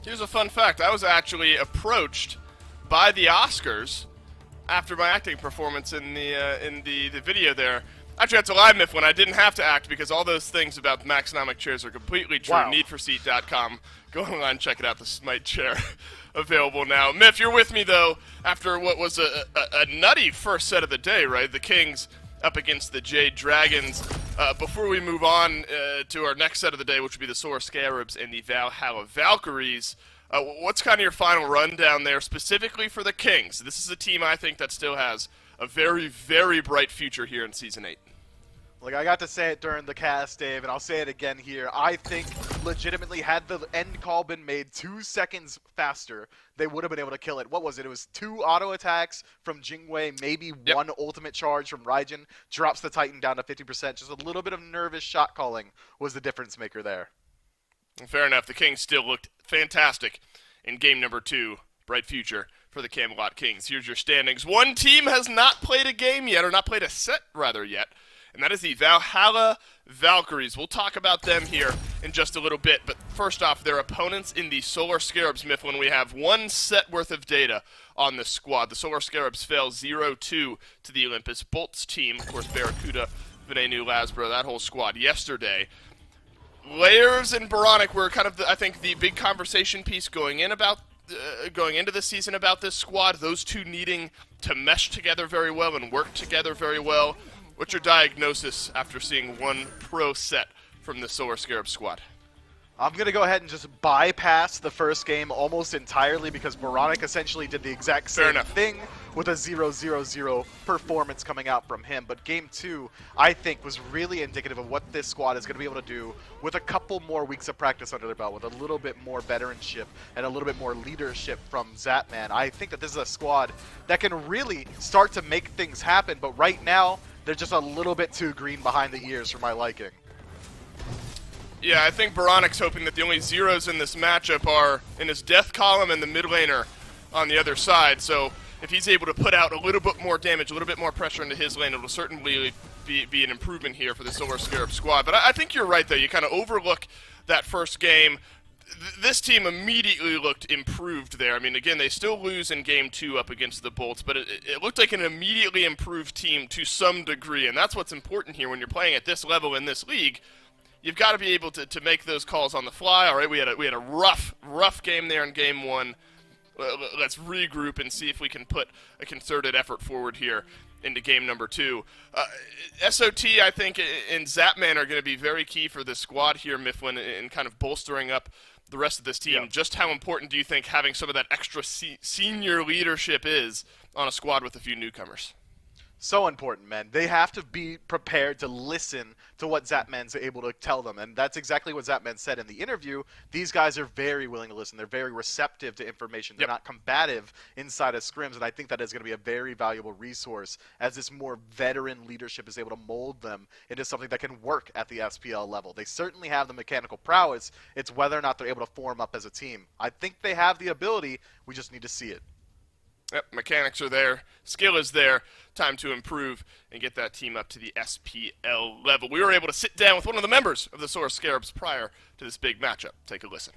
Here's a fun fact. I was actually approached by the Oscars after my acting performance in the video there. Actually, that's a lie, Miff, when I didn't have to act because all those things about Maxonomic chairs are completely true. Wow. Needforseat.com. Go online, check it out. The SMITE chair available now. Miff, you're with me, though, after what was a nutty first set of the day, right? The Kings up against the Jade Dragons. Before we move on to our next set of the day, which would be the Solar Scarabs and the Valhalla Valkyries, what's kind of your final rundown there, specifically for the Kings? This is a team I think that still has a very, very bright future here in Season 8. Like, I got to say it during the cast, Dave, and I'll say it again here. I think legitimately had the end call been made 2 seconds faster, they would have been able to kill it. What was it? It was 2 auto attacks from Jingwei, maybe 1 ultimate charge from Raijin. Drops the Titan down to 50%. Just a little bit of nervous shot calling was the difference maker there. Fair enough. The Kings still looked fantastic in game number 2. Bright future for the Camelot Kings. Here's your standings. One team has not played a game yet, or not played a set, rather, yet. And that is the Valhalla Valkyries. We'll talk about them here in just a little bit. But first off, their opponents in the Solar Scarabs, Mifflin. We have 1 set worth of data on this squad. The Solar Scarabs fell 0-2 to the Olympus Bolts team. Of course, Barracuda, Venenu, Lasbro, that whole squad yesterday. Layers and Baronic were kind of, I think, the big conversation piece going into the season about this squad. Those two needing to mesh together very well and work together very well. What's your diagnosis after seeing 1 pro set from the Solar Scarab squad? I'm going to go ahead and just bypass the first game almost entirely because Baronic essentially did the exact same thing with a 0-0-0 performance coming out from him. But game 2, I think, was really indicative of what this squad is going to be able to do with a couple more weeks of practice under their belt, with a little bit more veteranship and a little bit more leadership from Zapman. I think that this is a squad that can really start to make things happen, but right now, they're just a little bit too green behind the ears for my liking. Yeah, I think Baronic's hoping that the only zeros in this matchup are in his death column and the mid laner on the other side. So if he's able to put out a little bit more damage, a little bit more pressure into his lane, it'll certainly be an improvement here for the Solar Scarab squad. But I think you're right, though. You kind of overlook that first game. This team immediately looked improved there. I mean, again, they still lose in game 2 up against the Bolts, but it looked like an immediately improved team to some degree, and that's what's important here when you're playing at this level in this league. You've got to be able to make those calls on the fly. All right, we had a rough game there in game 1. Let's regroup and see if we can put a concerted effort forward here into game number 2. SOT, I think, and Zapman are going to be very key for this squad here, Mifflin, in kind of bolstering up the rest of this team. Yep. Just how important do you think having some of that extra senior leadership is on a squad with a few newcomers? So important, man. They have to be prepared to listen to what Zapman's able to tell them. And that's exactly what Zapman said in the interview. These guys are very willing to listen. They're very receptive to information. They're not combative inside of scrims. And I think that is going to be a very valuable resource as this more veteran leadership is able to mold them into something that can work at the SPL level. They certainly have the mechanical prowess. It's whether or not they're able to form up as a team. I think they have the ability. We just need to see it. Yep, mechanics are there, skill is there, time to improve and get that team up to the SPL level. We were able to sit down with one of the members of the Solar Scarabs prior to this big matchup. Take a listen.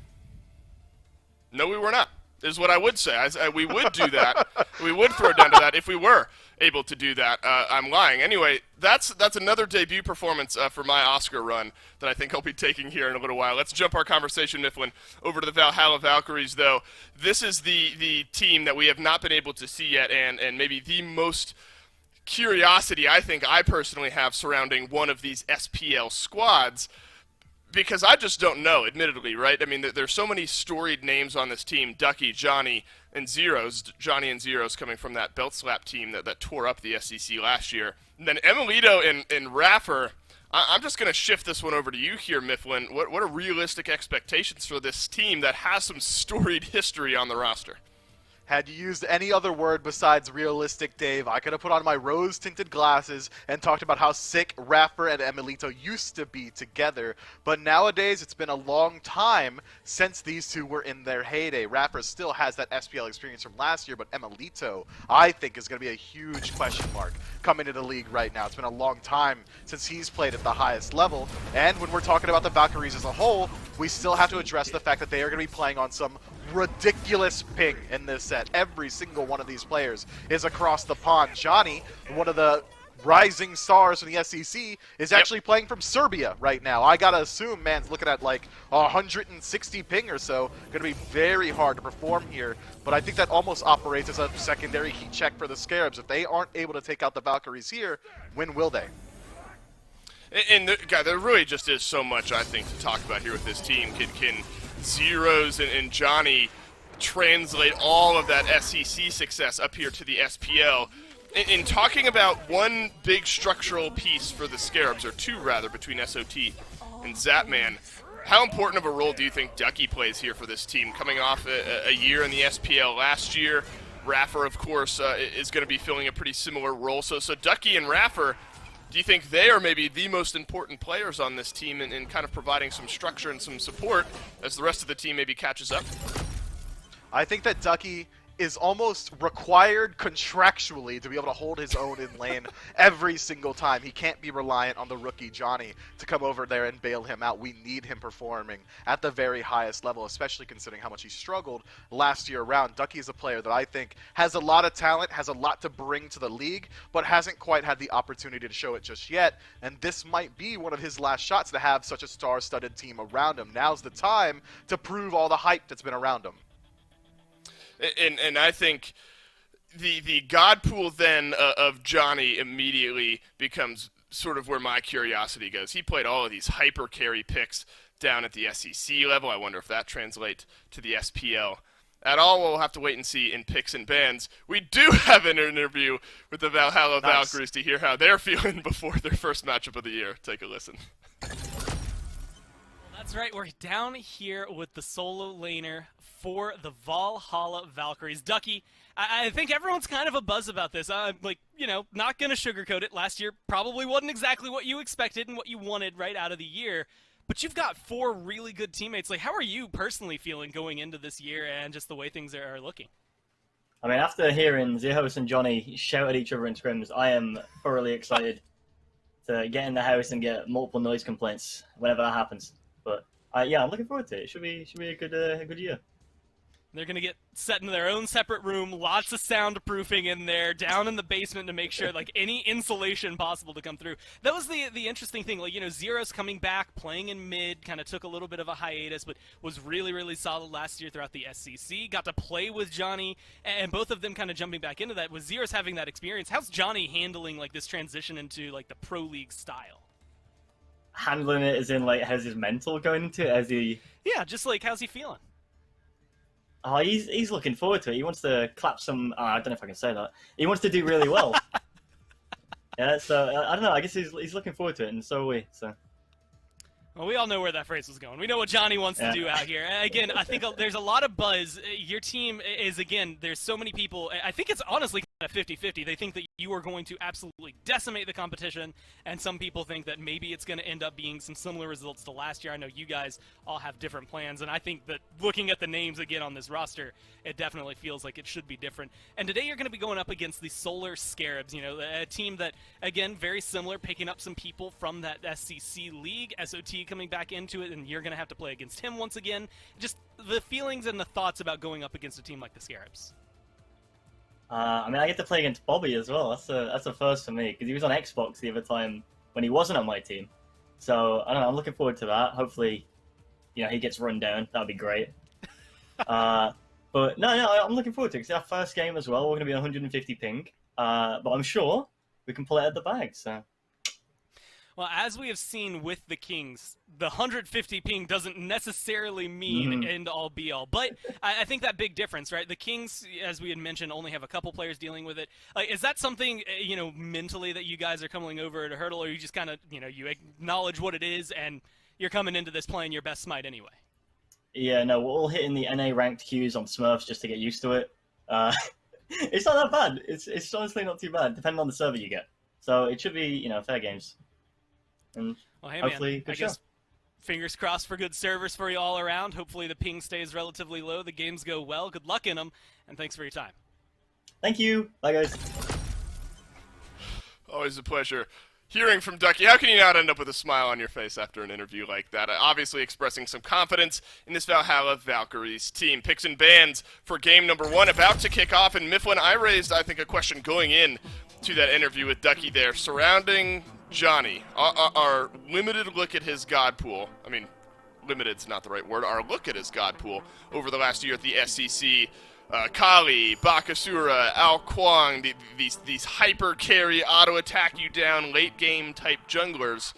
No, we were not, is what I would say. We would do that. We would throw down to that if we were able to do that. I'm lying. Anyway, that's another debut performance for my Oscar run that I think I'll be taking here in a little while. Let's jump our conversation, Mifflin, over to the Valhalla Valkyries, though. This is the team that we have not been able to see yet, and maybe the most curiosity I think I personally have surrounding one of these SPL squads, because I just don't know, admittedly, right? I mean, there's so many storied names on this team: Ducky, Johnny, and Zeros. Johnny and Zeros coming from that belt slap team that tore up the SEC last year. And then Emilito and Raffer. I'm just going to shift this one over to you here, Mifflin. What are realistic expectations for this team that has some storied history on the roster? Had you used any other word besides realistic, Dave, I could have put on my rose-tinted glasses and talked about how sick Raffer and Emilito used to be together. But nowadays, it's been a long time since these two were in their heyday. Raffer still has that SPL experience from last year, but Emilito, I think, is going to be a huge question mark coming to the league right now. It's been a long time since he's played at the highest level. And when we're talking about the Valkyries as a whole, we still have to address the fact that they are going to be playing on some ridiculous ping in this set. Every single one of these players is across the pond. Johnny, one of the rising stars from the SEC, is actually playing from Serbia right now. I gotta assume man's looking at like 160 ping or so. Gonna be very hard to perform here, but I think that almost operates as a secondary heat check for the Scarabs. If they aren't able to take out the Valkyries here, when will they? And God, there really just is so much, I think, to talk about here with this team. Can Zeros and Johnny translate all of that SEC success up here to the SPL? In talking about one big structural piece for the Scarabs, or two rather, between SOT and Zapman, how important of a role do you think Ducky plays here for this team? Coming off a year in the SPL last year, Raffer, of course, is going to be filling a pretty similar role. So Ducky and Raffer, do you think they are maybe the most important players on this team in kind of providing some structure and some support as the rest of the team maybe catches up? I think that Ducky is almost required contractually to be able to hold his own in lane every single time. He can't be reliant on the rookie Johnny to come over there and bail him out. We need him performing at the very highest level, especially considering how much he struggled last year around. Ducky is a player that I think has a lot of talent, has a lot to bring to the league, but hasn't quite had the opportunity to show it just yet. And this might be one of his last shots to have such a star-studded team around him. Now's the time to prove all the hype that's been around him. And I think the God pool then of Johnny immediately becomes sort of where my curiosity goes. He played all of these hyper carry picks down at the SEC level. I wonder if that translates to the SPL at all. We'll have to wait and see in picks and bans. We do have an interview with the Valhalla Valkyries to hear how they're feeling before their first matchup of the year. Take a listen. That's right, we're down here with the solo laner for the Valhalla Valkyries. Ducky, I think everyone's kind of a buzz about this. Like, you know, not going to sugarcoat it. Last year probably wasn't exactly what you expected and what you wanted right out of the year. But you've got 4 really good teammates. Like, how are you personally feeling going into this year and just the way things are looking? I mean, after hearing Zehos and Johnny shout at each other in scrims, I am thoroughly excited to get in the house and get multiple noise complaints whenever that happens. But yeah, I'm looking forward to it. It should be a good year. They're going to get set in their own separate room, lots of soundproofing in there, down in the basement to make sure, like, any insulation possible to come through. That was the interesting thing. Like, you know, Zero's coming back, playing in mid, kind of took a little bit of a hiatus, but was really, really solid last year throughout the SCC. Got to play with Johnny, and both of them kind of jumping back into that. With Zero's having that experience, how's Johnny handling, like, this transition into, like, the Pro League style? Handling it as in, like, how's his mental going into it? As he... Yeah, just, like, how's he feeling? Oh, he's looking forward to it. He wants to clap some... I don't know if I can say that. He wants to do really well. Yeah, so, I don't know. I guess he's looking forward to it, and so are we. So. Well, we all know where that phrase was going. We know what Johnny wants to do out here. Again, I think there's a lot of buzz. Your team is, again, there's so many people. I think it's honestly kind of 50-50. They think that you are going to absolutely decimate the competition, and some people think that maybe it's going to end up being some similar results to last year. I know you guys all have different plans, and I think that looking at the names again on this roster, it definitely feels like it should be different. And today you're going to be going up against the Solar Scarabs, you know, a team that, again, very similar, picking up some people from that SCC league, SOT coming back into it, and you're going to have to play against him once again. Just the feelings and the thoughts about going up against a team like the Scarabs. I mean, I get to play against Bobby as well. That's a first for me, because he was on Xbox the other time when he wasn't on my team. So, I don't know, I'm looking forward to that. Hopefully, you know, he gets run down. That'd be great. But, no, I'm looking forward to it. It's our first game as well. We're going to be 150 ping. But I'm sure we can pull it out of the bag, so... Well, as we have seen with the Kings, the 150 ping doesn't necessarily mean end-all be-all. But I think that big difference, right? The Kings, as we had mentioned, only have a couple players dealing with it. Is that something, you know, mentally that you guys are coming over to hurdle, or you just kind of, you know, you acknowledge what it is and you're coming into this playing your best Smite anyway? Yeah, no, we're all hitting the NA ranked queues on Smurfs just to get used to it. It's not that bad. It's honestly not too bad, depending on the server you get. So it should be, fair games. And Well, hey, hopefully, man, good I show. guess fingers crossed for good servers for you all around. Hopefully the ping stays relatively low, the games go well. Good luck in them, and thanks for your time. Thank you. Bye, guys. Always a pleasure hearing from Ducky. How can you not end up with a smile on your face after an interview like that? Obviously expressing some confidence in this Valhalla Valkyries team. Picks and bans for game number 1 about to kick off. And Mifflin, I raised, I think, a question going in to that interview with Ducky there surrounding Johnny. Our limited look at his god pool. I mean, limited's not the right word. Our look at his god pool over the last year at the SEC. Kali, Bakasura, Ao Kwang, these hyper carry, auto attack you down, late game type junglers.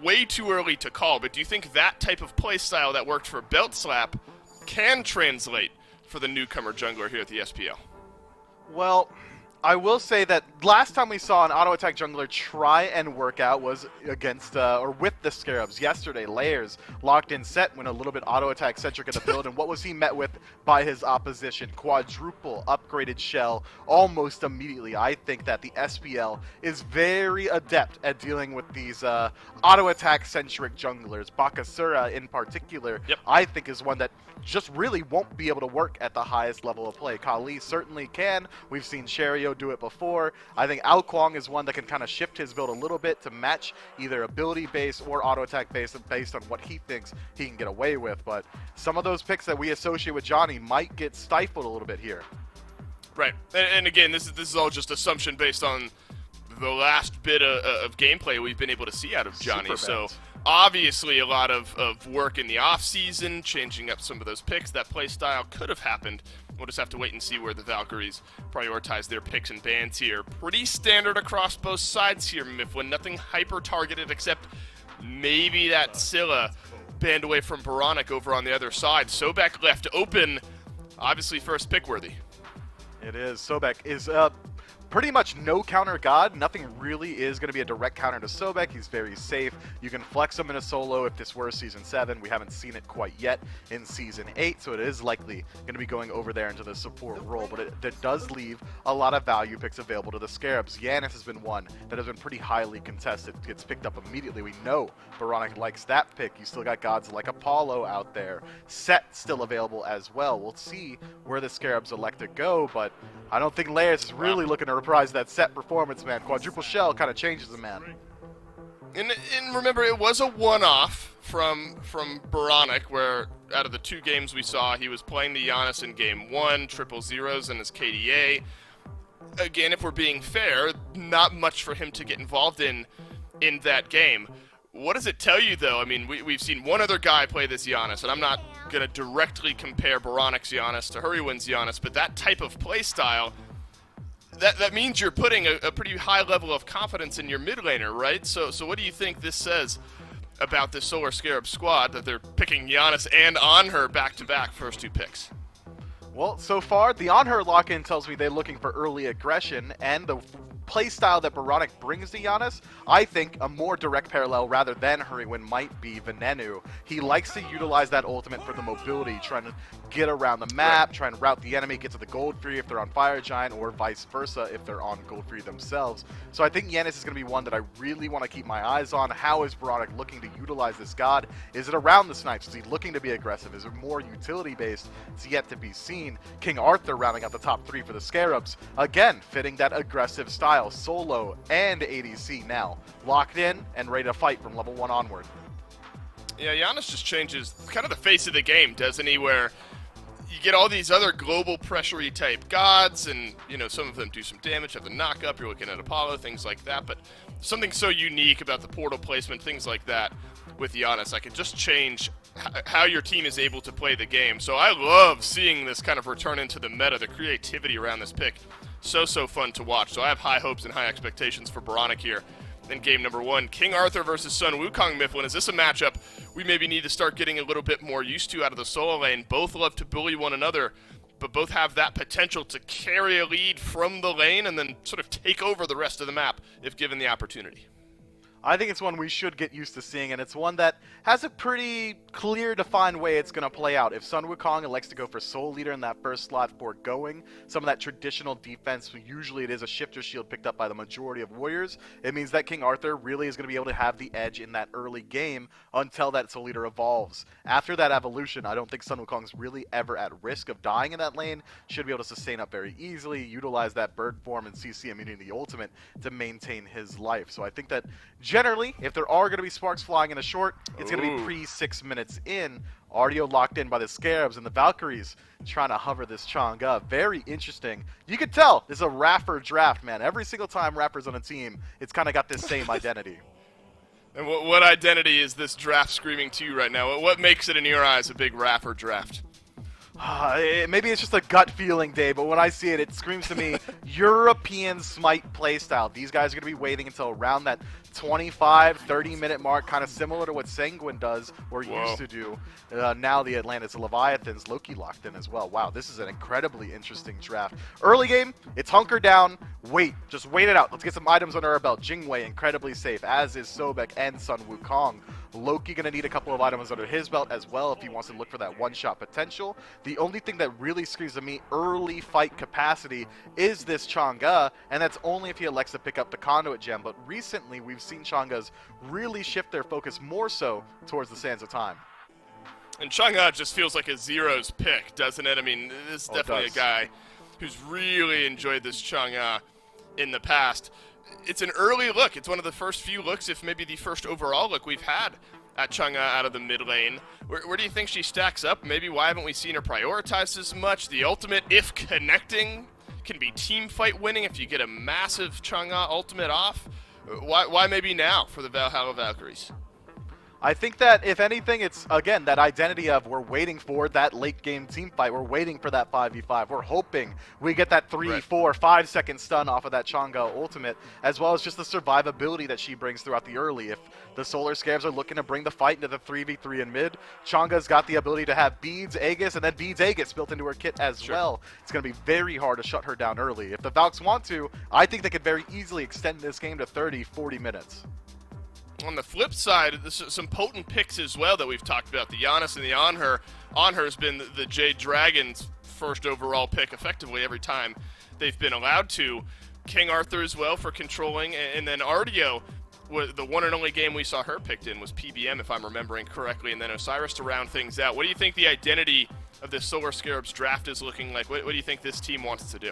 Way too early to call, but do you think that type of play style that worked for Belt Slap can translate for the newcomer jungler here at the SPL? Well, I will say that last time we saw an auto attack jungler try and work out was against or with the Scarabs yesterday. Layers locked in set, went a little bit auto attack centric in the build, and what was he met with by his opposition? Quadruple upgraded shell almost immediately. I think that the SPL is very adept at dealing with these auto attack centric junglers. Bakasura in particular, I think is one that just really won't be able to work at the highest level of play. Kali certainly can. We've seen Shario do it before. I think Ao Kwang is one that can kind of shift his build a little bit to match either ability based or auto attack based on what he thinks he can get away with. But some of those picks that we associate with Johnny might get stifled a little bit here. Right, and again, this is all just assumption based on the last bit of gameplay we've been able to see out of Johnny. So obviously a lot of work in the off season, changing up some of those picks. That play style could have happened. We'll just have to wait and see where the Valkyries prioritize their picks and bans here. Pretty standard across both sides here, Mifflin. Nothing hyper targeted except maybe that Scylla banned away from Baronic over on the other side. Sobek left open, obviously first pick worthy. It is. Sobek is pretty much no counter god. Nothing really is going to be a direct counter to Sobek. He's very safe. You can flex him in a solo if this were Season 7. We haven't seen it quite yet in Season 8, so it is likely going to be going over there into the support role, but it does leave a lot of value picks available to the Scarabs. Yanis has been one that has been pretty highly contested. Gets picked up immediately. We know Baronic likes that pick. You still got gods like Apollo out there. Set still available as well. We'll see where the Scarabs elect to go, but I don't think Layers is really looking to reprise that set performance, man. Quadruple shell kind of changes the man. And remember, it was a one-off from Baronic, where out of the 2 games we saw, he was playing the Giannis in game 1, triple zeros in his KDA. Again, if we're being fair, not much for him to get involved in that game. What does it tell you, though? I mean, we've seen one other guy play this Giannis, and I'm not going to directly compare Baronic's Giannis to Hurriwin's Giannis, but that type of play style, that means you're putting a pretty high level of confidence in your mid laner, right? So what do you think this says about this Solar Scarab squad, that they're picking Giannis and Anher back-to-back first 2 picks? Well, so far, the On-Her lock-in tells me they're looking for early aggression, and the playstyle that Baronic brings to Giannis, I think a more direct parallel rather than Hurriwin might be Venenu. He likes to utilize that ultimate for the mobility, trying to get around the map, try and route the enemy, get to the Gold Fury if they're on Fire Giant, or vice versa if they're on Gold Fury themselves. So I think Giannis is going to be one that I really want to keep my eyes on. How is Baronic looking to utilize this god? Is it around the snipes? Is he looking to be aggressive? Is it more utility-based? It's yet to be seen. King Arthur rounding out the top 3 for the Scarabs. Again, fitting that aggressive style. Solo and ADC now. Locked in and ready to fight from level 1 onward. Yeah, Giannis just changes kind of the face of the game, doesn't he? Where you get all these other global pressure-y type gods, and, you know, some of them do some damage, have the knock-up, you're looking at Apollo, things like that, but something so unique about the portal placement, things like that, with Giannis, I can just change how your team is able to play the game. So I love seeing this kind of return into the meta, the creativity around this pick. So fun to watch. So I have high hopes and high expectations for Baronic here in game number 1. King Arthur versus Sun Wukong, Mifflin. Is this a matchup we maybe need to start getting a little bit more used to out of the solo lane? Both love to bully one another, but both have that potential to carry a lead from the lane and then sort of take over the rest of the map if given the opportunity. I think it's one we should get used to seeing, and it's one that has a pretty clear, defined way it's going to play out. If Sun Wukong elects to go for Soul Leader in that first slot for going, some of that traditional defense, usually it is a Shifter Shield picked up by the majority of Warriors, it means that King Arthur really is going to be able to have the edge in that early game until that Soul Leader evolves. After that evolution, I don't think Sun Wukong's really ever at risk of dying in that lane, should be able to sustain up very easily, utilize that bird form and CC immunity in the ultimate to maintain his life. So I think that generally, if there are going to be sparks flying in a short, it's going to be pre-6 minutes in. Ardio locked in by the Scarabs, and the Valkyries trying to hover this Chang'e. Very interesting. You could tell this is a Rapper draft, man. Every single time Rapper's on a team, it's kind of got this same identity. And what identity is this draft screaming to you right now? What makes it, in your eyes, a big Rapper draft? Maybe it's just a gut feeling, Dave, but when I see it, it screams to me European SMITE playstyle. These guys are going to be waiting until around that 25, 30-minute mark, kind of similar to what Sanguine does or used to do. Now the Atlantis Leviathans, Loki locked in as well. Wow, this is an incredibly interesting draft. Early game, it's hunker down, wait. Just wait it out. Let's get some items under our belt. Jingwei, incredibly safe, as is Sobek and Sun Wukong. Loki going to need a couple of items under his belt as well if he wants to look for that one-shot potential. The only thing that really screams to me early fight capacity is this Chang'e, and that's only if he elects to pick up the Conduit gem. But recently, we've seen Chang'es really shift their focus more so towards the Sands of Time. And Chang'e just feels like a Zero's pick, doesn't it? I mean, this is definitely a guy who's really enjoyed this Chang'e in the past. It's an early look. It's one of the first few looks, if maybe the first overall look we've had at Chang'e out of the mid lane. Where do you think she stacks up? Maybe why haven't we seen her prioritized as much? The ultimate, if connecting, can be team fight winning if you get a massive Chang'e ultimate off. Why maybe now for the Valhalla Valkyries? I think that, if anything, it's, again, that identity of we're waiting for that late-game team fight. We're waiting for that 5v5. We're hoping we get that 3, 4, 5-second stun off of that Chang'e ultimate, as well as just the survivability that she brings throughout the early. If the Solar Scarabs are looking to bring the fight into the 3v3 in mid, Chang'e's got the ability to have Beads, Aegis, and then Beads, Aegis built into her kit as well. It's going to be very hard to shut her down early. If the Valks want to, I think they could very easily extend this game to 30, 40 minutes. On the flip side, some potent picks as well that we've talked about. The Giannis and the Onher. Onher has been the Jade Dragon's first overall pick effectively every time they've been allowed to. King Arthur as well for controlling. And then Ardio, the one and only game we saw her picked in was PBM, if I'm remembering correctly. And then Osiris to round things out. What do you think the identity of this Solar Scarabs draft is looking like? What do you think this team wants to do?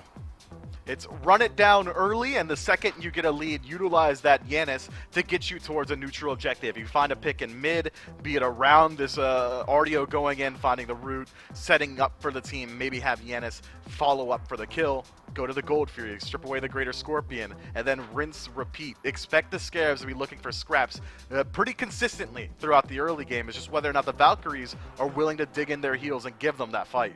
It's run it down early, and the second you get a lead, utilize that Yanis to get you towards a neutral objective. You find a pick in mid, be it around this Ardio going in, finding the route, setting up for the team, maybe have Yanis follow up for the kill, go to the Gold Fury, strip away the Greater Scorpion, and then rinse, repeat. Expect the Scarabs to be looking for scraps pretty consistently throughout the early game. It's just whether or not the Valkyries are willing to dig in their heels and give them that fight.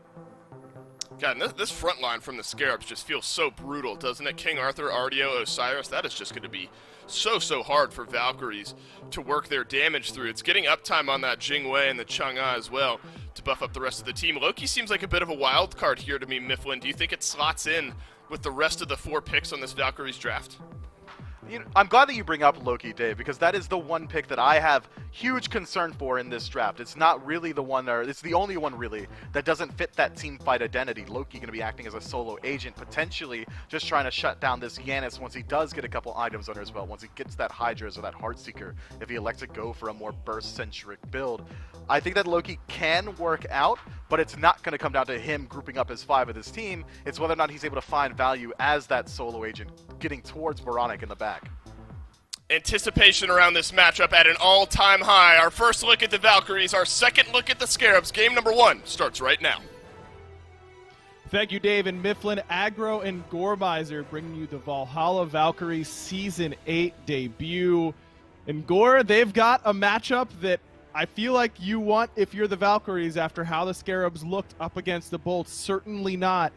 God, and this front line from the Scarabs just feels so brutal, doesn't it? King Arthur, Ardio, Osiris, that is just going to be so hard for Valkyries to work their damage through. It's getting uptime on that Jingwei and the Chang'e as well to buff up the rest of the team. Loki seems like a bit of a wild card here to me, Mifflin. Do you think it slots in with the rest of the 4 picks on this Valkyries draft? You know, I'm glad that you bring up Loki, Dave, because that is the one pick that I have huge concern for in this draft. It's not really the one, or it's the only one really, that doesn't fit that team fight identity. Loki going to be acting as a solo agent, potentially just trying to shut down this Yanis once he does get a couple items under his belt, once he gets that Hydras or that Heartseeker, if he elects to go for a more burst-centric build. I think that Loki can work out, but it's not going to come down to him grouping up his 5 of this team. It's whether or not he's able to find value as that solo agent, getting towards Veronic in the back. Anticipation around this matchup at an all-time high. Our first look at the Valkyries, our second look at the Scarabs. Game number 1 starts right now. Thank you, Dave and Mifflin. Aggro and Goremizer bringing you the Valhalla Valkyries Season 8 debut. And Gore, they've got a matchup that I feel like you want if you're the Valkyries after how the Scarabs looked up against the Bolts. Certainly not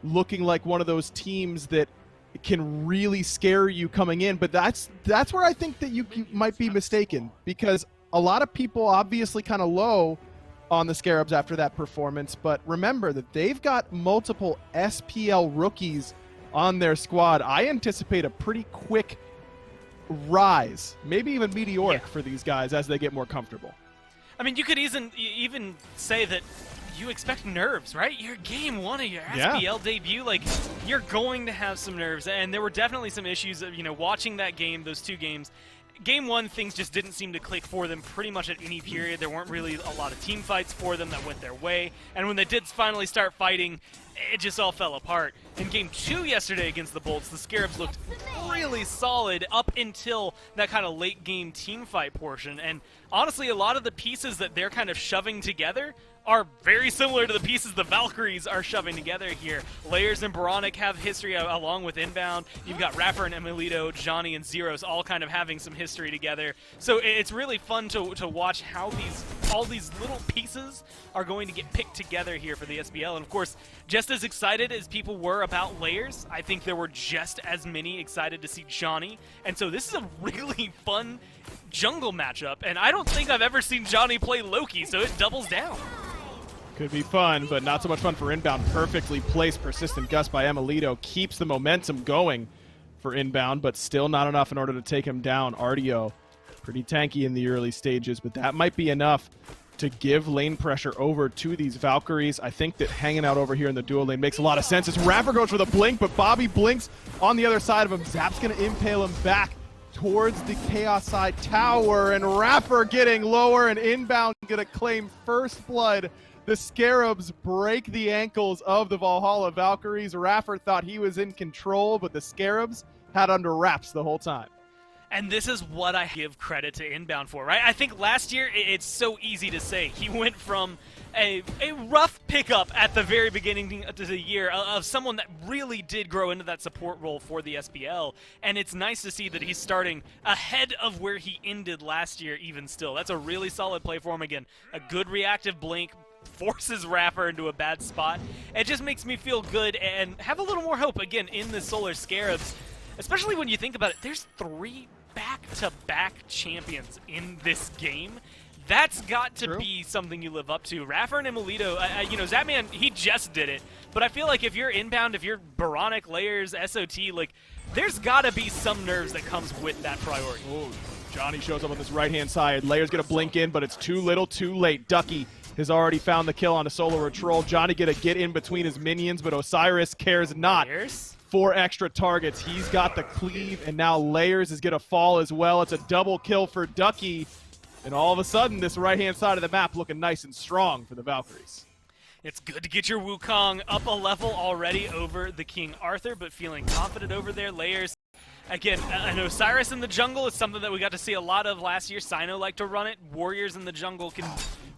looking like one of those teams that can really scare you coming in, but that's where I think that you might be mistaken, because a lot of people obviously kind of low on the Scarabs after that performance, but remember that they've got multiple SPL rookies on their squad. I anticipate a pretty quick rise, maybe even meteoric for these guys as they get more comfortable. I mean, you could even say that you expect nerves, right? You're game 1 of your SPL debut. Like, you're going to have some nerves, and there were definitely some issues of, watching that game, those 2 games. Game 1, things just didn't seem to click for them pretty much at any period. There weren't really a lot of team fights for them that went their way. And when they did finally start fighting, it just all fell apart. In Game 2 yesterday against the Bolts, the Scarabs looked really solid up until that kind of late game team fight portion. And honestly, a lot of the pieces that they're kind of shoving together are very similar to the pieces the Valkyries are shoving together here. Layers and Boronic have history along with Inbound. You've got Rapper and Emilito, Johnny and Zeros all kind of having some history together. So it's really fun to watch how all these little pieces are going to get picked together here for the SPL. And of course, just as excited as people were about Layers, I think there were just as many excited to see Johnny. And so this is a really fun jungle matchup. And I don't think I've ever seen Johnny play Loki, so it doubles down. Could be fun, but not so much fun for Inbound. Perfectly placed Persistent Gust by Emilito keeps the momentum going for Inbound, but still not enough in order to take him down. Artio, pretty tanky in the early stages, but that might be enough to give lane pressure over to these Valkyries. I think that hanging out over here in the duo lane makes a lot of sense. As Rapper goes for the blink, but Bobby blinks on the other side of him. Zap's going to impale him back towards the Chaos side tower, and Rapper getting lower, and Inbound going to claim first blood. The Scarabs break the ankles of the Valhalla Valkyries. Rapper thought he was in control, but the Scarabs had under wraps the whole time. And this is what I give credit to Inbound for, right? I think last year, it's so easy to say. He went from a rough pickup at the very beginning of the year of someone that really did grow into that support role for the SPL. And it's nice to see that he's starting ahead of where he ended last year even still. That's a really solid play for him. Again, a good reactive blink, forces Rapper into a bad spot. It just makes me feel good and have a little more hope, again, in the Solar Scarabs. Especially when you think about it, there's 3 back-to-back champions in this game. That's got to be something you live up to. Rapper and Emilito, Zapman, he just did it. But I feel like if you're Inbound, if you're Boronic, Layers, SOT, like, there's got to be some nerves that comes with that priority. Oh, Johnny shows up on this right-hand side. Layers going to blink in, but it's too little, too late. Ducky has already found the kill on a solo troll. Johnny going to get in between his minions, but Osiris cares not. Layers? 4 extra targets. He's got the cleave, and now Layers is going to fall as well. It's a double kill for Ducky. And all of a sudden, this right-hand side of the map looking nice and strong for the Valkyries. It's good to get your Wukong up a level already over the King Arthur, but feeling confident over there. Layers, again, an Osiris in the jungle is something that we got to see a lot of last year. Sino liked to run it. Warriors in the jungle can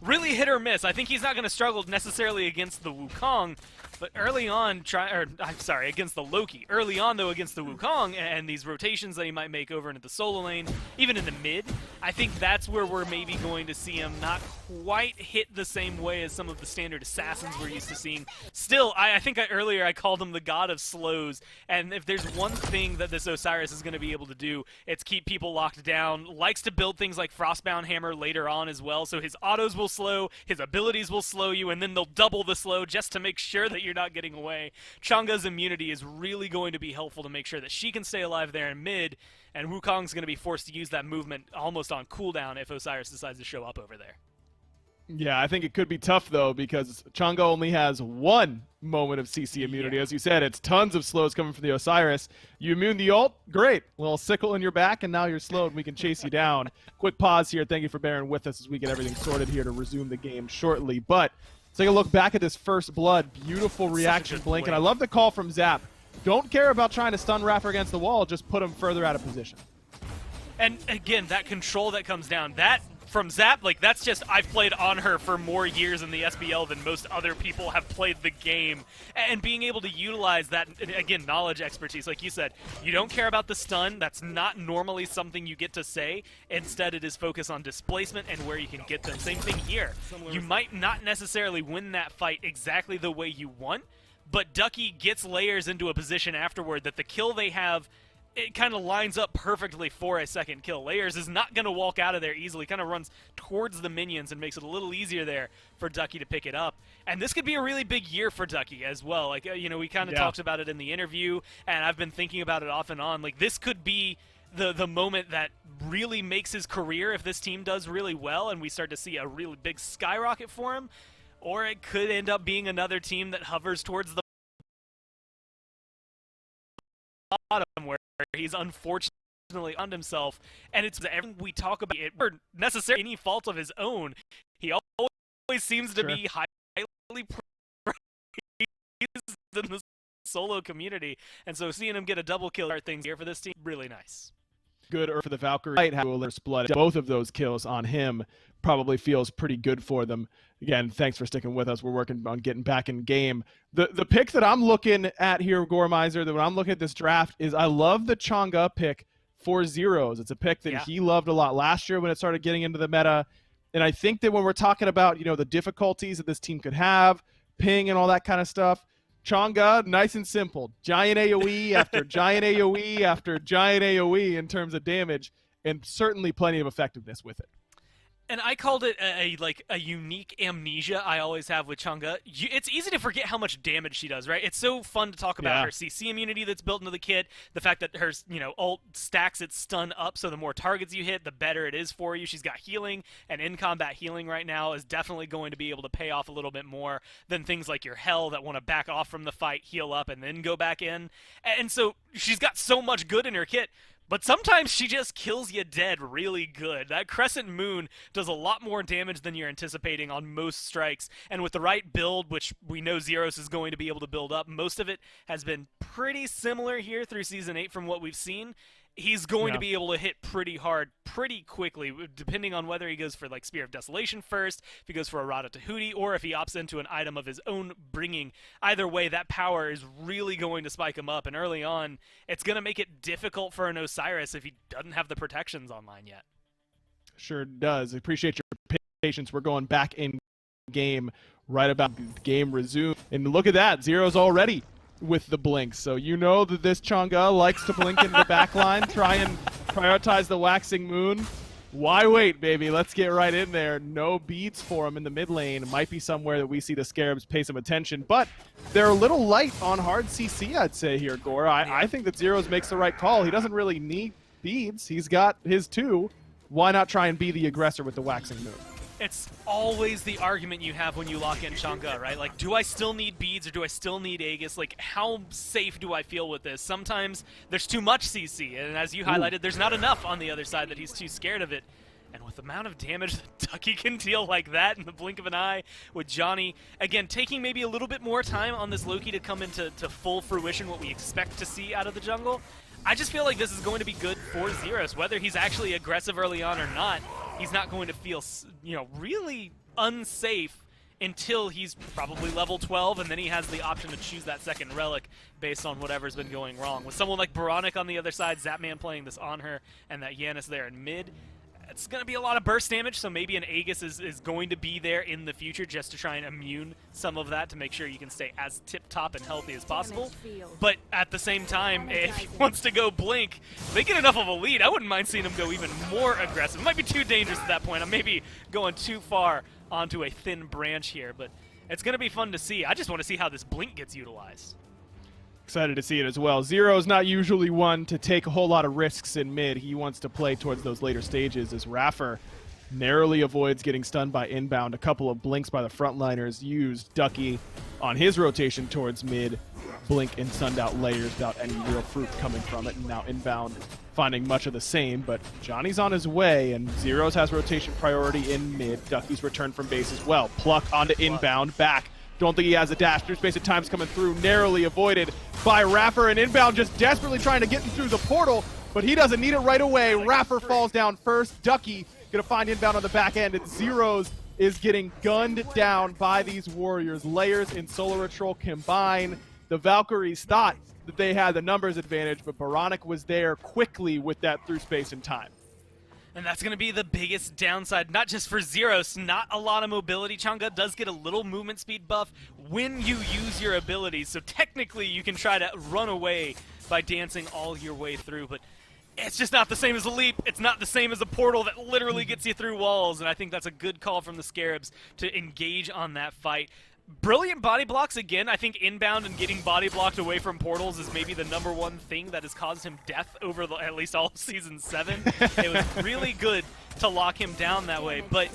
really hit or miss. I think he's not going to struggle necessarily against the Wukong, but early on, against the Loki. Early on, though, against the Wukong and these rotations that he might make over into the solo lane, even in the mid, I think that's where we're maybe going to see him not quite hit the same way as some of the standard assassins we're used to seeing. Still, I think earlier I called him the god of slows, and if there's one thing that this Osiris is going to be able to do, it's keep people locked down. Likes to build things like Frostbound Hammer later on as well, so his autos will slow, his abilities will slow you, and then they'll double the slow just to make sure that you're not getting away. Chang'e's immunity is really going to be helpful to make sure that she can stay alive there in mid, and Wukong's going to be forced to use that movement almost on cooldown if Osiris decides to show up over there. Yeah, I think it could be tough, though, because Chang'e only has 1 moment of CC immunity. As you said, it's tons of slows coming from the Osiris. You immune the ult? Great. Little sickle in your back, and now you're slowed, and we can chase you down. Quick pause here. Thank you for bearing with us as we get everything sorted here to resume the game shortly. But take a look back at this first blood. Beautiful reaction blink, and I love the call from Zap. Don't care about trying to stun Rapper against the wall, just put him further out of position. And again, that control that comes down, that from Zap, like, that's just, I've played on her for more years in the SBL than most other people have played the game. And being able to utilize that, again, knowledge, expertise, like you said, you don't care about the stun. That's not normally something you get to say. Instead, it is focus on displacement and where you can get them. Same thing here. You might not necessarily win that fight exactly the way you want, but Ducky gets Layers into a position afterward that the kill they have, it kind of lines up perfectly for a second kill. Layers is not going to walk out of there easily. Kind of runs towards the minions and makes it a little easier there for Ducky to pick it up. And this could be a really big year for Ducky as well. Like, we kind of talked about it in the interview, and I've been thinking about it off and on. Like, this could be the moment that really makes his career if this team does really well and we start to see a really big skyrocket for him, or it could end up being another team that hovers towards the bottom where he's unfortunately on himself. And it's everything we talk about it or necessarily any fault of his own. He always seems to be highly praised in the solo community, and so seeing him get a double kill are things here for this team really nice. Good for the Valkyries. Both of those kills on him probably feels pretty good for them. Again, thanks for sticking with us. We're working on getting back in game. The pick that I'm looking at here, Gormizer, that when I'm looking at this draft is I love the Chang'e pick for Zeros. It's a pick that he loved a lot last year when it started getting into the meta. And I think that when we're talking about, the difficulties that this team could have, ping and all that kind of stuff, Chang'e, nice and simple. Giant AoE after giant AoE after giant AoE in terms of damage, and certainly plenty of effectiveness with it. And I called it a unique amnesia I always have with Chang'e. It's easy to forget how much damage she does, right? It's so fun to talk about her CC immunity that's built into the kit, the fact that her ult stacks its stun up, so the more targets you hit, the better it is for you. She's got healing, and in-combat healing right now is definitely going to be able to pay off a little bit more than things like your Hell that want to back off from the fight, heal up, and then go back in. And so she's got so much good in her kit, but sometimes she just kills you dead really good. That Crescent Moon does a lot more damage than you're anticipating on most strikes. And with the right build, which we know Zeros is going to be able to build up, most of it has been pretty similar here through Season 8 from what we've seen. He's going to be able to hit pretty hard pretty quickly, depending on whether he goes for like Spear of Desolation first, if he goes for a Rada Tahuti, or if he opts into an item of his own bringing. Either way, that power is really going to spike him up, and early on, it's going to make it difficult for an Osiris if he doesn't have the protections online yet. Sure does. Appreciate your patience. We're going back in game right about the game resume. And look at that, Zero's already with the blinks. So you know that this Chang'e likes to blink into the back line, try and prioritize the waxing moon. Why wait, baby? Let's get right in there. No beads for him in the mid lane. Might be somewhere that we see the Scarabs pay some attention, but they're a little light on hard CC, I'd say here, Gore. I think that Zeros makes the right call. He doesn't really need beads. He's got his two. Why not try and be the aggressor with the waxing moon? It's always the argument you have when you lock in Chang'e, right? Like, do I still need beads or do I still need Aegis? Like, how safe do I feel with this? Sometimes there's too much CC, and as you highlighted, there's not enough on the other side that he's too scared of it. And with the amount of damage that Ducky can deal like that in the blink of an eye with Johnny, again, taking maybe a little bit more time on this Loki to come into full fruition, what we expect to see out of the jungle, I just feel like this is going to be good for Zeros. Whether he's actually aggressive early on or not, he's not going to feel, really unsafe until he's probably level 12, and then he has the option to choose that second relic based on whatever's been going wrong. With someone like Baronic on the other side, Zapman playing this on her, and that Yanis there in mid, it's going to be a lot of burst damage, so maybe an Aegis is going to be there in the future just to try and immune some of that to make sure you can stay as tip-top and healthy as possible. But at the same time, if he wants to go blink, if they get enough of a lead, I wouldn't mind seeing him go even more aggressive. It might be too dangerous at that point. I'm maybe going too far onto a thin branch here, but it's going to be fun to see. I just want to see how this blink gets utilized. Excited to see it as well. Zero's not usually one to take a whole lot of risks in mid. He wants to play towards those later stages as Raffer narrowly avoids getting stunned by inbound. A couple of blinks by the frontliners used. Ducky on his rotation towards mid. Blink and stunned out layers without any real fruit coming from it. And now inbound finding much of the same, but Johnny's on his way, and Zeros has rotation priority in mid. Ducky's return from base as well. Pluck onto inbound, back. Don't think he has a dash. Through space of time's coming through, narrowly avoided by Raffer, and inbound just desperately trying to get him through the portal, but he doesn't need it right away. Raffer falls down first. Ducky gonna find inbound on the back end, and Zeros is getting gunned down by these warriors. Layers and Solar Patrol combine. The Valkyries thought that they had the numbers advantage, but Baronic was there quickly with that through space and time. And that's going to be the biggest downside, not just for Zeros, not a lot of mobility. Chang'e does get a little movement speed buff when you use your abilities, so technically you can try to run away by dancing all your way through, but it's just not the same as a leap. It's not the same as a portal that literally gets you through walls, and I think that's a good call from the Scarabs to engage on that fight. Brilliant body blocks again. I think inbound and getting body blocked away from portals is maybe the #1 thing that has caused him death over at least all of Season 7. It was really good to lock him down that way. But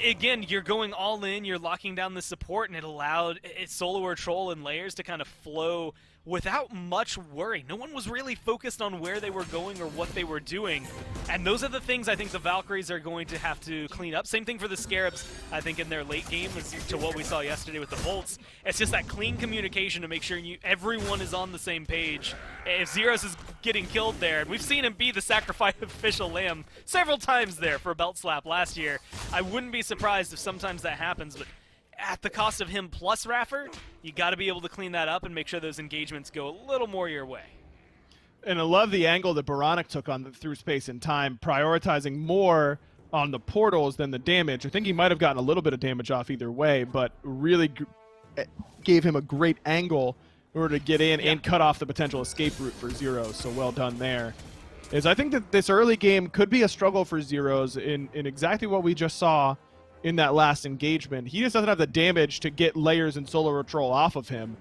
again, you're going all in, you're locking down the support, and it allowed Solo or Troll and Layers to kind of flow without much worry. No one was really focused on where they were going or what they were doing. And those are the things I think the Valkyries are going to have to clean up. Same thing for the Scarabs, I think, in their late game as to what we saw yesterday with the Bolts. It's just that clean communication to make sure everyone is on the same page. If Zeros is getting killed there, and we've seen him be the sacrificial lamb several times there for a belt slap last year, I wouldn't be surprised if sometimes that happens, but at the cost of him plus Raffer, you got to be able to clean that up and make sure those engagements go a little more your way. And I love the angle that Baronic took on through space and time, prioritizing more on the portals than the damage. I think he might have gotten a little bit of damage off either way, but really gave him a great angle in order to get in and cut off the potential escape route for Zeros. So well done there. I think that this early game could be a struggle for Zeros in exactly what we just saw in that last engagement. He just doesn't have the damage to get Layers and Solar Troll off of him.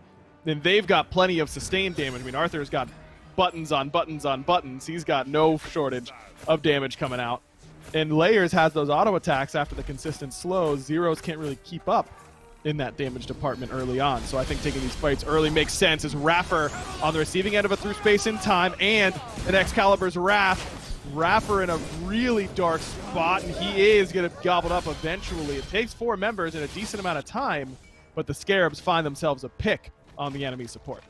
Then they've got plenty of sustained damage. I mean, Arthur's got buttons on buttons on buttons. He's got no shortage of damage coming out. And Layers has those auto attacks after the consistent slows. Zeros can't really keep up in that damage department early on. So I think taking these fights early makes sense as Raffer on the receiving end of a through space in time and an Excalibur's Wrath. Raffer in a really dark spot, and he is going to gobble up eventually. It takes 4 members in a decent amount of time, but the Scarabs find themselves a pick on the enemy support.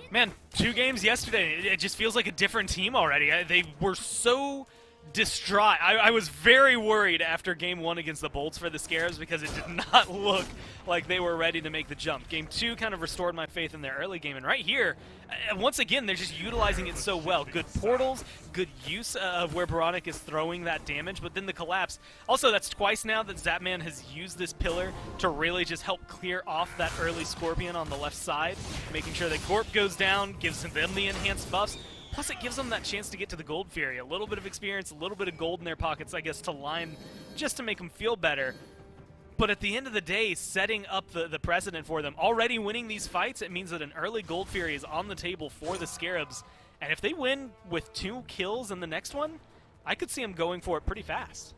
Man, 2 games yesterday, it just feels like a different team already. They were so distraught. I was very worried after Game 1 against the Bolts for the Scarabs because it did not look like they were ready to make the jump. Game 2 kind of restored my faith in their early game, and right here, once again, they're just utilizing it so well. Good portals, good use of where Baronic is throwing that damage, but then the collapse. Also, that's twice now that Zapman has used this pillar to really just help clear off that early Scorpion on the left side, making sure that Gorp goes down, gives them the enhanced buffs. Plus, it gives them that chance to get to the Gold Fury. A little bit of experience, a little bit of gold in their pockets, I guess, to line just to make them feel better. But at the end of the day, setting up the precedent for them, already winning these fights, it means that an early Gold Fury is on the table for the Scarabs. And if they win with 2 kills in the next one, I could see them going for it pretty fast.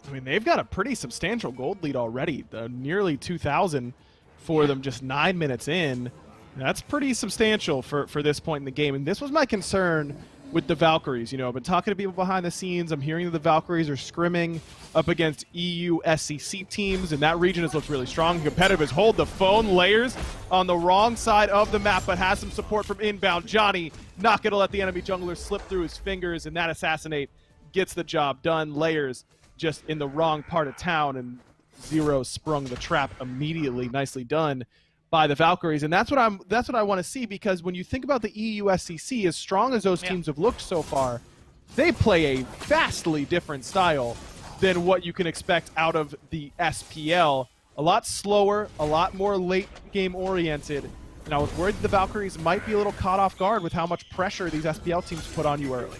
I mean, they've got a pretty substantial gold lead already. Nearly 2,000 for them just 9 minutes in. That's pretty substantial for this point in the game. And this was my concern with the Valkyries. You know, I've been talking to people behind the scenes. I'm hearing that the Valkyries are scrimming up against EU SCC teams, and that region has looked really strong and competitive. As hold the phone, Layers on the wrong side of the map, but has some support from inbound. Johnny not going to let the enemy jungler slip through his fingers, and that assassinate gets the job done. Layers just in the wrong part of town, and Zero sprung the trap immediately. Nicely done by the Valkyries, and that's what I want to see, because when you think about the EU SCC, as strong as those teams have looked so far, they play a vastly different style than what you can expect out of the SPL. A lot slower, a lot more late game oriented, and I was worried the Valkyries might be a little caught off guard with how much pressure these SPL teams put on you early.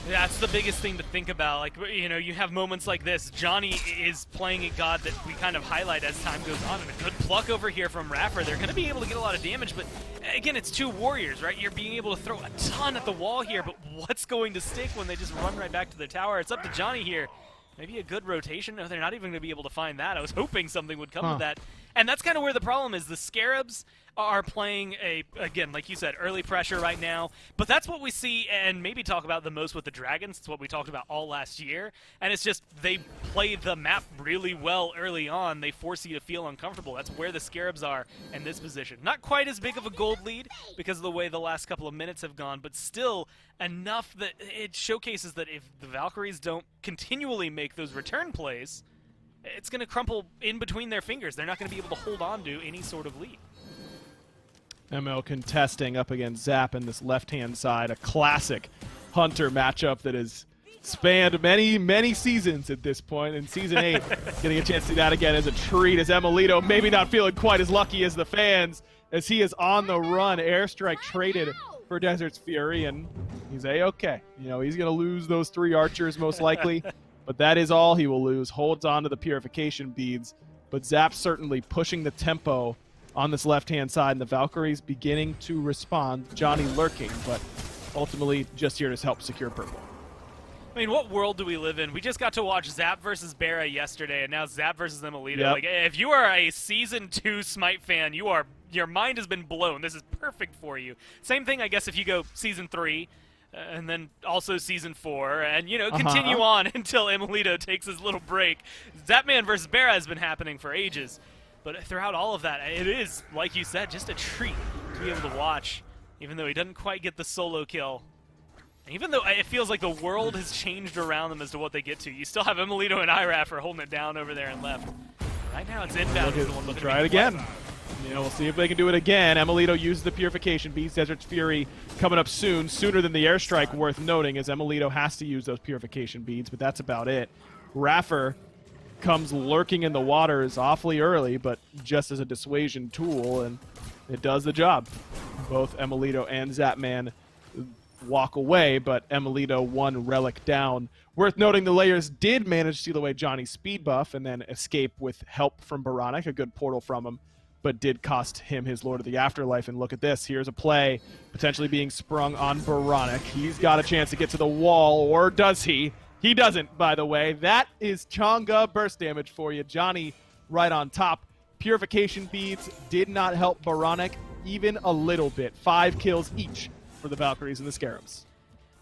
That's the biggest thing to think about. Like, you know, you have moments like this. Johnny is playing a god that we kind of highlight as time goes on, and a good pluck over here from Raffer. They're going to be able to get a lot of damage, but again, it's 2 warriors, right? You're being able to throw a ton at the wall here, but what's going to stick when they just run right back to their tower? It's up to Johnny here. Maybe a good rotation. No, they're not even going to be able to find that. I was hoping something would come with that. And that's kind of where the problem is. The Scarabs are playing again, like you said, early pressure right now. But that's what we see and maybe talk about the most with the Dragons. It's what we talked about all last year. And it's just they play the map really well early on. They force you to feel uncomfortable. That's where the Scarabs are in this position. Not quite as big of a gold lead because of the way the last couple of minutes have gone, but still enough that it showcases that if the Valkyries don't continually make those return plays, it's going to crumple in between their fingers. They're not going to be able to hold on to any sort of lead. ML contesting up against Zap in this left-hand side, a classic Hunter matchup that has spanned many, many seasons at this point. In Season 8, getting a chance to see that again as a treat, as Emilito maybe not feeling quite as lucky as the fans, as he is on the run. Airstrike traded for Desert's Fury, and he's A-okay. You know, he's going to lose those 3 archers most likely, but that is all he will lose. Holds on to the purification beads, but Zap's certainly pushing the tempo on this left-hand side, and the Valkyries beginning to respond. Johnny lurking, but ultimately just here to help secure purple. I mean, what world do we live in? We just got to watch Zap versus Bara yesterday, and now Zap versus Emilito. Yep. Like, if you are a Season 2 Smite fan, your mind has been blown. This is perfect for you. Same thing, I guess, if you go Season 3, and then also Season 4, and, you know, continue on until Emilito takes his little break. Zapman versus Bara has been happening for ages. But throughout all of that, it is, like you said, just a treat to be able to watch, even though he doesn't quite get the solo kill. Even though it feels like the world has changed around them as to what they get to, you still have Emilito and Iraf are holding it down over there and left. Right now it's inbound. Try it again. You know, we'll see if they can do it again. Emilito uses the Purification Beads. Desert's Fury coming up soon, sooner than the airstrike, worth noting, as Emilito has to use those Purification Beads, but that's about it. Raffer comes lurking in the waters awfully early, but just as a dissuasion tool, and it does the job. Both Emilito and Zapman walk away, but Emilito one relic down. Worth noting, the Layers did manage to steal away Johnny's speed buff and then escape with help from Baronic, a good portal from him, but did cost him his Lord of the Afterlife. And look at this, here's a play potentially being sprung on Baronic. He's got a chance to get to the wall, or does he? He doesn't, by the way. That is Chang'e burst damage for you. Johnny right on top. Purification Beads did not help Baronic even a little bit. 5 kills each for the Valkyries and the Scarabs.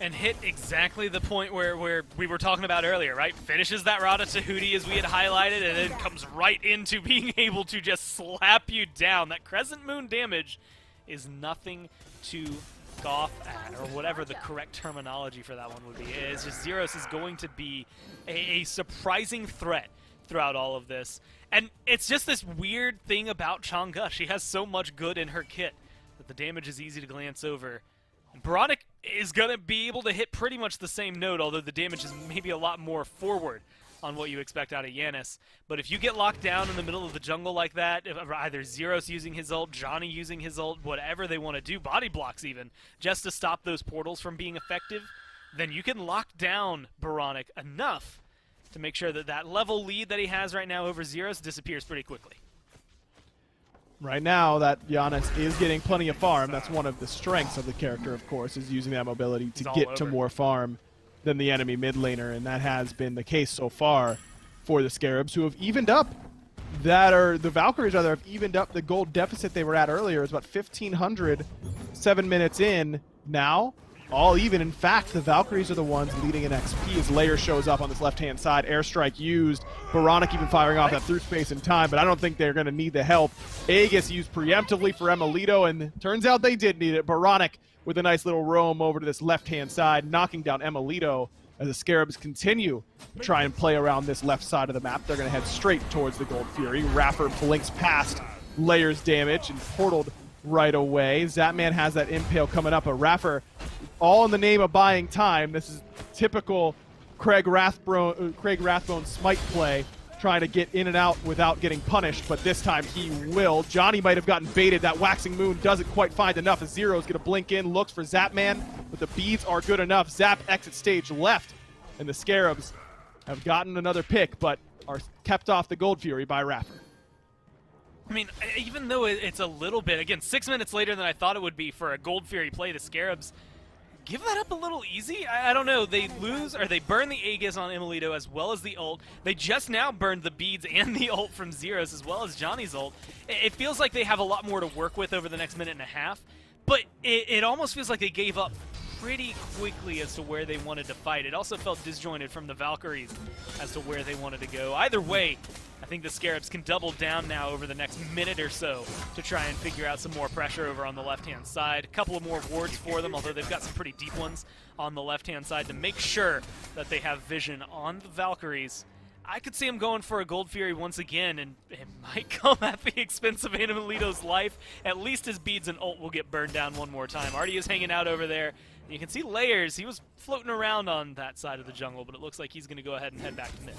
And hit exactly the point where we were talking about earlier, right? Finishes that Rada Tahuti as we had highlighted, and then comes right into being able to just slap you down. That Crescent Moon damage is nothing to scoff at, or whatever the correct terminology for that one would be. It's just Zeros is going to be a surprising threat throughout all of this. And it's just this weird thing about Chang'e. She has so much good in her kit that the damage is easy to glance over. Baronic is going to be able to hit pretty much the same note, although the damage is maybe a lot more forward on what you expect out of Yanis. But if you get locked down in the middle of the jungle like that, either Zeros using his ult, Johnny using his ult, whatever they want to do, body blocks even, just to stop those portals from being effective, then you can lock down Baronic enough to make sure that that level lead that he has right now over Zeros disappears pretty quickly. Right now, that Giannis is getting plenty of farm. That's one of the strengths of the character, of course, is using that mobility to get to more farm than the enemy mid laner, and that has been the case so far for the Scarabs, who have evened up the Valkyries rather have evened up the gold deficit they were at earlier. It's about 1,500 7 minutes in now. All even. In fact, the Valkyries are the ones leading in XP as Layer shows up on this left-hand side. Airstrike used. Baronic even firing off that through space and time, but I don't think they're going to need the help. Aegis used preemptively for Emilito, and turns out they did need it. Baronic with a nice little roam over to this left-hand side, knocking down Emilito as the Scarabs continue to try and play around this left side of the map. They're going to head straight towards the Gold Fury. Raffer blinks past Layer's damage and portaled right away. Zapman has that impale coming up, but Raffer, all in the name of buying time. This is typical Craig Rathbone Smite play, trying to get in and out without getting punished, but this time he will. Johnny might have gotten baited. That Waxing Moon doesn't quite find enough as Zero's going to blink in, looks for Zapman, but the beads are good enough. Zap exit stage left, and the Scarabs have gotten another pick, but are kept off the Gold Fury by Raffer. I mean, even though it's a little bit, again, 6 minutes later than I thought it would be for a Gold Fury play, the Scarabs give that up a little easy. I don't know. They lose, or they burn the Aegis on Emilito as well as the ult. They just now burned the beads and the ult from Zeros as well as Johnny's ult. It feels like they have a lot more to work with over the next minute and a half, but it almost feels like they gave up pretty quickly as to where they wanted to fight. It also felt disjointed from the Valkyries as to where they wanted to go. Either way, I think the Scarabs can double down now over the next minute or so to try and figure out some more pressure over on the left-hand side. A couple of more wards for them, although they've got some pretty deep ones on the left-hand side to make sure that they have vision on the Valkyries. I could see him going for a Gold Fury once again, and it might come at the expense of Emilito's life. At least his beads and ult will get burned down one more time. Artie is hanging out over there. You can see Layers. He was floating around on that side of the jungle, but it looks like he's going to go ahead and head back to mid.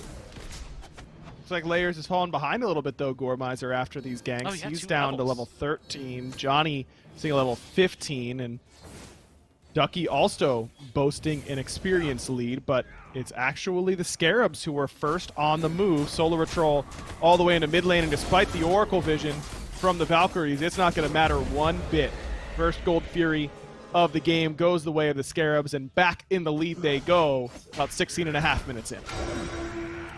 Looks like Layers is falling behind a little bit, though, Gormizer, after these ganks. Oh, yeah, he's 2 down to levels. level 13. Johnny seeing a level 15, and Ducky also boasting an experience lead, but it's actually the Scarabs who were first on the move. Solar Patrol all the way into mid lane, and despite the Oracle vision, from the Valkyries, it's not going to matter one bit. First Gold Fury of the game goes the way of the Scarabs, and back in the lead they go about 16.5 minutes in.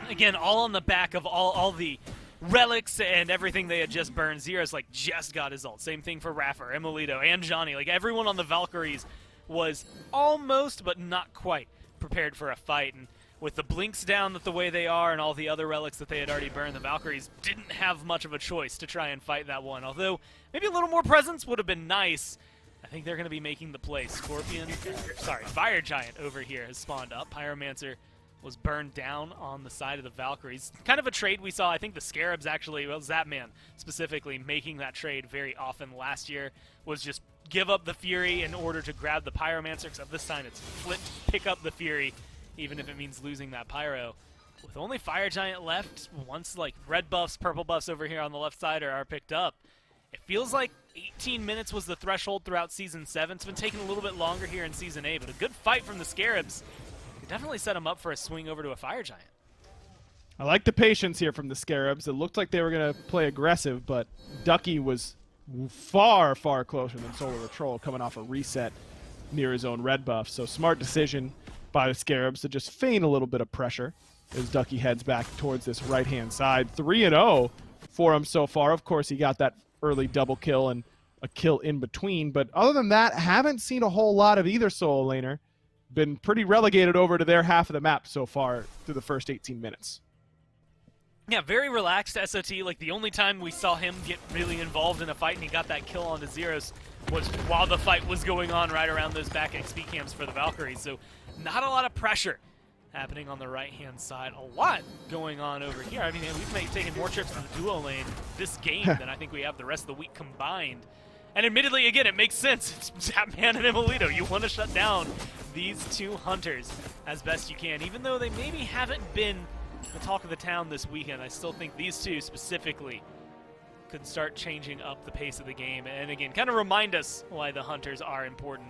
Again, all on the back of all the relics and everything they had just burned. Zero's like just got his ult. Same thing for Raffer, Emilito, and Johnny. Like everyone on the Valkyries was almost, but not quite, prepared for a fight. And with the blinks down the way they are and all the other relics that they had already burned, the Valkyries didn't have much of a choice to try and fight that one. Although maybe a little more presence would have been nice. I think they're going to be making the play. Fire Giant over here has spawned up. Pyromancer was burned down on the side of the Valkyries. Kind of a trade we saw. I think the Scarabs actually, well, Zapman specifically, making that trade very often last year was just give up the Fury in order to grab the Pyromancer, except this time it's flipped, pick up the Fury, even if it means losing that Pyro. With only Fire Giant left, once like red buffs, purple buffs over here on the left side are picked up, it feels like 18 minutes was the threshold throughout Season 7. It's been taking a little bit longer here in Season 8, but a good fight from the Scarabs could definitely set them up for a swing over to a Fire Giant. I like the patience here from the Scarabs. It looked like they were going to play aggressive, but Ducky was far, far closer than Solar Troll coming off a reset near his own red buff. So smart decision by the Scarabs to just feign a little bit of pressure as Ducky heads back towards this right-hand side. 3-0 for him so far. Of course, he got that early double kill and a kill in between, but other than that, haven't seen a whole lot of either solo laner. Been pretty relegated over to their half of the map so far through the first 18 minutes. Yeah, very relaxed SOT. Like, the only time we saw him get really involved in a fight and he got that kill onto Zeros was while the fight was going on right around those back XP camps for the Valkyries. So not a lot of pressure happening on the right-hand side. A lot going on over here. I mean, we've taken more trips to the duo lane this game than I think we have the rest of the week combined. And admittedly, again, it makes sense. It's Zapman and Emilito. You want to shut down these two hunters as best you can. Even though they maybe haven't been the talk of the town this weekend, I still think these two specifically could start changing up the pace of the game. And again, kind of remind us why the hunters are important.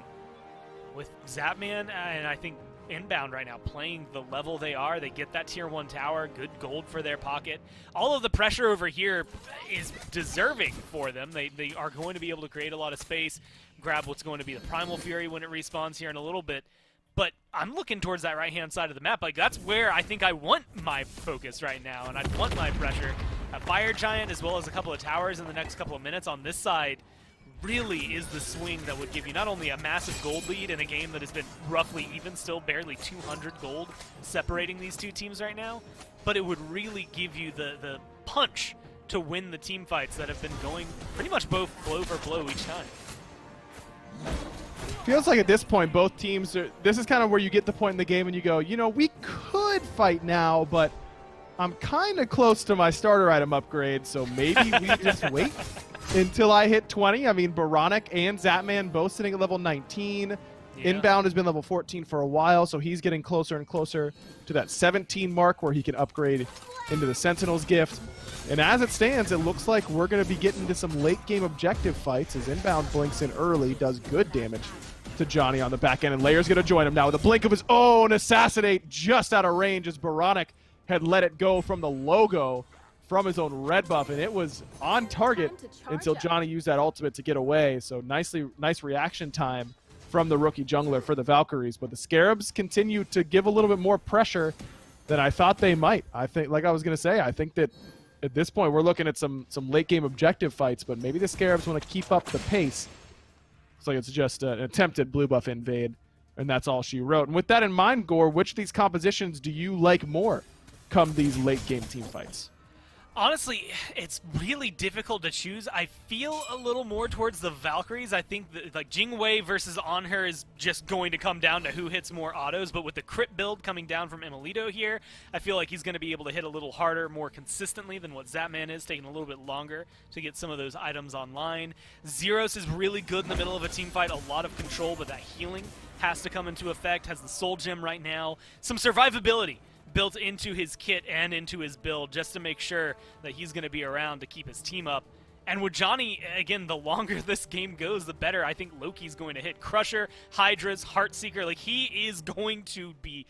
With Zapman, and I think Inbound right now playing the level they are, they get that tier 1 tower, good gold for their pocket. All of the pressure over here is deserving for them. They are going to be able to create a lot of space, grab what's going to be the Primal Fury when it respawns here in a little bit. But I'm looking towards that right-hand side of the map. Like, that's where I think I want my focus right now, and I want my pressure. A Fire Giant as well as a couple of towers in the next couple of minutes on this side really is the swing that would give you not only a massive gold lead in a game that has been roughly even, still barely 200 gold separating these two teams right now, but it would really give you the punch to win the team fights that have been going pretty much both blow for blow each time. Feels like at this point both teams are, this is kind of where you get the point in the game and you go, you know, we could fight now, but I'm kind of close to my starter item upgrade, so maybe we just wait until I hit 20. I mean, Baronic and Zapman both sitting at level 19. Yeah. Inbound has been level 14 for a while, so he's getting closer and closer to that 17 mark where he can upgrade into the Sentinel's gift. And as it stands, it looks like we're going to be getting into some late game objective fights as Inbound blinks in early, does good damage to Johnny on the back end, and Layer's going to join him now with a blink of his own. Assassinate just out of range as Baronic had let it go from the logo from his own red buff, and it was on target until Johnny used that ultimate to get away. So nice reaction time from the rookie jungler for the Valkyries. But the Scarabs continue to give a little bit more pressure than I thought they might. I think, like I was going to say, I think that at this point we're looking at some late game objective fights, but maybe the Scarabs want to keep up the pace. Looks like it's just an attempted blue buff invade, and that's all she wrote. And with that in mind, Gore, which of these compositions do you like more come these late game team fights? Honestly, it's really difficult to choose. I feel a little more towards the Valkyries. I think that, like, Jingwei versus On Her is just going to come down to who hits more autos, but with the crit build coming down from Emilito here, I feel like he's going to be able to hit a little harder, more consistently than what Zapman is, taking a little bit longer to get some of those items online. Zeros is really good in the middle of a team fight, a lot of control, but that healing has to come into effect, has the Soul Gem right now, some survivability built into his kit and into his build just to make sure that he's going to be around to keep his team up. And with Johnny, again, the longer this game goes, the better. I think Loki's going to hit Crusher, hi-rez, Heartseeker. Like, he is going to be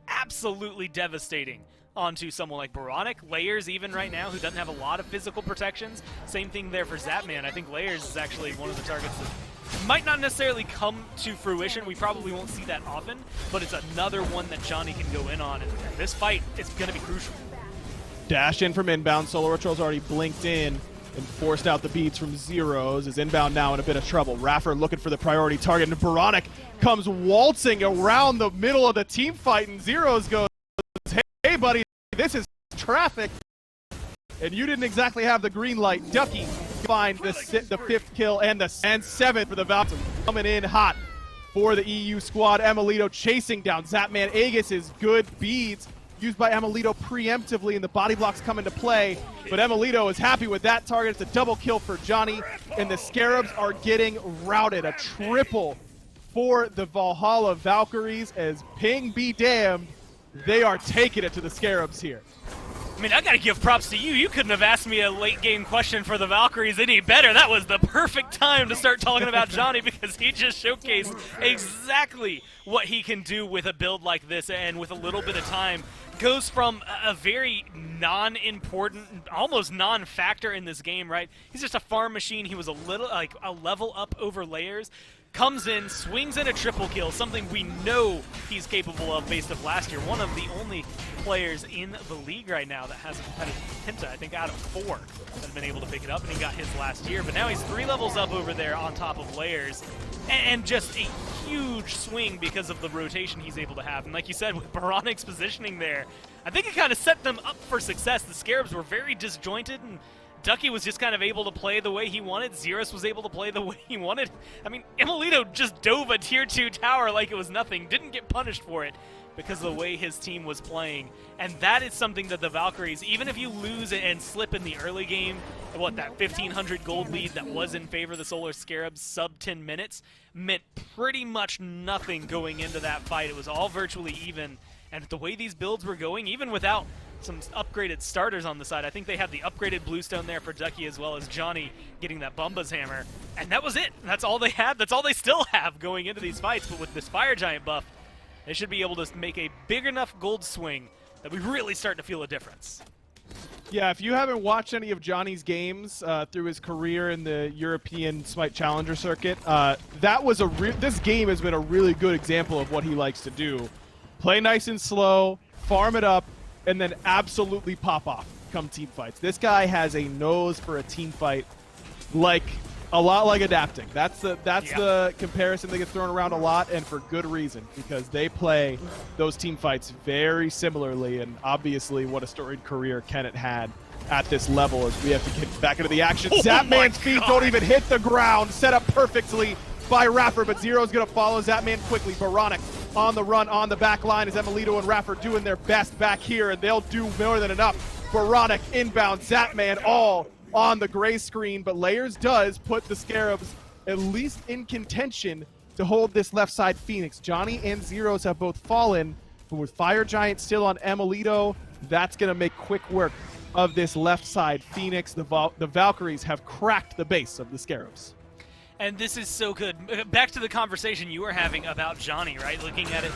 absolutely devastating onto someone like Boronic. Layers even right now, who doesn't have a lot of physical protections. Same thing there for Zapman. I think Layers is actually one of the targets that might not necessarily come to fruition. We probably won't see that often, but it's another one that Johnny can go in on, and this fight is going to be crucial. Dash in from inbound. Solar Ritual's already blinked in and forced out the beats from Zeros. Is inbound now in a bit of trouble. Raffer looking for the priority target, and Boronic comes waltzing around the middle of the team fight, and Zeros goes, hey buddy, this is traffic. And you didn't exactly have the green light. Ducky find the 5th kill and the 7th for the Valkyries. Coming in hot for the EU squad. Emilito chasing down Zapman. Aegis' good beads used by Emilito preemptively, and the body blocks come into play. But Emilito is happy with that target. It's a double kill for Johnny, and the Scarabs are getting routed. A triple for the Valhalla Valkyries, as ping be damned, they are taking it to the Scarabs here. I mean, I gotta give props to you. You couldn't have asked me a late game question for the Valkyries any better. That was the perfect time to start talking about Johnny, because he just showcased exactly what he can do with a build like this, and with a little bit of time goes from a very non-important, almost non-factor in this game, right? He's just a farm machine. He was a little, like, a level up over Layers. Comes in, swings in a triple kill, something we know he's capable of based off last year. One of the only players in the league right now that has a competitive Penta, I think out of 4, that have been able to pick it up, and he got his last year. But now he's 3 levels up over there on top of Layers, and just a huge swing because of the rotation he's able to have. And like you said, with Boronic's positioning there, I think it kind of set them up for success. The Scarabs were very disjointed, and Ducky was just kind of able to play the way he wanted. Zeros was able to play the way he wanted. I mean, Emilito just dove a tier 2 tower like it was nothing. Didn't get punished for it because of the way his team was playing. And that is something that the Valkyries, even if you lose and slip in the early game, what, that 1,500 gold lead that was in favor of the Solar Scarabs sub 10 minutes, meant pretty much nothing going into that fight. It was all virtually even. And the way these builds were going, even without some upgraded starters on the side. I think they had the upgraded Bluestone there for Ducky, as well as Johnny getting that Bumba's Hammer. And that was it. That's all they had. That's all they still have going into these fights. But with this Fire Giant buff, they should be able to make a big enough gold swing that we really start to feel a difference. Yeah, if you haven't watched any of Johnny's games through his career in the European SMITE Challenger circuit, this game has been a really good example of what he likes to do. Play nice and slow, farm it up, and then absolutely pop off come team fights. This guy has a nose for a team fight, like a lot like adapting. That's the comparison that gets thrown around a lot, and for good reason, because they play those team fights very similarly. And obviously, what a storied career Kenneth had at this level, as we have to get back into the action. Zapman's feet don't even hit the ground, set up perfectly by Raffer, but Zero's gonna follow Zapman quickly. Boronic on the run on the back line as Emilito and Raffer doing their best back here, and they'll do more than enough. Boronic inbound, Zapman all on the gray screen, but Layers does put the Scarabs at least in contention to hold this left side Phoenix. Johnny and Zeros have both fallen, but with Fire Giant still on Emilito, that's gonna make quick work of this left side Phoenix. The Valkyries have cracked the base of the Scarabs. And this is so good. Back to the conversation you were having about Johnny, right? Looking at it,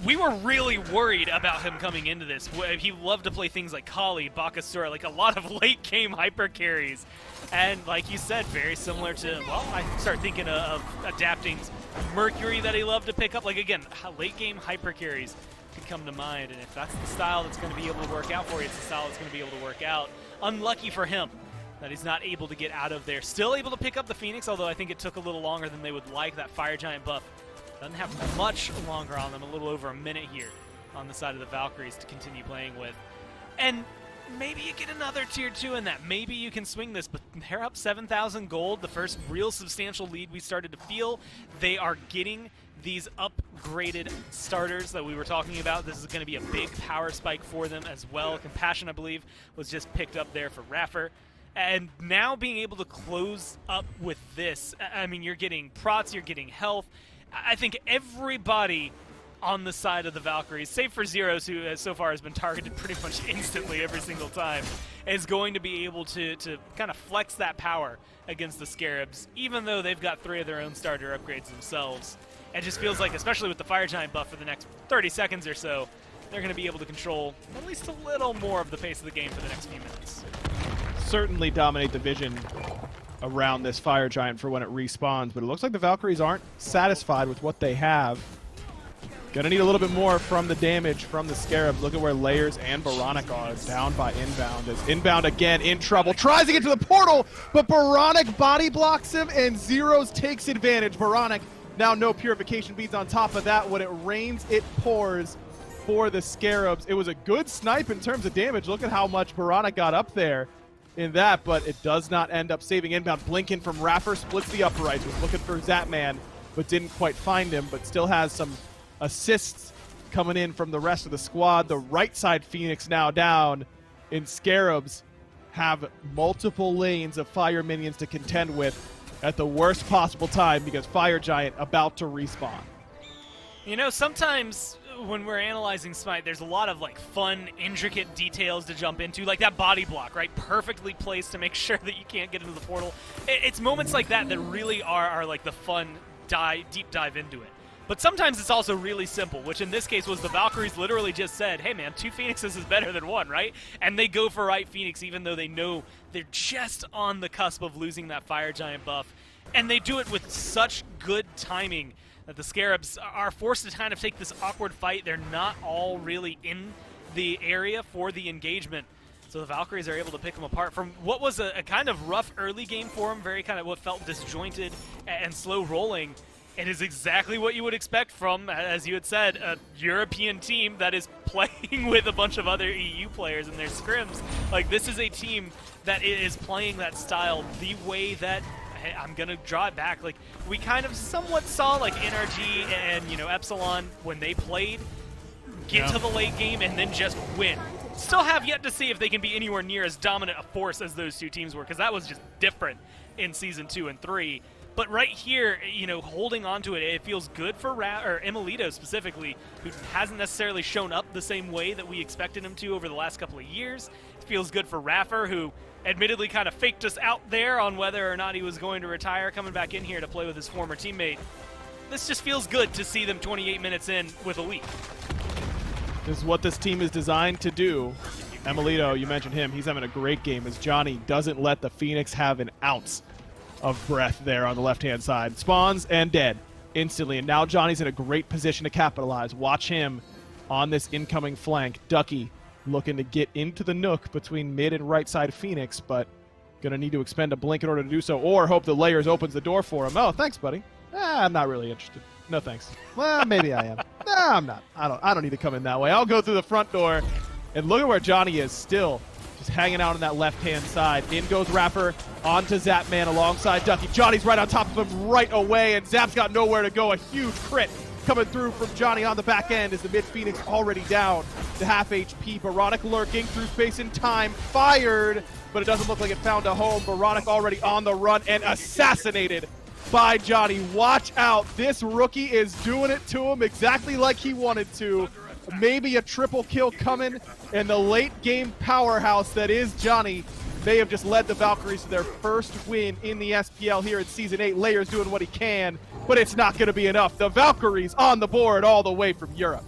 we were really worried about him coming into this. He loved to play things like Kali, Bakasura, like a lot of late game hyper carries. And like you said, very similar to, well, I start thinking of Adapting's Mercury that he loved to pick up. Like, again, late game hyper carries could come to mind. And if that's the style that's going to be able to work out for you, it's the style that's going to be able to work out. Unlucky for him that he's not able to get out of there. Still able to pick up the Phoenix, although I think it took a little longer than they would like. That Fire Giant buff doesn't have much longer on them, a little over a minute here on the side of the Valkyries to continue playing with. And maybe you get another tier 2 in that. Maybe you can swing this, but they're up 7,000 gold, the first real substantial lead we started to feel. They are getting these upgraded starters that we were talking about. This is going to be a big power spike for them as well. Compassion, I believe, was just picked up there for Raffer. And now being able to close up with this, I mean, you're getting prots, you're getting health. I think everybody on the side of the Valkyries, save for Zeros, who so far has been targeted pretty much instantly every single time, is going to be able to kind of flex that power against the Scarabs, even though they've got 3 of their own starter upgrades themselves. It just feels like, especially with the Fire Giant buff for the next 30 seconds or so, they're going to be able to control at least a little more of the pace of the game for the next few minutes. Certainly dominate the vision around this Fire Giant for when it respawns, but it looks like the Valkyries aren't satisfied with what they have. Gonna need a little bit more from the damage from the Scarabs. Look at where Layers and Baronic are, down by Inbound. As Inbound again in trouble, tries to get to the portal, but Baronic body blocks him and Zeros takes advantage. Baronic now no purification beads on top of that. When it rains, it pours for the Scarabs. It was a good snipe in terms of damage. Look at how much Baronic got up there in that, but it does not end up saving Inbound. Blinken from Raffer splits the uprights. Was looking for Zapman, but didn't quite find him, but still has some assists coming in from the rest of the squad. The right side Phoenix now down, and Scarabs have multiple lanes of fire minions to contend with at the worst possible time because Fire Giant about to respawn. You know, sometimes when we're analyzing Smite, there's a lot of like fun, intricate details to jump into, like that body block, right? Perfectly placed to make sure that you can't get into the portal. It's moments like that that really are like the fun deep dive into it. But sometimes it's also really simple, which in this case was the Valkyries literally just said, hey man, 2 Phoenixes is better than 1, right? And they go for right Phoenix even though they know they're just on the cusp of losing that Fire Giant buff. And they do it with such good timing that the Scarabs are forced to kind of take this awkward fight. They're not all really in the area for the engagement. So the Valkyries are able to pick them apart from what was a kind of rough early game for them, very kind of what felt disjointed and slow rolling. It is exactly what you would expect from, as you had said, a European team that is playing with a bunch of other EU players in their scrims. Like, this is a team that is playing that style the way that, hey, I'm going to draw it back. Like, we kind of somewhat saw, like, NRG and, you know, Epsilon, when they played, get to the late game and then just win. Still have yet to see if they can be anywhere near as dominant a force as those two teams were, because that was just different in Season 2 and 3. But right here, you know, holding on to it, it feels good for Emilito specifically, who hasn't necessarily shown up the same way that we expected him to over the last couple of years. It feels good for Raffer, who admittedly kind of faked us out there on whether or not he was going to retire, coming back in here to play with his former teammate. This just feels good to see them 28 minutes in with a lead. This is what this team is designed to do. Emilito, you mentioned him. He's having a great game as Johnny doesn't let the Phoenix have an ounce of breath there on the left-hand side. Spawns and dead instantly, and now Johnny's in a great position to capitalize. Watch him on this incoming flank. Ducky looking to get into the nook between mid and right side Phoenix, but gonna need to expend a blink in order to do so, or hope the Layers opens the door for him. Oh, thanks, buddy. I'm not really interested. No thanks. Well, maybe I am. No, I'm not. I don't need to come in that way. I'll go through the front door, and look at where Johnny is still. Just hanging out on that left-hand side. In goes Raffer onto Zapman alongside Ducky. Johnny's right on top of him right away, and Zap's got nowhere to go. A huge crit coming through from Johnny on the back end as the mid-Phoenix already down to half HP. Baronic lurking through space and time. Fired, but it doesn't look like it found a home. Baronic already on the run and assassinated by Johnny. Watch out. This rookie is doing it to him exactly like he wanted to. Maybe a triple kill coming, and the late game powerhouse that is Johnny may have just led the Valkyries to their first win in the SPL here in Season 8. Layers doing what he can, but it's not going to be enough. The Valkyries on the board all the way from Europe.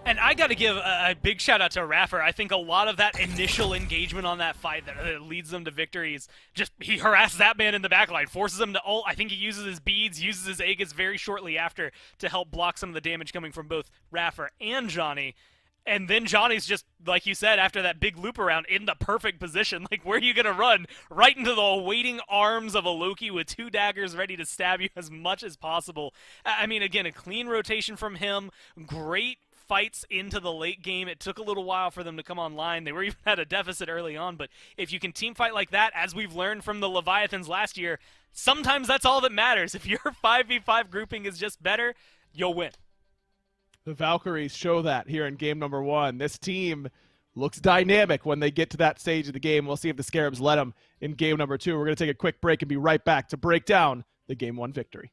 And I got to give a big shout out to Raffer. I think a lot of that initial engagement on that fight that leads them to victories, just he harasses that man in the backline, forces him to ult. I think he uses his beads, uses his Aegis very shortly after to help block some of the damage coming from both Raffer and Johnny. And then Johnny's just, like you said, after that big loop around, in the perfect position. Like, where are you going to run? Right into the waiting arms of a Loki with 2 daggers ready to stab you as much as possible. I mean, again, a clean rotation from him. Great fights into the late game. It took a little while for them to come online. They were even at a deficit early on, but if you can team fight like that, as we've learned from the Leviathans last year, sometimes that's all that matters. If your 5v5 grouping is just better, you'll win. The Valkyries show that here in game number 1. This team looks dynamic when they get to that stage of the game. We'll see if the Scarabs let them in game number 2. We're going to take a quick break and be right back to break down the game 1 victory.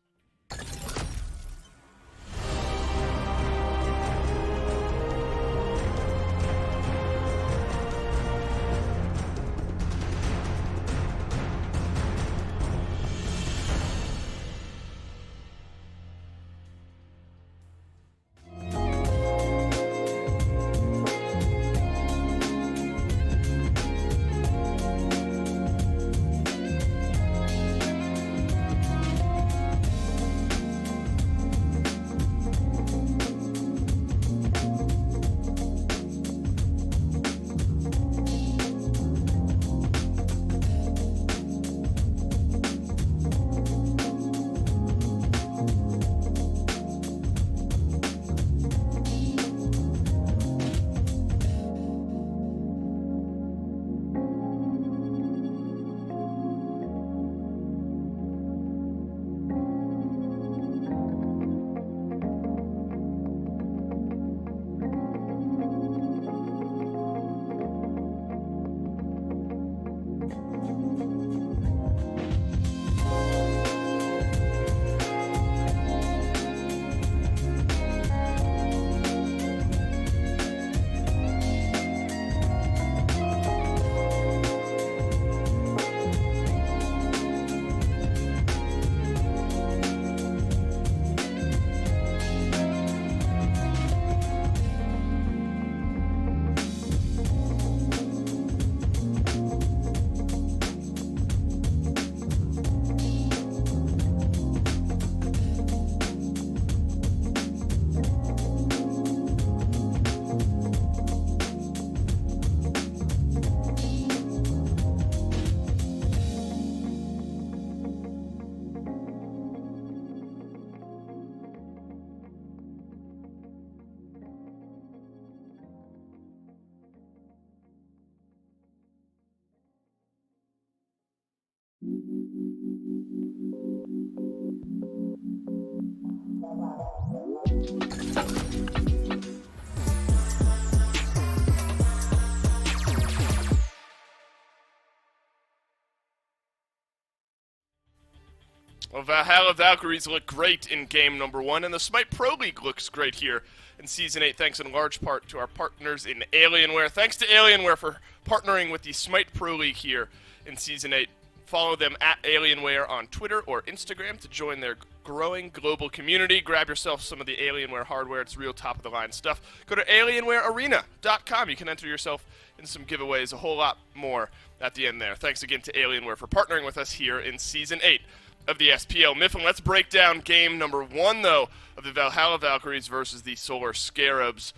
Well, Vahalla Valkyries look great in game number 1, and the SMITE Pro League looks great here in Season 8, thanks in large part to our partners in Alienware. Thanks to Alienware for partnering with the SMITE Pro League here in Season 8. Follow them at Alienware on Twitter or Instagram to join their growing global community. Grab yourself some of the Alienware hardware. It's real top-of-the-line stuff. Go to AlienwareArena.com. You can enter yourself in some giveaways, a whole lot more at the end there. Thanks again to Alienware for partnering with us here in Season 8 of the SPL. Mifflin, let's break down game number 1, though, of the Valhalla Valkyries versus the Solar Scarabs.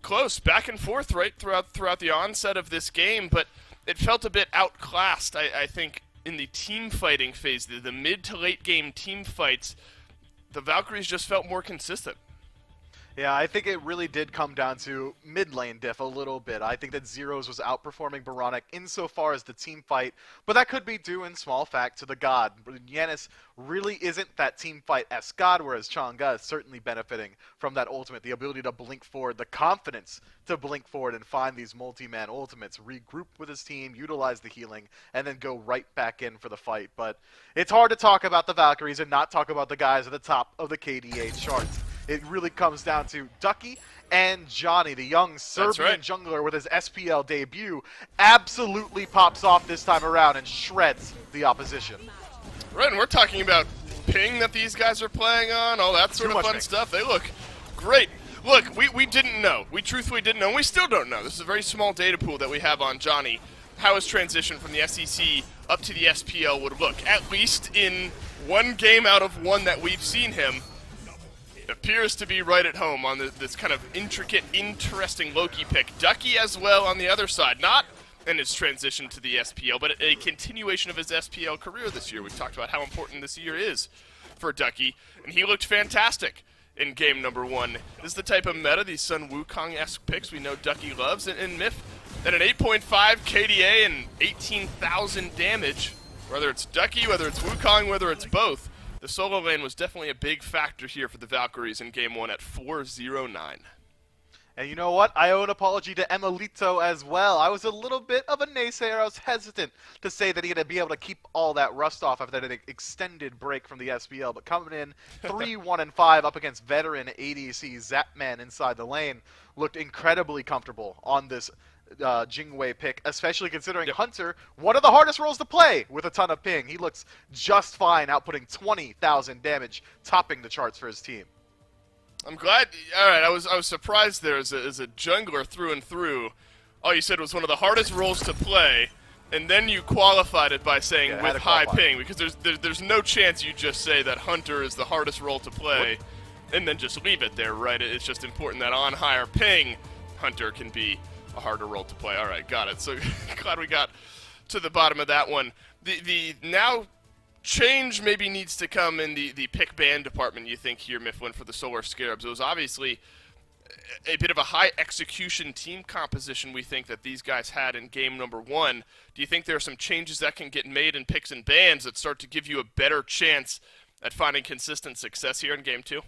Close, back and forth, right, throughout the onset of this game, but it felt a bit outclassed, I think, in the team fighting phase. The mid to late game team fights, the Valkyries just felt more consistent. Yeah, I think it really did come down to mid lane diff a little bit. I think that Zeros was outperforming Boronic insofar as the team fight, but that could be due in small fact to the god. Yanis really isn't that team fight-esque god, whereas Chang'e is certainly benefiting from that ultimate, the ability to blink forward, the confidence to blink forward and find these multi-man ultimates, regroup with his team, utilize the healing, and then go right back in for the fight. But it's hard to talk about the Valkyries and not talk about the guys at the top of the KDA charts. It really comes down to Ducky and Johnny, the young Serbian jungler with his SPL debut, absolutely pops off this time around and shreds the opposition. Right, and we're talking about ping that these guys are playing on, all that sort of fun stuff. They look great. Look, we didn't know. We truthfully didn't know, and we still don't know. This is a very small data pool that we have on Johnny. How his transition from the SEC up to the SPL would look. At least in one game out of one that we've seen him, appears to be right at home on this kind of intricate, interesting Loki pick. Ducky as well on the other side, not in his transition to the SPL, but a continuation of his SPL career this year. We've talked about how important this year is for Ducky, and he looked fantastic in game number 1. This is the type of meta, these Sun Wukong-esque picks we know Ducky loves, and Miff at an 8.5 KDA and 18,000 damage, whether it's Ducky, whether it's Wukong, whether it's both. The solo lane was definitely a big factor here for the Valkyries in game 1 at 409. And you know what? I owe an apology to Emilito as well. I was a little bit of a naysayer. I was hesitant to say that he'd be able to keep all that rust off after that extended break from the SPL. But coming in 3-1-5 up against veteran ADC Zapman inside the lane looked incredibly comfortable on this Jingwei pick, especially considering Hunter, one of the hardest roles to play with a ton of ping. He looks just fine, outputting 20,000 damage, topping the charts for his team. I'm glad. All right, I was surprised there as a jungler through and through. All you said was one of the hardest roles to play, and then you qualified it by saying with high ping, because there's no chance you just say that Hunter is the hardest role to play, and then just leave it there, right? It's just important that on higher ping, Hunter can be a harder role to play. All right, got it. So glad we got to the bottom of that one. The now change maybe needs to come in the pick ban department, you think, here, Mifflin, for the Solar Scarabs. It was obviously a bit of a high execution team composition we think that these guys had in game number 1. Do you think there are some changes that can get made in picks and bans that start to give you a better chance at finding consistent success here in game 2?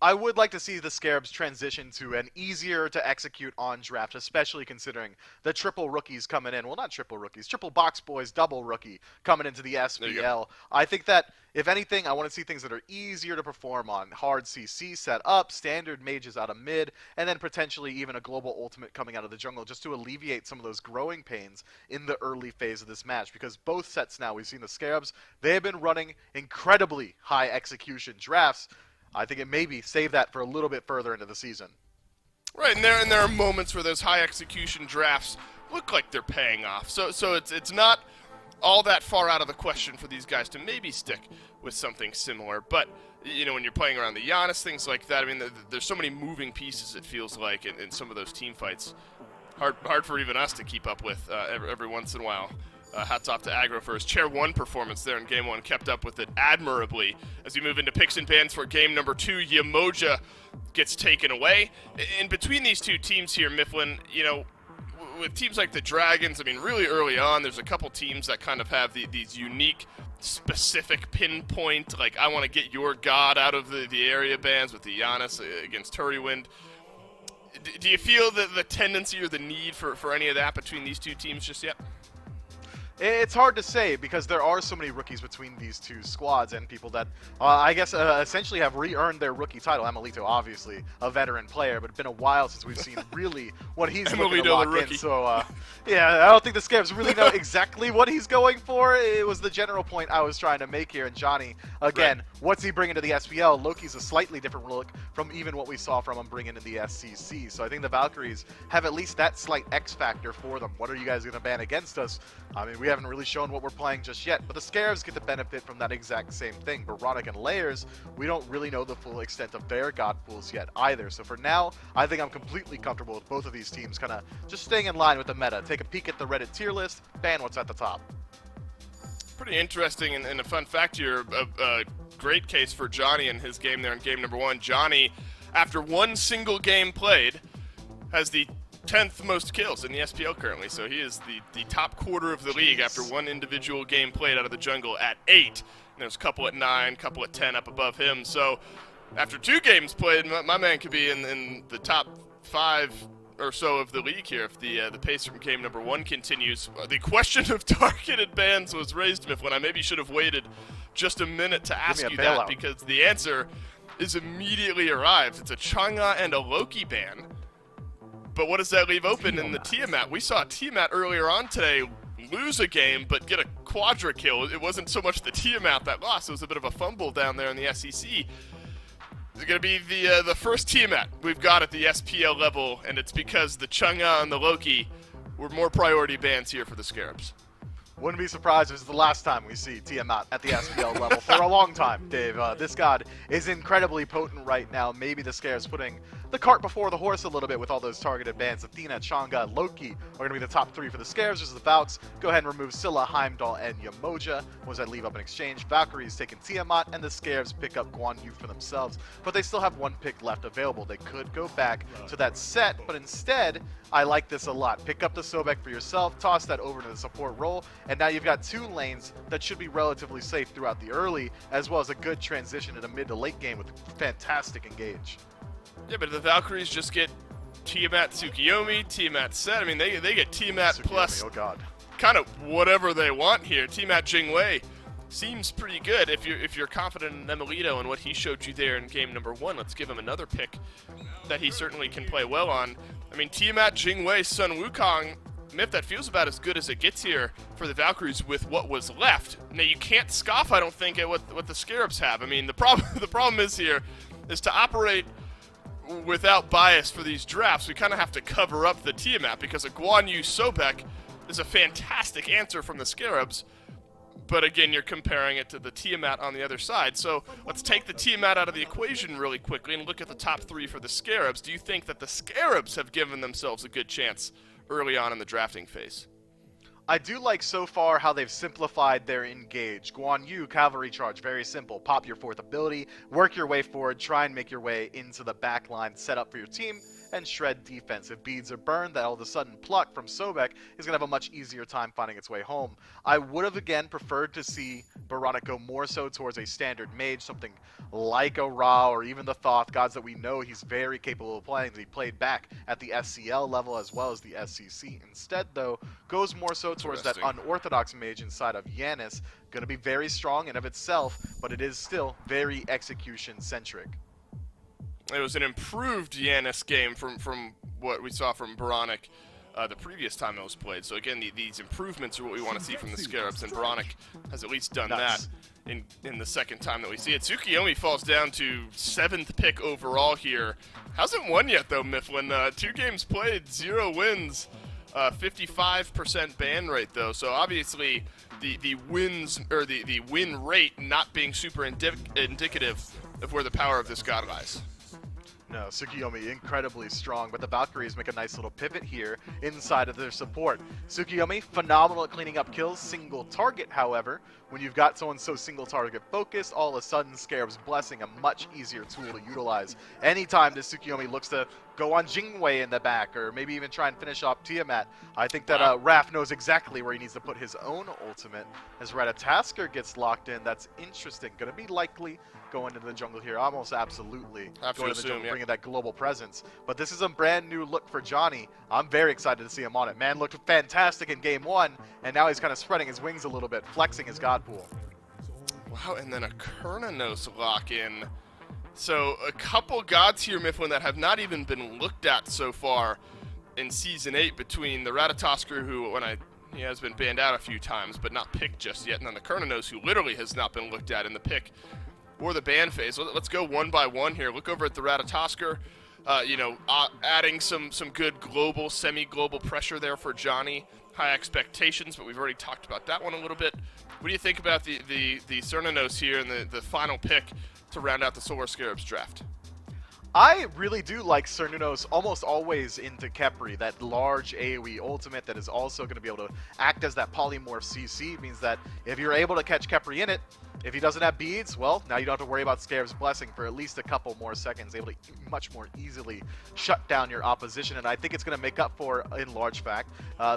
I would like to see the Scarabs transition to an easier to execute on draft, especially considering the triple rookies coming in. Well, not triple rookies, triple box boys, double rookie coming into the SPL. I think that, if anything, I want to see things that are easier to perform on. Hard CC set up, standard mages out of mid, and then potentially even a global ultimate coming out of the jungle just to alleviate some of those growing pains in the early phase of this match. Because both sets now, we've seen the Scarabs, they have been running incredibly high execution drafts. I think it maybe save that for a little bit further into the season. Right, and there are moments where those high execution drafts look like they're paying off. So it's not all that far out of the question for these guys to maybe stick with something similar. But you know, when you're playing around the Giannis, things like that, I mean, there's so many moving pieces, it feels like, in some of those team fights. Hard for even us to keep up with every once in a while. Hats off to Aggro for his Chair 1 performance there in Game 1. Kept up with it admirably. As we move into picks and bans for Game number 2, Yamoja gets taken away. In between these two teams here, Mifflin, you know, with teams like the Dragons, I mean, really early on, there's a couple teams that kind of have these unique, specific pinpoint, like, I want to get your god out of the area bans with the Giannis against Hurrywind. Do you feel the tendency or the need for any of that between these two teams just yet? It's hard to say because there are so many rookies between these two squads and people that I guess essentially have re-earned their rookie title. Amelito, obviously, a veteran player, but it's been a while since we've seen really what he's looking to lock in. So, yeah, I don't think the Scarabs really know exactly what he's going for. It was the general point I was trying to make here. And Johnny, again, right. What's he bringing to the SPL? Loki's a slightly different look from even what we saw from him bringing in the SCC. So I think the Valkyries have at least that slight X factor for them. What are you guys going to ban against us? I mean, we haven't really shown what we're playing just yet, but the Scarabs get the benefit from that exact same thing. Baronic and Layers, we don't really know the full extent of their god pools yet either. So for now, I think I'm completely comfortable with both of these teams kind of just staying in line with the meta. Take a peek at the Reddit tier list, ban what's at the top. Pretty interesting and a fun fact here, a great case for Johnny in his game there in game number 1. Johnny, after one single game played, has the 10th most kills in the SPL currently, so he is the top quarter of the league after one individual game played out of the jungle at 8. And there's a couple at 9, couple at 10 up above him. So after 2 games played, my man could be in the top 5 or so of the league here if the pace from game number 1 continues. The question of targeted bans was raised, Mifflin. I maybe should have waited just a minute to ask you that because the answer is immediately arrived. It's a Chang'e and a Loki ban. But what does that leave open in the Tiamat? We saw Tiamat earlier on today lose a game, but get a quadra kill. It wasn't so much the Tiamat that lost. It was a bit of a fumble down there in the SEC. It's going to be the first Tiamat we've got at the SPL level, and it's because the Chang'e and the Loki were more priority bans here for the Scarabs. Wouldn't be surprised if it's the last time we see Tiamat at the SPL level for a long time, Dave. This god is incredibly potent right now. Maybe the Scarabs putting the cart before the horse a little bit with all those targeted bans. Athena, Chang'e, and Loki are going to be the top 3 for the Scarabs versus the Valks. Go ahead and remove Scylla, Heimdall, and Yamoja. What does that leave up in exchange? Valkyries taking Tiamat, and the Scarabs pick up Guan Yu for themselves. But they still have 1 pick left available. They could go back to that set, but instead, I like this a lot. Pick up the Sobek for yourself, toss that over to the support role, and now you've got 2 lanes that should be relatively safe throughout the early, as well as a good transition in a mid to late game with fantastic engage. Yeah, but the Valkyries just get Tiamat Tsukiyomi, Tiamat Set. I mean, they get Tiamat Tsukiyomi, plus oh god, kind of whatever they want here. Tiamat Jingwei seems pretty good if you're confident in Emilito and what he showed you there in game number 1. Let's give him another pick that he certainly can play well on. I mean, Tiamat Jingwei, Sun Wukong, Myth, that feels about as good as it gets here for the Valkyries with what was left. Now, you can't scoff, I don't think, at what the Scarabs have. I mean, the problem is here is to operate without bias for these drafts. We kind of have to cover up the Tiamat because a Guan Yu Sobek is a fantastic answer from the Scarabs. But again, you're comparing it to the Tiamat on the other side. So let's take the Tiamat out of the equation really quickly and look at the top 3 for the Scarabs. Do you think that the Scarabs have given themselves a good chance early on in the drafting phase? I do like so far how they've simplified their engage. Guan Yu, Cavalry Charge, very simple. Pop your 4th ability, work your way forward, try and make your way into the back line, set up for your team, and shred defense. If beads are burned, that all of a sudden Pluck from Sobek is going to have a much easier time finding its way home. I would have, again, preferred to see Baronic go more so towards a standard mage, something like a Ra or even the Thoth, gods that we know he's very capable of playing, that he played back at the SCL level as well as the SCC. Instead, though, goes more so towards that unorthodox mage inside of Yanis. Going to be very strong in of itself, but it is still very execution-centric. It was an improved Yanis game from what we saw from Baronic the previous time it was played. So again, these improvements are what we want to see from the Scarabs, and Baronic has at least done that in the second time that we see it. Tsukiyomi falls down to 7th pick overall here. Hasn't won yet though, Mifflin. 2 games played, 0 wins, 55% ban rate though. So obviously the wins or the win rate not being super indicative of where the power of this god lies. No, Tsukiyomi incredibly strong, but the Valkyries make a nice little pivot here inside of their support. Tsukiyomi, phenomenal at cleaning up kills, single target, however, when you've got someone so single target focused, all of a sudden Scarabs Blessing, a much easier tool to utilize. Anytime this Tsukiyomi looks to go on Jingwei in the back, or maybe even try and finish off Tiamat, I think that Raph knows exactly where he needs to put his own ultimate. As Ratatasker gets locked in, that's interesting. Gonna be likely going into the jungle here, almost absolutely going to the jungle, bringing that global presence. But this is a brand new look for Johnny. I'm very excited to see him on it. Man looked fantastic in game 1, and now he's kind of spreading his wings a little bit, flexing his god pool. Wow, and then a Kurnanos lock in. So a couple gods here, Mifflin, that have not even been looked at so far in Season 8 between the Ratatosker, who he has been banned out a few times, but not picked just yet, and then the Kurnanos, who literally has not been looked at in the pick or the ban phase. Let's go one by one here. Look over at the Ratatosker. Adding some good global, semi-global pressure there for Johnny. High expectations, but we've already talked about that one a little bit. What do you think about the Cernanos here and the final pick to round out the Solar Scarabs draft? I really do like Cernunos almost always into Khepri, that large AoE ultimate that is also going to be able to act as that polymorph CC. Means that if you're able to catch Khepri in it, if he doesn't have beads, well, now you don't have to worry about Scarab's Blessing for at least a couple more seconds, able to much more easily shut down your opposition. And I think it's going to make up for, in large fact,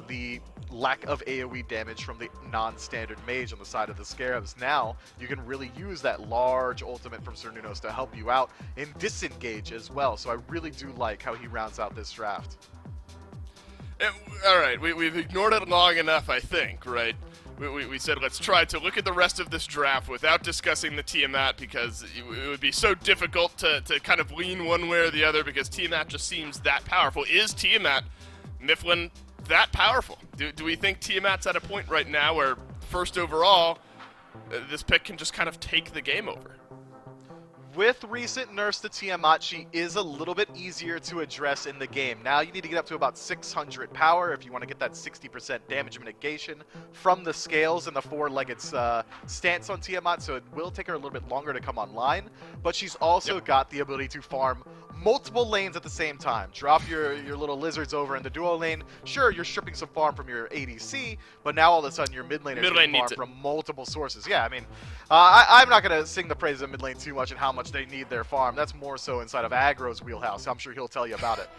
the lack of AoE damage from the non-standard mage on the side of the Scarabs. Now, you can really use that large ultimate from Cernunos to help you out in disengage as well. So I really do like how he rounds out this draft. All right, we've ignored it long enough, I think, right? We said let's try to look at the rest of this draft without discussing the Tiamat, because it would be so difficult to kind of lean one way or the other, because Tiamat just seems that powerful. Is Tiamat, Mifflin, that powerful? Do we think Tiamat's at a point right now where, first overall, this pick can just kind of take the game over? With recent nerfs to Tiamat, she is a little bit easier to address in the game. Now you need to get up to about 600 power if you want to get that 60% damage mitigation from the scales and the four-legged stance on Tiamat, so it will take her a little bit longer to come online. But she's also got the ability to farm multiple lanes at the same time. Drop your little lizards over in the duo lane. Sure, you're stripping some farm from your ADC, but now all of a sudden your mid laner is getting farm from multiple sources. Yeah, I mean, I'm not going to sing the praises of mid lane too much and how much they need their farm. That's more so inside of Aggro's wheelhouse. I'm sure he'll tell you about it.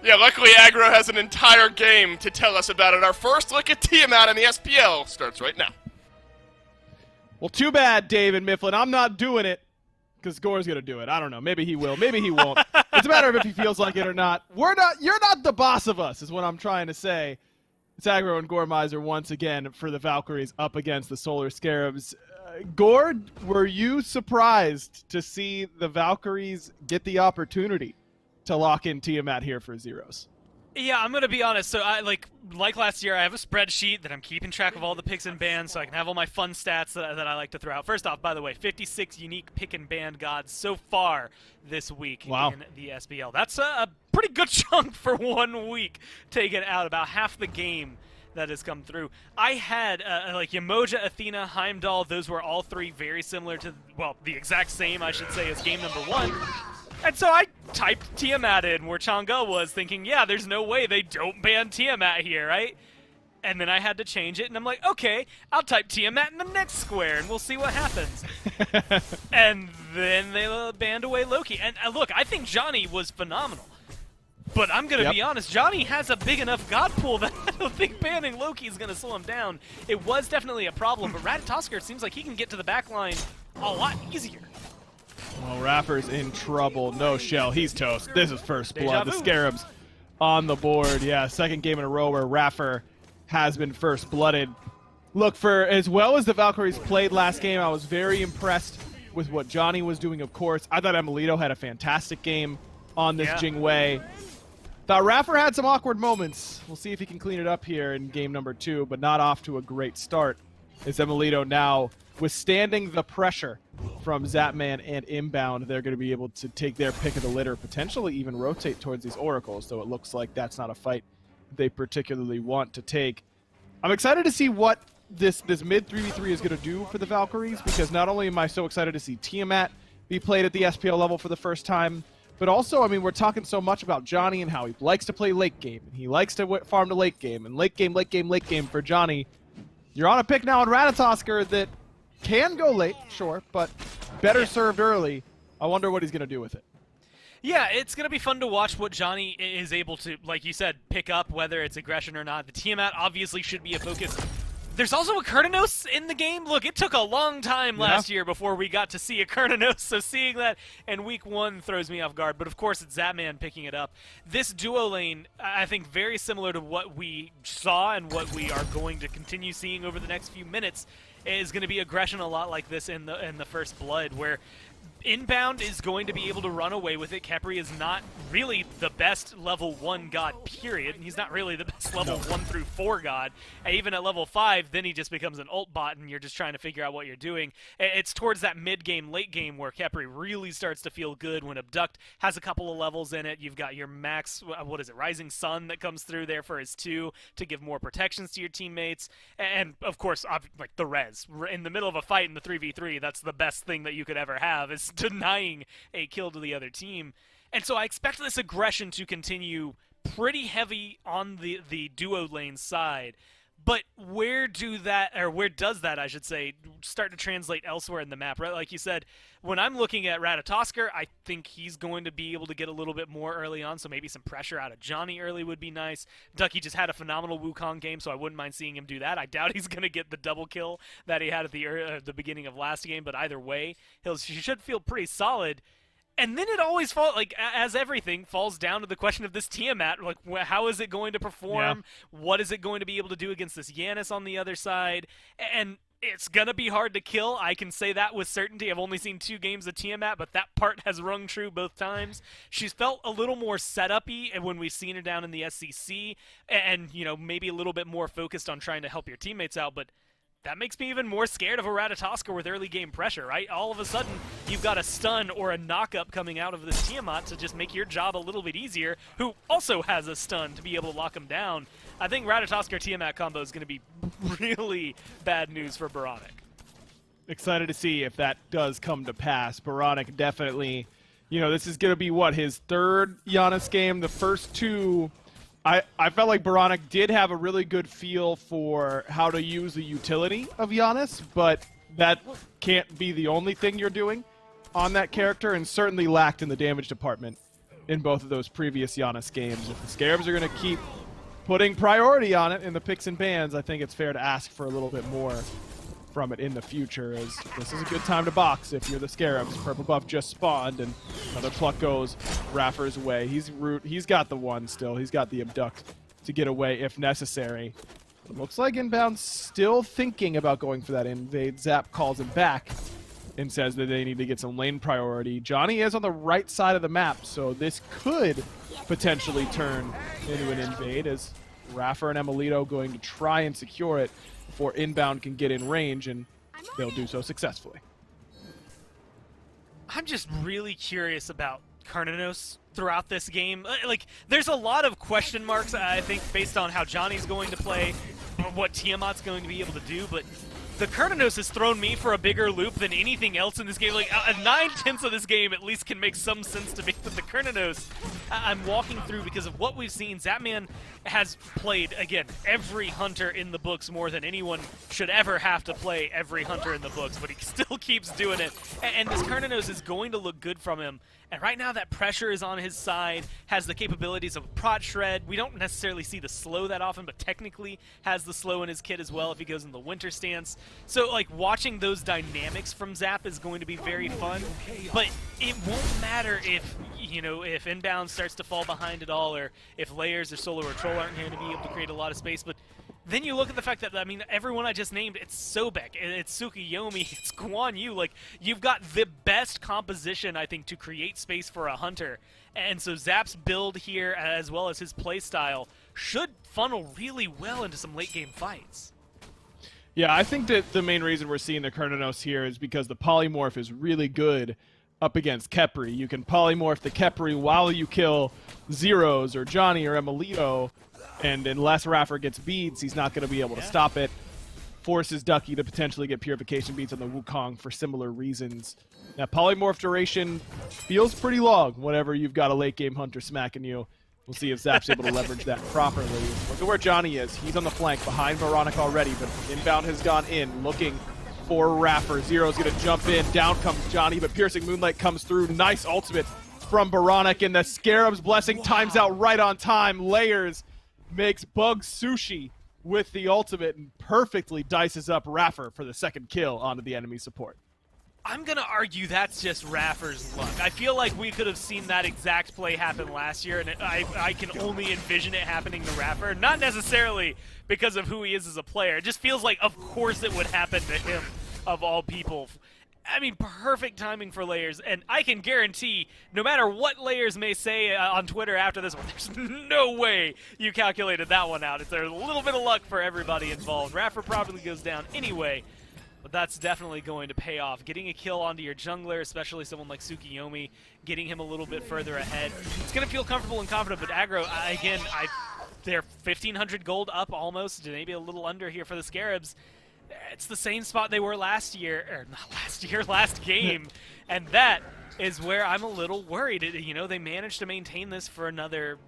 Yeah, luckily Aggro has an entire game to tell us about it. Our first look at Tiamat in the SPL starts right now. Well, too bad, David Mifflin. I'm not doing it, because Gore's going to do it. I don't know. Maybe he will. Maybe he won't. It's a matter of if he feels like it or not. You're not the boss of us, is what I'm trying to say. It's Aggro and Goremizer once again for the Valkyries up against the Solar Scarabs. Gore, were you surprised to see the Valkyries get the opportunity to lock in Tiamat here for zeros? Yeah, I'm gonna be honest. So I like last year, I have a spreadsheet that I'm keeping track of all the picks and bans, so I can have all my fun stats that I like to throw out. First off, by the way, 56 unique pick and ban gods so far this week in the SBL. That's a pretty good chunk for 1 week, taken out about half the game that has come through. I had like Yamoja, Athena, Heimdall. Those were all three very similar to, well, the exact same, I should say, as game number 1. And so I typed Tiamat in where Chang'e was, thinking, yeah, there's no way they don't ban Tiamat here, right? And then I had to change it, and I'm like, okay, I'll type Tiamat in the next square, and we'll see what happens. And then they banned away Loki. And look, I think Johnny was phenomenal. But I'm going to be honest, Johnny has a big enough god pool that I don't think banning Loki is going to slow him down. It was definitely a problem, but Ratatosker seems like he can get to the back line a lot easier. Well, Rapper's in trouble. No shell. He's toast. This is first blood. The Scarabs on the board. Yeah, second game in a row where Rapper has been first blooded. Look, for as well as the Valkyries played last game, I was very impressed with what Johnny was doing, of course. I thought Emilito had a fantastic game on this Jingwei. Thought Rapper had some awkward moments. We'll see if he can clean it up here in game number 2, but not off to a great start. As Emilito now withstanding the pressure from Zapman and Inbound, they're going to be able to take their pick of the litter, potentially even rotate towards these Oracles, though it looks like that's not a fight they particularly want to take. I'm excited to see what this mid 3v3 is going to do for the Valkyries, because not only am I so excited to see Tiamat be played at the SPL level for the first time, but also, I mean, we're talking so much about Johnny and how he likes to play late game, and he likes to farm to late game, and late game for Johnny. you're on a pick now on Ratatosker that can go late, sure, but better served early. I wonder what he's going to do with it. Yeah, it's going to be fun to watch what Johnny is able to, like you said, pick up, whether it's aggression or not. The Tiamat obviously should be a focus. There's also a Kurtanos in the game. Look, it took a long time last year before we got to see a Kurtanos, so seeing that in week 1 throws me off guard. But of course, it's Zapman picking it up. This duo lane, I think, very similar to what we saw and what we are going to continue seeing over the next few minutes, is going to be aggression a lot like this in the First Blood, where Inbound is going to be able to run away with it. Khepri is not really the best level 1 god, period. He's not really the best level 1 through 4 god. And even at level 5, then he just becomes an ult bot and you're just trying to figure out what you're doing. It's towards that mid-game, late game where Khepri really starts to feel good when Abduct has a couple of levels in it. You've got your max, what is it, Rising Sun that comes through there for his 2 to give more protections to your teammates. And of course, like the res. In the middle of a fight in the 3v3, that's the best thing that you could ever have, is denying a kill to the other team. And so I expect this aggression to continue pretty heavy on the duo lane side. But where does that, I should say, start to translate elsewhere in the map, right? Like you said, when I'm looking at Ratatosker, I think he's going to be able to get a little bit more early on, so maybe some pressure out of Johnny early would be nice. Ducky just had a phenomenal Wukong game, so I wouldn't mind seeing him do that. I doubt he's going to get the double kill that he had at the beginning of last game, but either way, he should feel pretty solid. And then it always falls, like, as everything, falls down to the question of this Tiamat. Like, how is it going to perform? Yeah. What is it going to be able to do against this Yanis on the other side? And it's going to be hard to kill. I can say that with certainty. I've only seen 2 games of Tiamat, but that part has rung true both times. She's felt a little more set-up-y when we've seen her down in the SCC, and, you know, maybe a little bit more focused on trying to help your teammates out, but that makes me even more scared of a Ratatosker with early game pressure, right? All of a sudden, you've got a stun or a knock-up coming out of this Tiamat to just make your job a little bit easier, who also has a stun to be able to lock him down. I think Ratatosker-Tiamat combo is going to be really bad news for Boronic. Excited to see if that does come to pass. Boronic definitely, you know, this is going to be, what, his 3rd Giannis game? The first 2... I felt like Boronic did have a really good feel for how to use the utility of Giannis, but that can't be the only thing you're doing on that character, and certainly lacked in the damage department in both of those previous Giannis games. If the Scarabs are going to keep putting priority on it in the picks and bans, I think it's fair to ask for a little bit more from it in the future, as this is a good time to box if you're the Scarabs. Purple buff just spawned, and another pluck goes Raffer's way. He's got the 1 still. He's got the Abduct to get away if necessary. It looks like Inbound's still thinking about going for that invade. Zap calls him back and says that they need to get some lane priority. Johnny is on the right side of the map, so this could potentially turn into an invade, as Raffer and Emilito going to try and secure it before Inbound can get in range, and they'll do so successfully. I'm just really curious about Kurtanos throughout this game. Like, there's a lot of question marks, I think, based on how Johnny's going to play, what Tiamat's going to be able to do, but the Kurtanos has thrown me for a bigger loop than anything else in this game. Like, 9/10 of this game at least can make some sense to me, but the Kurtanos I'm walking through because of what we've seen. Zapman has played, again, every hunter in the books more than anyone should ever have to play every hunter in the books, but he still keeps doing it. And this Kurtanos is going to look good from him. And right now that pressure is on his side, has the capabilities of Prot Shred. We don't necessarily see the slow that often, but technically has the slow in his kit as well if he goes in the winter stance. So, like, watching those dynamics from Zap is going to be very fun, but it won't matter if, you know, if Inbound starts to fall behind at all, or if Layers or Solo or Troll aren't going to be able to create a lot of space. But then you look at the fact that, I mean, everyone I just named, it's Sobek, it's Tsukuyomi, it's Guan Yu. Like, you've got the best composition, I think, to create space for a hunter. And so Zap's build here, as well as his playstyle, should funnel really well into some late-game fights. Yeah, I think that the main reason we're seeing the Kurtanos here is because the polymorph is really good up against Khepri. You can polymorph the Khepri while you kill Zeros or Johnny or Emilito, and unless Raffer gets beads, he's not going to be able to stop it. Forces Ducky to potentially get purification beats on the Wukong for similar reasons. Now, polymorph duration feels pretty long whenever you've got a late-game hunter smacking you We'll see if Zap's able to leverage that properly. Look at where Johnny is. He's on the flank behind Veronica already, but inbound has gone in, looking for Raffer. Zero's going to jump in. Down comes Johnny, but Piercing Moonlight comes through. Nice ultimate from Veronica, and the Scarabs blessing times out right on time. Layers makes Bug Sushi with the ultimate and perfectly dices up Raffer for the second kill onto the enemy support. I'm going to argue that's just Raffer's luck. I feel like we could have seen that exact play happen last year, and I can only envision it happening to Raffer. Not necessarily because of who he is as a player. It just feels like, of course, it would happen to him, of all people. I mean, perfect timing for Layers, and I can guarantee, no matter what Layers may say on Twitter after this one, there's no way you calculated that one out. There's a little bit of luck for everybody involved. Raffer probably goes down anyway. But that's definitely going to pay off. Getting a kill onto your jungler, especially someone like Tsukiyomi, getting him a little bit further ahead. It's going to feel comfortable and confident, but aggro, again, they're 1,500 gold up almost, maybe a little under here for the Scarabs. It's the same spot they were last year, or not last year, last game, and that is where I'm a little worried. You know, they managed to maintain this for another,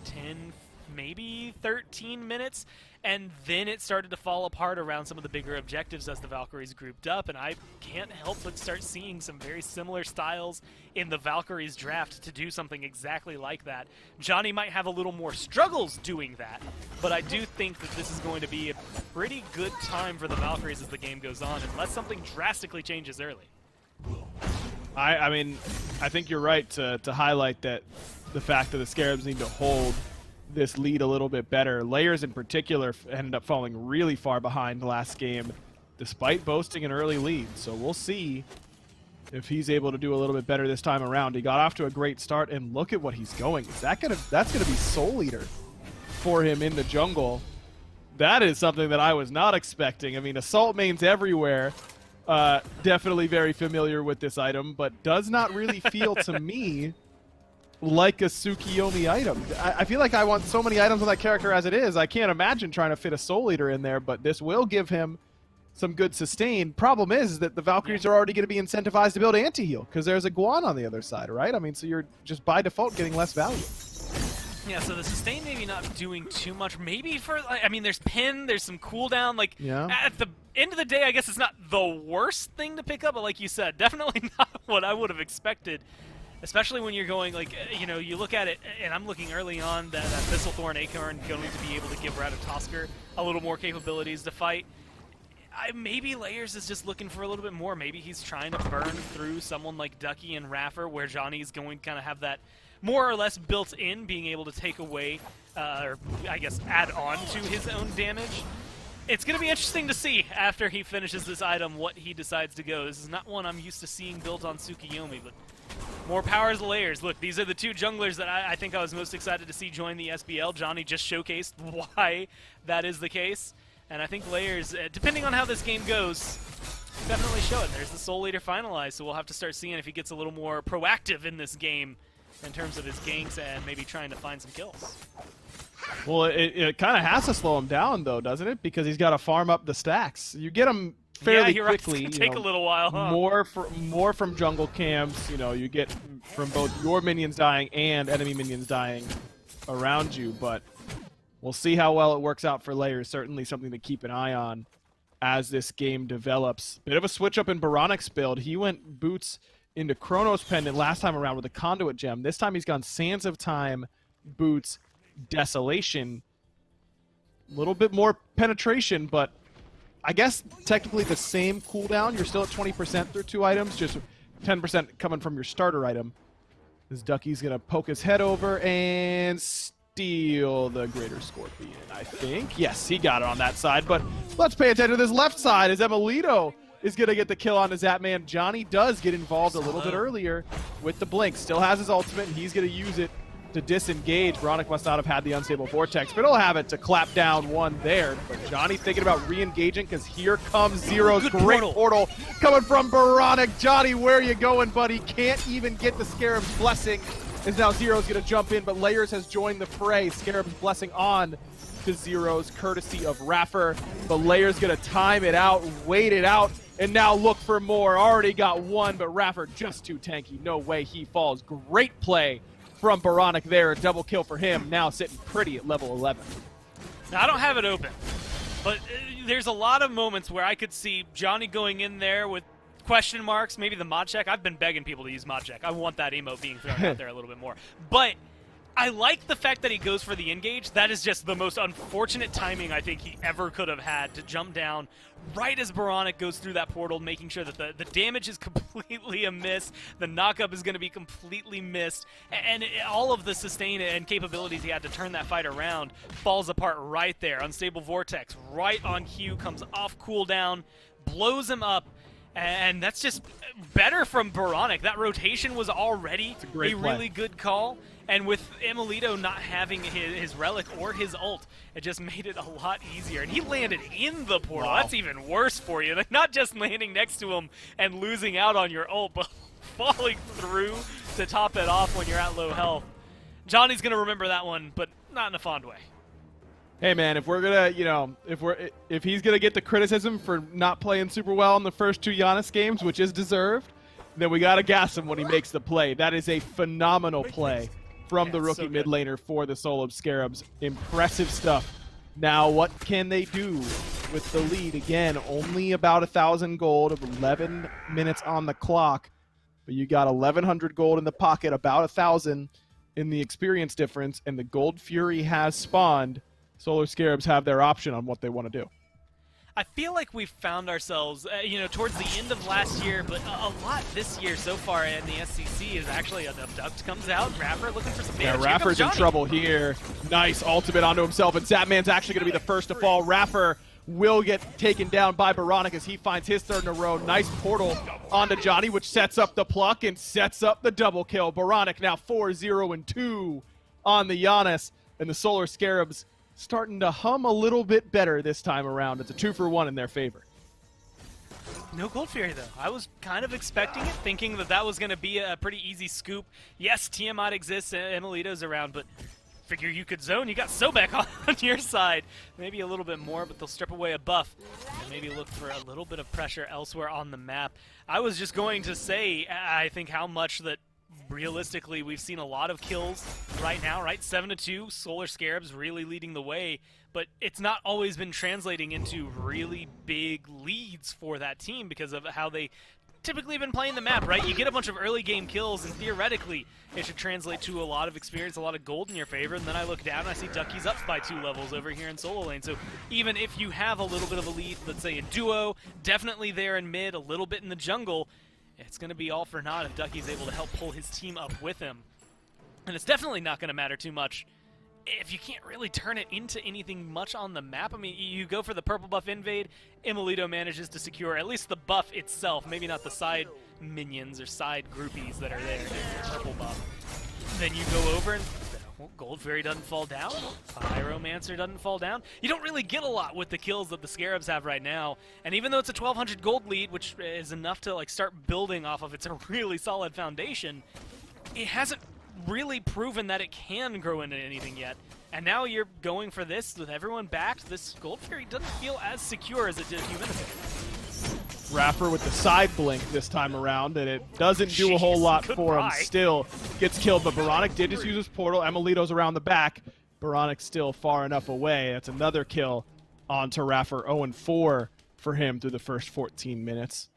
10, maybe 13 minutes, and then it started to fall apart around some of the bigger objectives as the Valkyries grouped up, and I can't help but start seeing some very similar styles in the Valkyries draft to do something exactly like that. Johnny might have a little more struggles doing that, but I do think that this is going to be a pretty good time for the Valkyries as the game goes on, unless something drastically changes early. I mean, I think you're right to highlight that the fact that the Scarabs need to hold this lead a little bit better. Layers in particular ended up falling really far behind last game, despite boasting an early lead. So we'll see if he's able to do a little bit better this time around. He got off to a great start, and look at what he's going. That's gonna be Soul Eater for him in the jungle. That is something that I was not expecting. I mean, assault mains everywhere. Definitely very familiar with this item, but does not really feel to me like a Tsukiyomi item. I feel like I want so many items on that character as it is. I can't imagine trying to fit a Soul Eater in there, but this will give him some good sustain. Problem is that the Valkyries are already going to be incentivized to build anti-heal because there's a Guan on the other side, right? I mean, so you're just by default getting less value. Yeah, so the sustain maybe not doing too much. Maybe for, I mean, there's pin, there's some cooldown. Like, at the end of the day, I guess it's not the worst thing to pick up, but like you said, definitely not what I would have expected. Especially when you're going, like, you know, you look at it, and I'm looking early on that Thistlethorn Acorn going to be able to give Ratatosker a little more capabilities to fight. Maybe Layers is just looking for a little bit more. Maybe he's trying to burn through someone like Ducky and Raffer, where Johnny's going to kind of have that more or less built in, being able to take away, or I guess add on to his own damage. It's going to be interesting to see after he finishes this item what he decides to go. This is not one I'm used to seeing built on Tsukiyomi, but more power to Layers. Look, these are the two junglers that I think I was most excited to see join the SBL. Johnny just showcased why that is the case. And I think Layers, depending on how this game goes, definitely show it. There's the Soul Eater finalized, so we'll have to start seeing if he gets a little more proactive in this game in terms of his ganks and maybe trying to find some kills. Well, it kind of has to slow him down, though, doesn't it? Because he's got to farm up the stacks. You get him fairly quickly. Right. It's gonna take a little while, huh? More from jungle camps. You know, you get from both your minions dying and enemy minions dying around you. But we'll see how well it works out for Layers. Certainly something to keep an eye on as this game develops. Bit of a switch up in Baronic's build. He went boots into Chronos Pendant last time around with a Conduit Gem. This time he's gone Sands of Time, boots, Desolation. A little bit more penetration, but I guess technically the same cooldown. You're still at 20% through two items, just 10% coming from your starter item. This Ducky's going to poke his head over and steal the Greater Scorpion, I think. Yes, he got it on that side, but let's pay attention to this left side as Emilito is going to get the kill on his Zapman. Johnny does get involved a little bit earlier with the Blink. Still has his ultimate, and he's going to use it to disengage. Veronica must not have had the Unstable Vortex, but he'll have it to clap down one there. But Johnny thinking about re-engaging because here comes Zero's great portal coming from Veronica. Johnny, where are you going, buddy? Can't even get the Scarab's Blessing. As now Zero's going to jump in, but Layers has joined the fray. Scarab's Blessing on to Zero's, courtesy of Raffer. But Layers going to time it out, wait it out, and now look for more. Already got one, but Raffer just too tanky. No way he falls. Great play from Boronic there. A double kill for him, now sitting pretty at level 11. Now, I don't have it open, but there's a lot of moments where I could see Johnny going in there with question marks, maybe the mod check. I've been begging people to use mod check. I want that emote being thrown out there a little bit more. But I like the fact that he goes for the engage. That is just the most unfortunate timing I think he ever could have had to jump down right as Boronic goes through that portal, making sure that the damage is completely a miss, the knockup is going to be completely missed, and all of the sustain and capabilities he had to turn that fight around falls apart right there. Unstable Vortex right on cue, comes off cooldown, blows him up, and that's just better from Boronic. That rotation was already a really good call. And with Emilito not having his relic or his ult, it just made it a lot easier. And he landed in the portal. Wow. That's even worse for you. Like, not just landing next to him and losing out on your ult, but falling through to top it off when you're at low health. Johnny's going to remember that one, but not in a fond way. Hey man, if we're gonna, if he's gonna get the criticism for not playing super well in the first 2 Giannis games, which is deserved, then we gotta gas him when he makes the play. That is a phenomenal play from the rookie mid laner for the solo Scarabs. Impressive stuff. Now, what can they do with the lead? Again, only about 1,000 gold of 11 minutes on the clock, but you got 1,100 gold in the pocket, about 1,000 in the experience difference, and the Gold Fury has spawned. Solar Scarabs have their option on what they want to do. I feel like we've found ourselves, towards the end of last year, but a lot this year so far in the SCC is actually a Duct comes out, Raffer looking for some damage. Yeah, Raffer's in trouble here. Nice ultimate onto himself, and Zapman's actually going to be the first to fall. Raffer will get taken down by Boronic as he finds his third in a row. Nice portal onto Johnny, which sets up the pluck and sets up the double kill. Boronic now 4-0-2 on the Giannis, and the Solar Scarabs starting to hum a little bit better this time around. It's a 2-for-1 in their favor. No Gold Fury, though. I was kind of expecting it, thinking that was going to be a pretty easy scoop. Yes, Tiamat exists, Emilito's around, but figure you could zone. You got Sobek on your side. Maybe a little bit more, but they'll strip away a buff and maybe look for a little bit of pressure elsewhere on the map. I was just going to say, I think how much that realistically, we've seen a lot of kills right now, right? 7-2, Solar Scarabs really leading the way, but it's not always been translating into really big leads for that team because of how they typically have been playing the map, right? You get a bunch of early game kills, and theoretically, it should translate to a lot of experience, a lot of gold in your favor, and then I look down and I see Ducky's up by 2 levels over here in solo lane. So even if you have a little bit of a lead, let's say in duo, definitely there in mid, a little bit in the jungle, it's going to be all for naught if Ducky's able to help pull his team up with him. And it's definitely not going to matter too much if you can't really turn it into anything much on the map. I mean, you go for the purple buff invade, Emilito manages to secure at least the buff itself, maybe not the side minions or side groupies that are there, the purple buff. Then you go over and Gold Fury doesn't fall down, Pyromancer doesn't fall down. You don't really get a lot with the kills that the Scarabs have right now, and even though it's a 1,200 gold lead, which is enough to start building off of, it's a really solid foundation, it hasn't really proven that it can grow into anything yet. And now you're going for this with everyone backed. This Gold Fury doesn't feel as secure as it did a few minutes ago. Raffer with the side blink this time around, and it doesn't do a whole lot for him. Still gets killed, but Boronic did just use his portal. Emilito's around the back. Boronic's still far enough away. That's another kill onto Raffer. 0-4 for him through the first 14 minutes.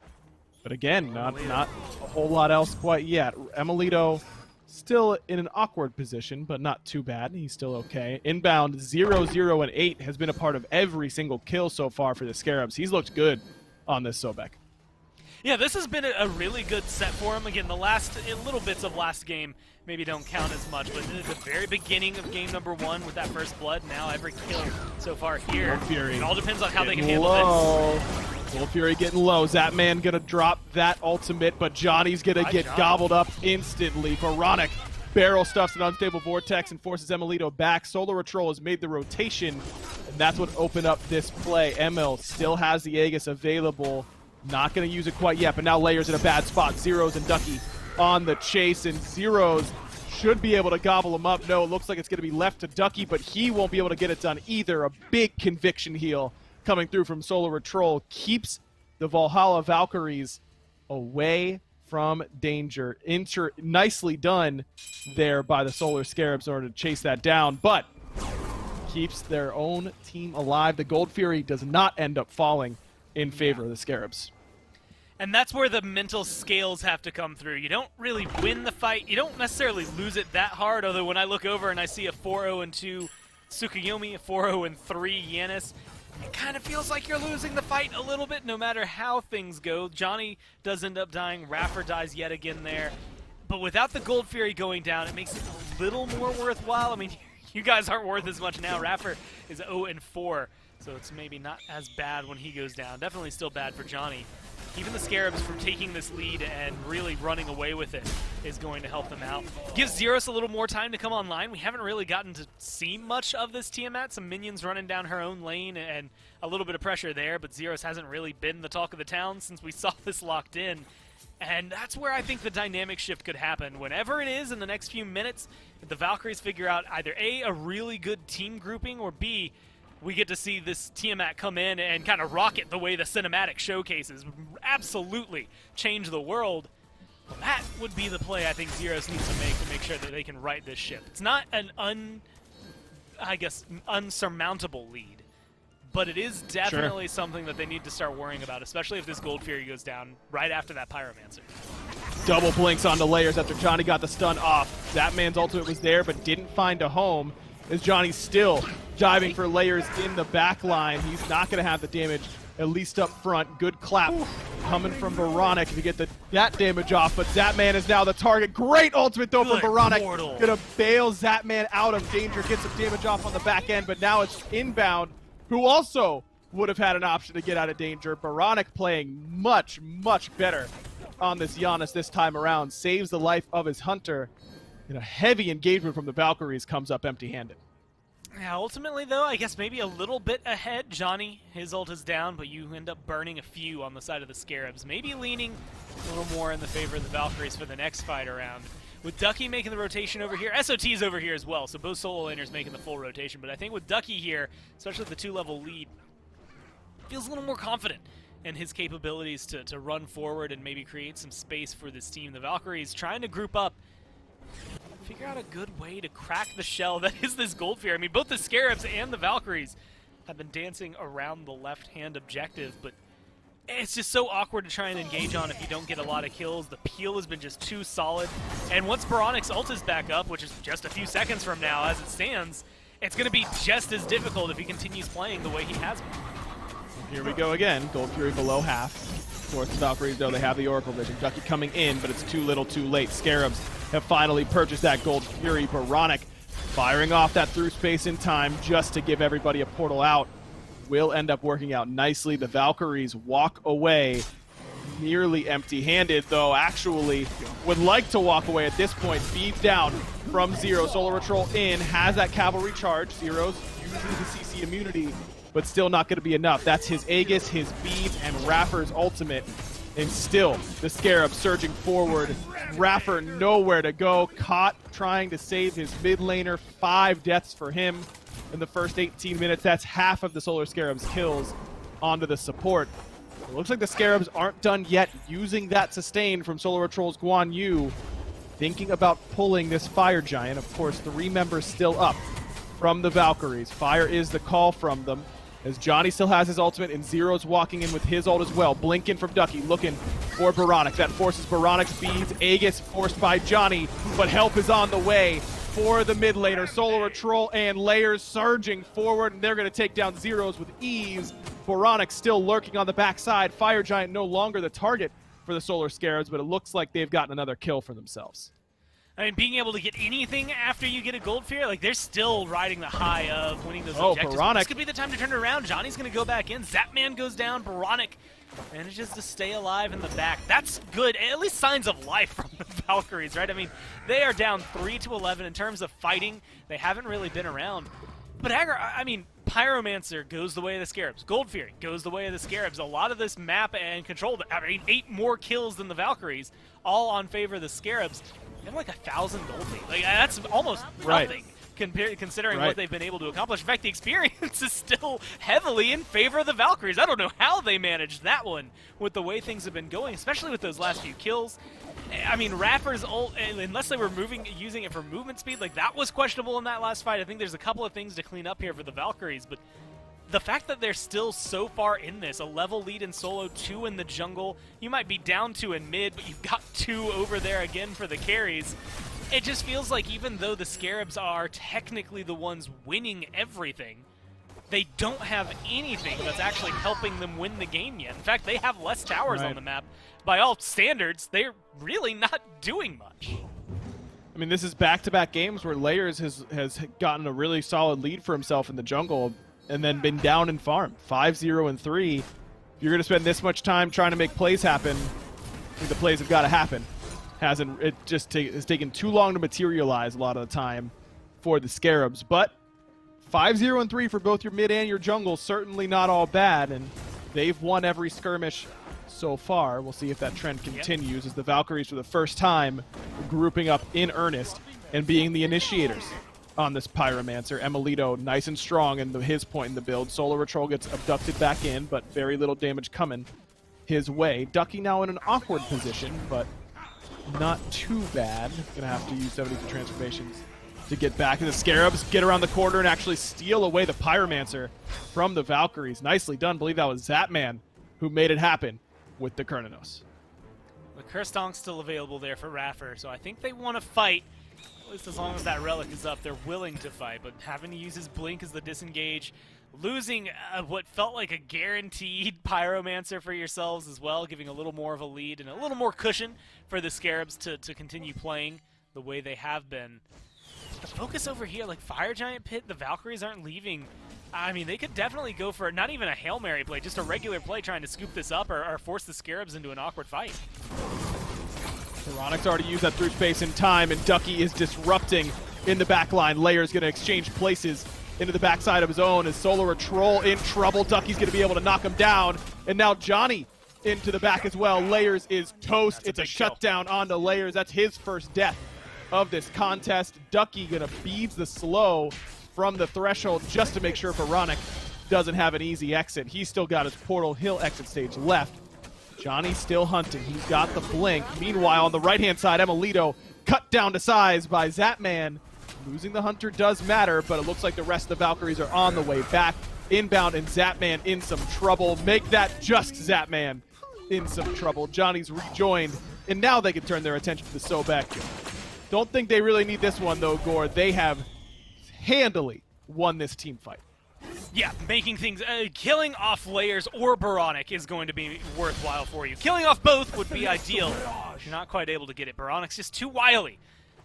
But again, not a whole lot else quite yet. Emilito still in an awkward position, but not too bad. He's still okay. Inbound 0-0-8 has been a part of every single kill so far for the Scarabs. He's looked good on this Sobek. Yeah, this has been a really good set for him. Again, the last little bits of last game maybe don't count as much, but at the very beginning of game number 1 with that first blood, now every kill so far here. It all depends on how they can handle this. Gold Fury getting low. Zapman gonna drop that ultimate, but Johnny's gonna get gobbled up instantly. Boronic barrel stuffs an unstable vortex and forces Emilito back. Solar Patrol has made the rotation, and that's what opened up this play. Emil still has the Aegis available. Not going to use it quite yet, but now Layer's in a bad spot. Zeros and Ducky on the chase, and Zeros should be able to gobble him up. No, it looks like it's going to be left to Ducky, but he won't be able to get it done either. A big conviction heal coming through from Solar Patrol keeps the Valhalla Valkyries away from Danger. Nicely done there by the Solar Scarabs in order to chase that down, but keeps their own team alive. The Gold Fury does not end up falling in favor of the Scarabs. And that's where the mental scales have to come through. You don't really win the fight. You don't necessarily lose it that hard, although when I look over and I see a 4-0-2 Tsukuyomi, a 4-0-3 Yanis, it kind of feels like you're losing the fight a little bit no matter how things go. Johnny does end up dying. Raffer dies yet again there. But without the Gold Fury going down, it makes it a little more worthwhile. I mean, you guys aren't worth as much now. Raffer is 0-4, so it's maybe not as bad when he goes down. Definitely still bad for Johnny. Even the Scarabs from taking this lead and really running away with it is going to help them out. Gives Zeros a little more time to come online. We haven't really gotten to see much of this Tiamat. Some minions running down her own lane and a little bit of pressure there, but Zeros hasn't really been the talk of the town since we saw this locked in. And that's where I think the dynamic shift could happen. Whenever it is in the next few minutes, if the Valkyries figure out either A, really good team grouping, or B, we get to see this Tiamat come in and kind of rocket the way the cinematic showcases. Absolutely change the world. Well, that would be the play I think Zeros needs to make sure that they can right this ship. It's not an unsurmountable lead, but it is definitely something that they need to start worrying about, especially if this Gold Fury goes down right after that Pyromancer. Double blinks onto Layers after Johnny got the stun off. That man's ultimate was there, but didn't find a home, as Johnny's still diving for Layers in the back line. He's not going to have the damage, at least up front. Good clap coming from Veronic to get that damage off, but Zapman is now the target. Great ultimate though from Veronic. Gonna bail Zapman out of danger, get some damage off on the back end, but now it's Inbound, who also would have had an option to get out of danger. Veronic playing much, much better on this Giannis this time around. Saves the life of his Hunter. And a heavy engagement from the Valkyries comes up empty-handed. Yeah, ultimately, though, I guess maybe a little bit ahead. Johnny, his ult is down, but you end up burning a few on the side of the Scarabs. Maybe leaning a little more in the favor of the Valkyries for the next fight around. With Ducky making the rotation over here, SOT's over here as well, so both solo laners making the full rotation. But I think with Ducky here, especially with the 2-level lead, feels a little more confident in his capabilities to run forward and maybe create some space for this team. The Valkyries trying to group up, figure out a good way to crack the shell that is this Gold Fury. I mean, both the Scarabs and the Valkyries have been dancing around the left-hand objective, but it's just so awkward to try and engage on if you don't get a lot of kills. The peel has been just too solid, and once Baronic's ult is back up, which is just a few seconds from now as it stands, it's going to be just as difficult if he continues playing the way he has been. Here we go again. Gold Fury below half. Of course, the Valkyries, though, they have the Oracle Vision. Ducky coming in, but it's too little too late. Scarabs have finally purchased that Gold Fury. Veronic firing off that through space in time just to give everybody a portal out. Will end up working out nicely. The Valkyries walk away nearly empty-handed, though actually would like to walk away at this point. Beat down from Zero. Solar Patrol in, has that cavalry charge. Zero's using the CC immunity, but still not going to be enough. That's his Aegis, his beam, and Raffer's ultimate. And still, the Scarab surging forward. Raffer nowhere to go. Caught trying to save his mid laner. 5 deaths for him in the first 18 minutes. That's half of the Solar Scarab's kills onto the support. It looks like the Scarabs aren't done yet using that sustain from Solar Patrol's Guan Yu. Thinking about pulling this Fire Giant. Of course, 3 members still up from the Valkyries. Fire is the call from them, as Johnny still has his ultimate, and Zero's walking in with his ult as well. Blink in from Ducky, looking for Baronic. That forces Baronic's beads. Aegis forced by Johnny, but help is on the way for the mid laner. Solar Patrol and Layers surging forward, and they're going to take down Zeros with ease. Baronic still lurking on the backside. Fire Giant no longer the target for the Solar Scarabs, but it looks like they've gotten another kill for themselves. I mean, being able to get anything after you get a Gold Fury, like, they're still riding the high of winning those objectives. Baronic. This could be the time to turn it around. Johnny's going to go back in. Zapman goes down. Baronic manages to stay alive in the back. That's good. At least signs of life from the Valkyries, right? I mean, they are down 3-11 in terms of fighting. They haven't really been around. But Pyromancer goes the way of the Scarabs. Gold Fury goes the way of the Scarabs. A lot of this map and control, 8 more kills than the Valkyries, all on favor of the Scarabs. They have like 1,000 gold lead. Like, that's almost nothing considering what they've been able to accomplish. In fact, the experience is still heavily in favor of the Valkyries. I don't know how they managed that one with the way things have been going, especially with those last few kills. I mean, Raffer's ult, unless they were using it for movement speed, like that was questionable in that last fight. I think there's a couple of things to clean up here for the Valkyries, but the fact that they're still so far in this, a level lead in solo, 2 in the jungle, you might be down 2 in mid, but you've got 2 over there again for the carries. It just feels like even though the Scarabs are technically the ones winning everything, they don't have anything that's actually helping them win the game yet. In fact, they have less towers on the map. By all standards, they're really not doing much. I mean, this is back-to-back games where Layers has gotten a really solid lead for himself in the jungle and then been down in farm. 5-0 and 3. If you're going to spend this much time trying to make plays happen, I think the plays have got to happen. It's taken too long to materialize a lot of the time for the Scarabs. But 5-0 and 3 for both your mid and your jungle, certainly not all bad, and they've won every skirmish so far. We'll see if that trend continues as the Valkyries for the first time grouping up in earnest and being the initiators on this Pyromancer. Emilito nice and strong in his point in the build. Solar Patrol gets abducted back in, but very little damage coming his way. Ducky now in an awkward position, but not too bad. Gonna have to use 72 transformations to get back. And the Scarabs get around the corner and actually steal away the Pyromancer from the Valkyries. Nicely done. I believe that was Zapman who made it happen with the Kernanos. The Curse Donk's still available there for Raffer, so I think they want to fight. At least as long as that relic is up, they're willing to fight, but having to use his blink as the disengage, losing what felt like a guaranteed Pyromancer for yourselves as well, giving a little more of a lead and a little more cushion for the Scarabs to continue playing the way they have been. The focus over here, like Fire Giant Pit, the Valkyries aren't leaving. I mean, they could definitely go for not even a Hail Mary play, just a regular play trying to scoop this up or force the Scarabs into an awkward fight. Veronic's already used that through space in time, and Ducky is disrupting in the back line. Layer's going to exchange places into the backside of his own as Solar Troll in trouble. Ducky's going to be able to knock him down, and now Johnny into the back as well. Layers is toast. It's a shutdown onto Layers. That's his first death of this contest. Ducky going to beads the slow from the threshold just to make sure Veronic doesn't have an easy exit. He's still got his Portal Hill exit stage left. Johnny's still hunting. He's got the blink. Meanwhile, on the right-hand side, Emilito cut down to size by Zapman. Losing the Hunter does matter, but it looks like the rest of the Valkyries are on the way back. Inbound, and Zapman in some trouble. Make that just Zapman in some trouble. Johnny's rejoined, and now they can turn their attention to the Sobek. Don't think they really need this one, though, Gore. They have handily won this team fight. Yeah, making things, killing off Layers or Baronic is going to be worthwhile for you. Killing off both would be ideal. You're not quite able to get it. Baronic's just too wily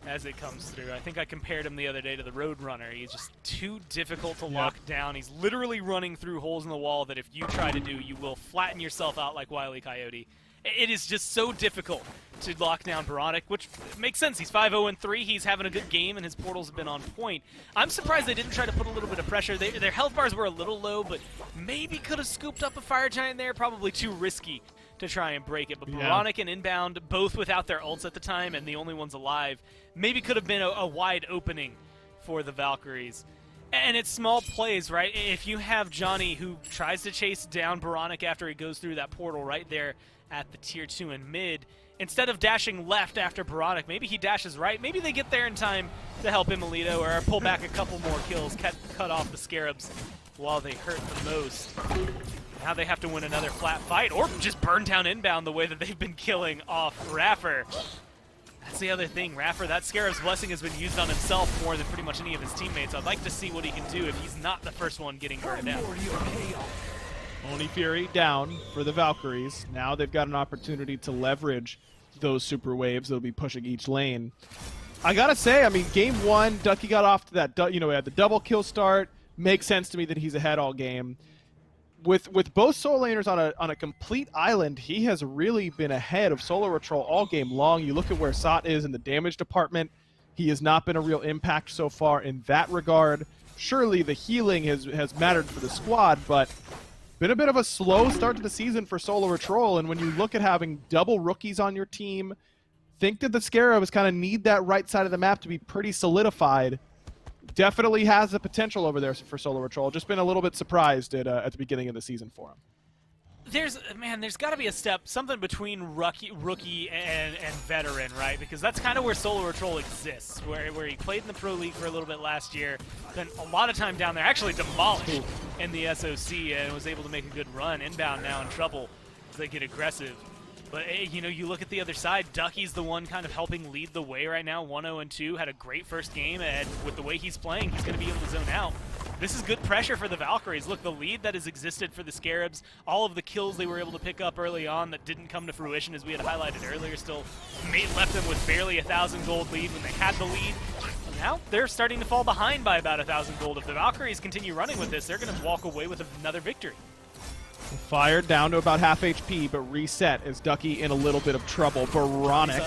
as it comes through. I think I compared him the other day to the Roadrunner. He's just too difficult to lock down. He's literally running through holes in the wall that if you try to do, you will flatten yourself out like Wile E. Coyote. It is just so difficult to lock down Baronic, which makes sense. He's 5-0 and 3. He's having a good game, and his portals have been on point. I'm surprised they didn't try to put a little bit of pressure. Their health bars were a little low, but maybe could have scooped up a Fire Giant there. Probably too risky to try and break it. But Baronic and Inbound, both without their ults at the time, and the only ones alive, maybe could have been a wide opening for the Valkyries. And it's small plays, right? If you have Johnny who tries to chase down Baronic after he goes through that portal right there at the tier 2 and mid, instead of dashing left after Baronic, maybe he dashes right. Maybe they get there in time to help Emilito or pull back a couple more kills, cut off the Scarabs while they hurt the most. Now they have to win another flat fight or just burn down Inbound the way that they've been killing off Raffer. That's the other thing. Raffer, that Scarab's Blessing has been used on himself more than pretty much any of his teammates. I'd like to see what he can do if he's not the first one getting burned down. Oni Fury down for the Valkyries. Now they've got an opportunity to leverage those super waves. They'll be pushing each lane. I gotta say, I mean, game one, Ducky got off to that, he had the double kill start. Makes sense to me that he's ahead all game. With both solo laners on a complete island, he has really been ahead of Solar Patrol all game long. You look at where Sot is in the damage department. He has not been a real impact so far in that regard. Surely the healing has mattered for the squad, but been a bit of a slow start to the season for Solar Patrol, and when you look at having double rookies on your team, think that the Scarabs kind of need that right side of the map to be pretty solidified. definitely has the potential over there for Solo Patrol. Just been a little bit surprised at the beginning of the season for him. There's got to be a step, something between rookie and veteran, right? Because that's kind of where Solo Patrol exists, where he played in the Pro League for a little bit last year, spent a lot of time down there, actually demolished in the SOC, and was able to make a good run. Inbound now in trouble as they get aggressive. But, you know, you look at the other side, Ducky's the one kind of helping lead the way right now, 1-0-2, had a great first game, and with the way he's playing, he's going to be able to zone out. This is good pressure for the Valkyries. Look, the lead that has existed for the Scarabs, all of the kills they were able to pick up early on that didn't come to fruition, as we had highlighted earlier, still left them with barely 1,000 gold lead when they had the lead. Now they're starting to fall behind by about 1,000 gold. If the Valkyries continue running with this, they're going to walk away with another victory. Fired down to about half HP, but reset as Ducky in a little bit of trouble. Baronic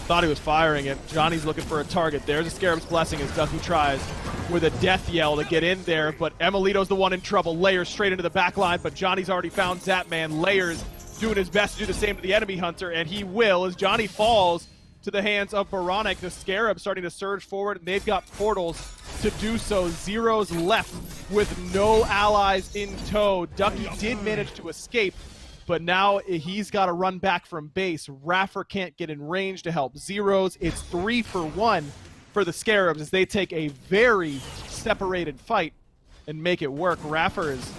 thought he was firing it. Johnny's looking for a target. There's a Scarab's Blessing as Ducky tries with a death yell to get in there, but Emilito's the one in trouble. Layers straight into the back line, but Johnny's already found Zapman. Layers doing his best to do the same to the enemy hunter, and he will as Johnny falls to the hands of Baronic. The Scarab starting to surge forward, and they've got portals to do so. Zero's left with no allies in tow. Ducky did manage to escape, but now he's got to run back from base. Raffer can't get in range to help Zeros. It's 3-for-1 for the Scarabs as they take a very separated fight and make it work. Raffer is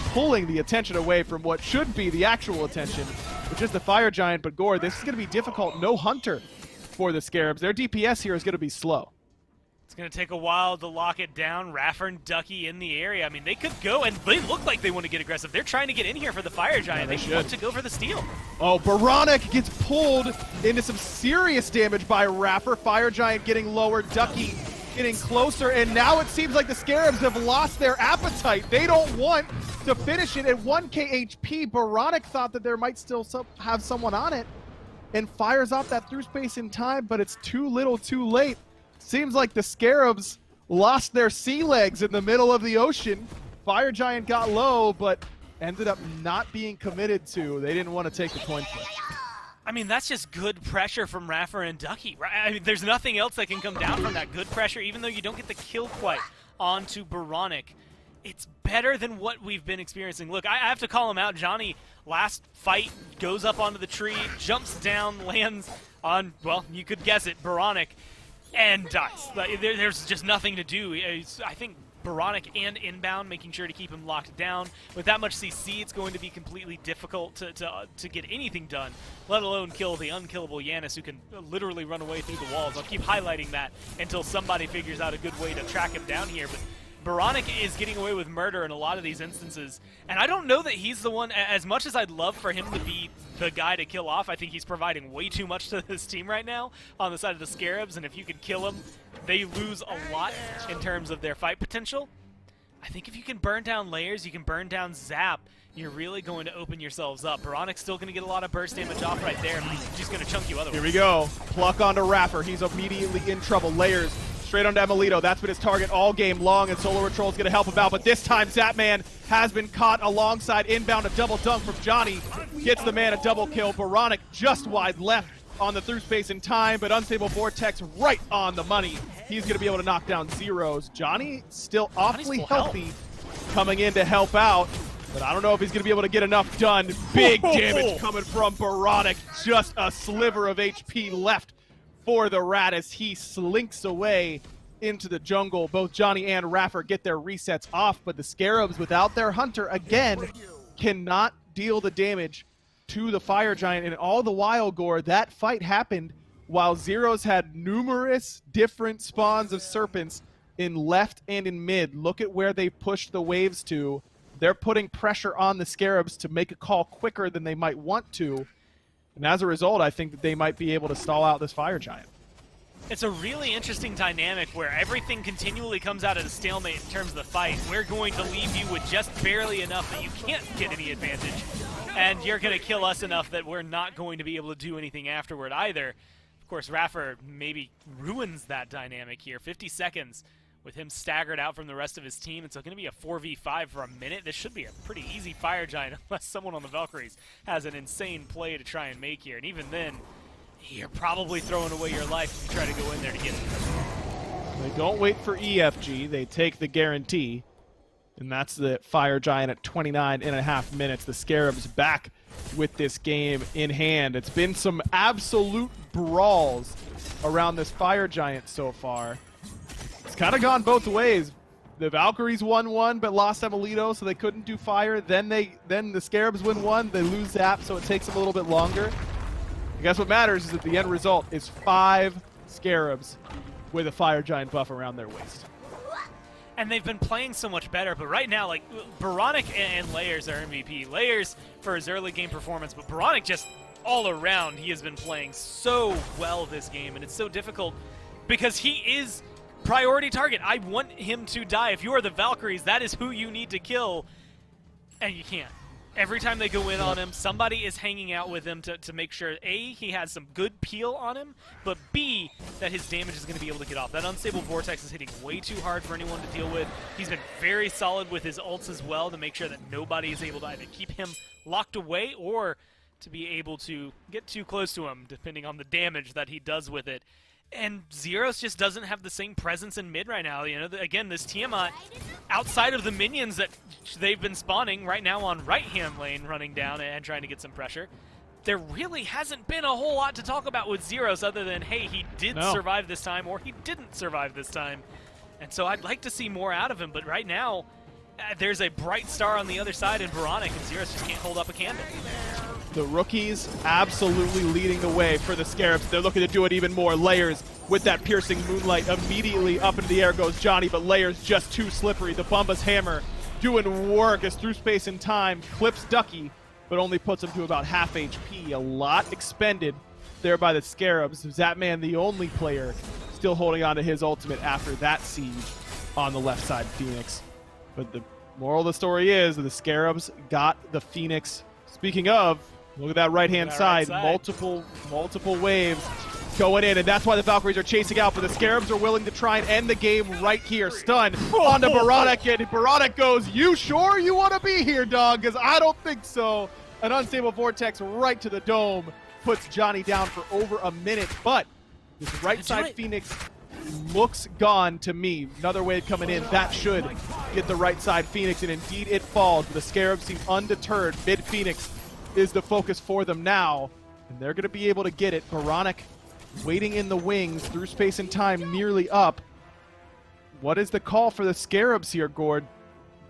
pulling the attention away from what should be the actual attention, which is the Fire Giant. But Gore, this is going to be difficult. No Hunter for the Scarabs. Their DPS here is going to be slow. It's going to take a while to lock it down. Raffer and Ducky in the area. I mean, they could go, and they look like they want to get aggressive. They're trying to get in here for the Fire Giant. Yeah, they want to go for the steal. Oh, Baronic gets pulled into some serious damage by Raffer. Fire Giant getting lower. Ducky getting closer, and now it seems like the Scarabs have lost their appetite. They don't want to finish it at 1k HP. Baronic thought that there might still have someone on it and fires off that through space in time, but it's too little too late. Seems like the Scarabs lost their sea legs in the middle of the ocean. Fire Giant got low, but ended up not being committed to. They didn't want to take the coin flip. I mean, that's just good pressure from Raffer and Ducky, right? I mean, there's nothing else that can come down from that good pressure, even though you don't get the kill quite onto Baronic. It's better than what we've been experiencing. Look, I have to call him out. Johnny, last fight, goes up onto the tree, jumps down, lands on, well, you could guess it, Baronic, and dies. There's just nothing to do. I think Baronic and Inbound, making sure to keep him locked down. With that much CC, it's going to be completely difficult to get anything done, let alone kill the unkillable Yanis, who can literally run away through the walls. I'll keep highlighting that until somebody figures out a good way to track him down here. But Baronic is getting away with murder in a lot of these instances, and I don't know that he's the one. As much as I'd love for him to be the guy to kill off, I think he's providing way too much to this team right now on the side of the Scarabs, and if you can kill him, they lose a lot in terms of their fight potential. I think if you can burn down Layers, you can burn down Zap, you're really going to open yourselves up. Baronic's still going to get a lot of burst damage off right there, but he's just going to chunk you otherwise. Here we go. Pluck onto Raffer. He's immediately in trouble. Layers straight onto Emilito. That's been his target all game long, and Solar Patrol's going to help him out. But this time, Zapman has been caught alongside Inbound. A double dunk from Johnny. Gets the man a double kill. Baronic just wide left on the through space in time, but Unstable Vortex right on the money. He's going to be able to knock down Zeros. Johnny still awfully healthy coming in to help out, but I don't know if he's going to be able to get enough done. Big damage coming from Baronic. Just a sliver of HP left for the Rat as he slinks away into the jungle. Both Johnny and Raffer get their resets off, but the Scarabs, without their Hunter, again, cannot deal the damage to the Fire Giant. And all the while, Gore, that fight happened while Zeros had numerous different spawns of Serpents in left and in mid. Look at where they pushed the waves to. They're putting pressure on the Scarabs to make a call quicker than they might want to. And as a result, I think that they might be able to stall out this Fire Giant. It's a really interesting dynamic where everything continually comes out at a stalemate in terms of the fight. We're going to leave you with just barely enough that you can't get any advantage, and you're going to kill us enough that we're not going to be able to do anything afterward either. Of course, Raffer maybe ruins that dynamic here. 50 seconds with him staggered out from the rest of his team. It's going to be a 4v5 for a minute. This should be a pretty easy Fire Giant unless someone on the Valkyries has an insane play to try and make here. And even then, you're probably throwing away your life if you try to go in there to get him. They don't wait for EFG. They take the guarantee. And that's the Fire Giant at 29.5 minutes. The Scarabs back with this game in hand. It's been some absolute brawls around this Fire Giant so far. It's kind of gone both ways. The Valkyries won one, but lost Emilito, so they couldn't do fire. Then the Scarabs win one, they lose Zap, so it takes them a little bit longer. I guess what matters is that the end result is 5 Scarabs with a Fire Giant buff around their waist. And they've been playing so much better, but right now, like, Boronic and Layers are MVP. Layers for his early game performance, but Boronic just all around, he has been playing so well this game, and it's so difficult because he is priority target. I want him to die. If you are the Valkyries, that is who you need to kill, and you can't. Every time they go in on him, somebody is hanging out with him to make sure, A, he has some good peel on him, but B, that his damage is going to be able to get off. That Unstable Vortex is hitting way too hard for anyone to deal with. He's been very solid with his ults as well to make sure that nobody is able to either keep him locked away or to be able to get too close to him, depending on the damage that he does with it. And Zeros just doesn't have the same presence in mid right now. You know, again, this Tiamat, outside of the minions that they've been spawning right now on right-hand lane, running down and trying to get some pressure, there really hasn't been a whole lot to talk about with Zeros other than, hey, he did survive this time or he didn't survive this time. And so I'd like to see more out of him, but right now, there's a bright star on the other side in Boronic, and Zeros just can't hold up a candle. The rookies absolutely leading the way for the Scarabs. They're looking to do it even more. Layers with that piercing moonlight. Immediately up into the air goes Johnny, but Layers just too slippery. The Bumba's hammer doing work as through space and time clips Ducky, but only puts him to about half HP. A lot expended there by the Scarabs. Zapman, the only player still holding on to his ultimate after that siege on the left side Phoenix. But the moral of the story is that the Scarabs got the Phoenix. Speaking of, look at that right-hand side. Multiple waves going in, and that's why the Valkyries are chasing out, but the Scarabs are willing to try and end the game right here. Stun onto Boronic, and Boronic goes, you sure you want to be here, dog? Because I don't think so. An Unstable Vortex right to the dome puts Johnny down for over a minute, but this right side Phoenix looks gone to me. Another wave coming in. That should get the right side Phoenix, and indeed it falls. The Scarabs seem undeterred. Mid-Phoenix is the focus for them now, and they're going to be able to get it. Boronic waiting in the wings through space and time, nearly up. What is the call for the Scarabs here, Gord?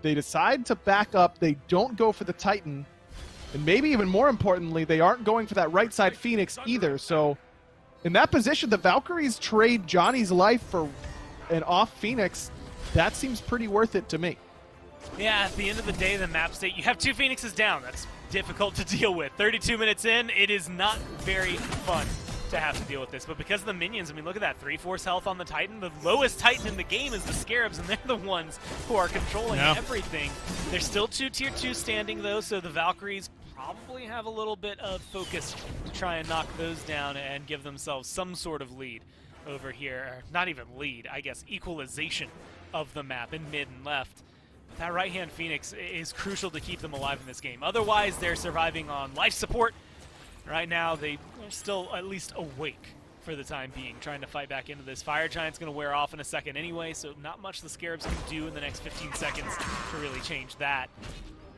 They decide to back up. They don't go for the Titan, and maybe even more importantly, they aren't going for that right side Phoenix either. So in that position, the Valkyries trade Johnny's life for an off Phoenix. That seems pretty worth it to me. Yeah, at the end of the day, the map state, you have 2 Phoenixes down. That's difficult to deal with. 32 minutes in, it is not very fun to have to deal with this. But because of the minions, I mean, look at that. 3/4 health on the Titan. The lowest Titan in the game is the Scarabs, and they're the ones who are controlling everything. There's still 2 tier 2 standing, though, so the Valkyries probably have a little bit of focus to try and knock those down and give themselves some sort of lead over here. Or not even lead, I guess, equalization of the map in mid and left. But that right-hand Phoenix is crucial to keep them alive in this game. Otherwise, they're surviving on life support. Right now, they are still at least awake for the time being, trying to fight back into this. Fire Giant's going to wear off in a second anyway, so not much the Scarabs can do in the next 15 seconds to really change that.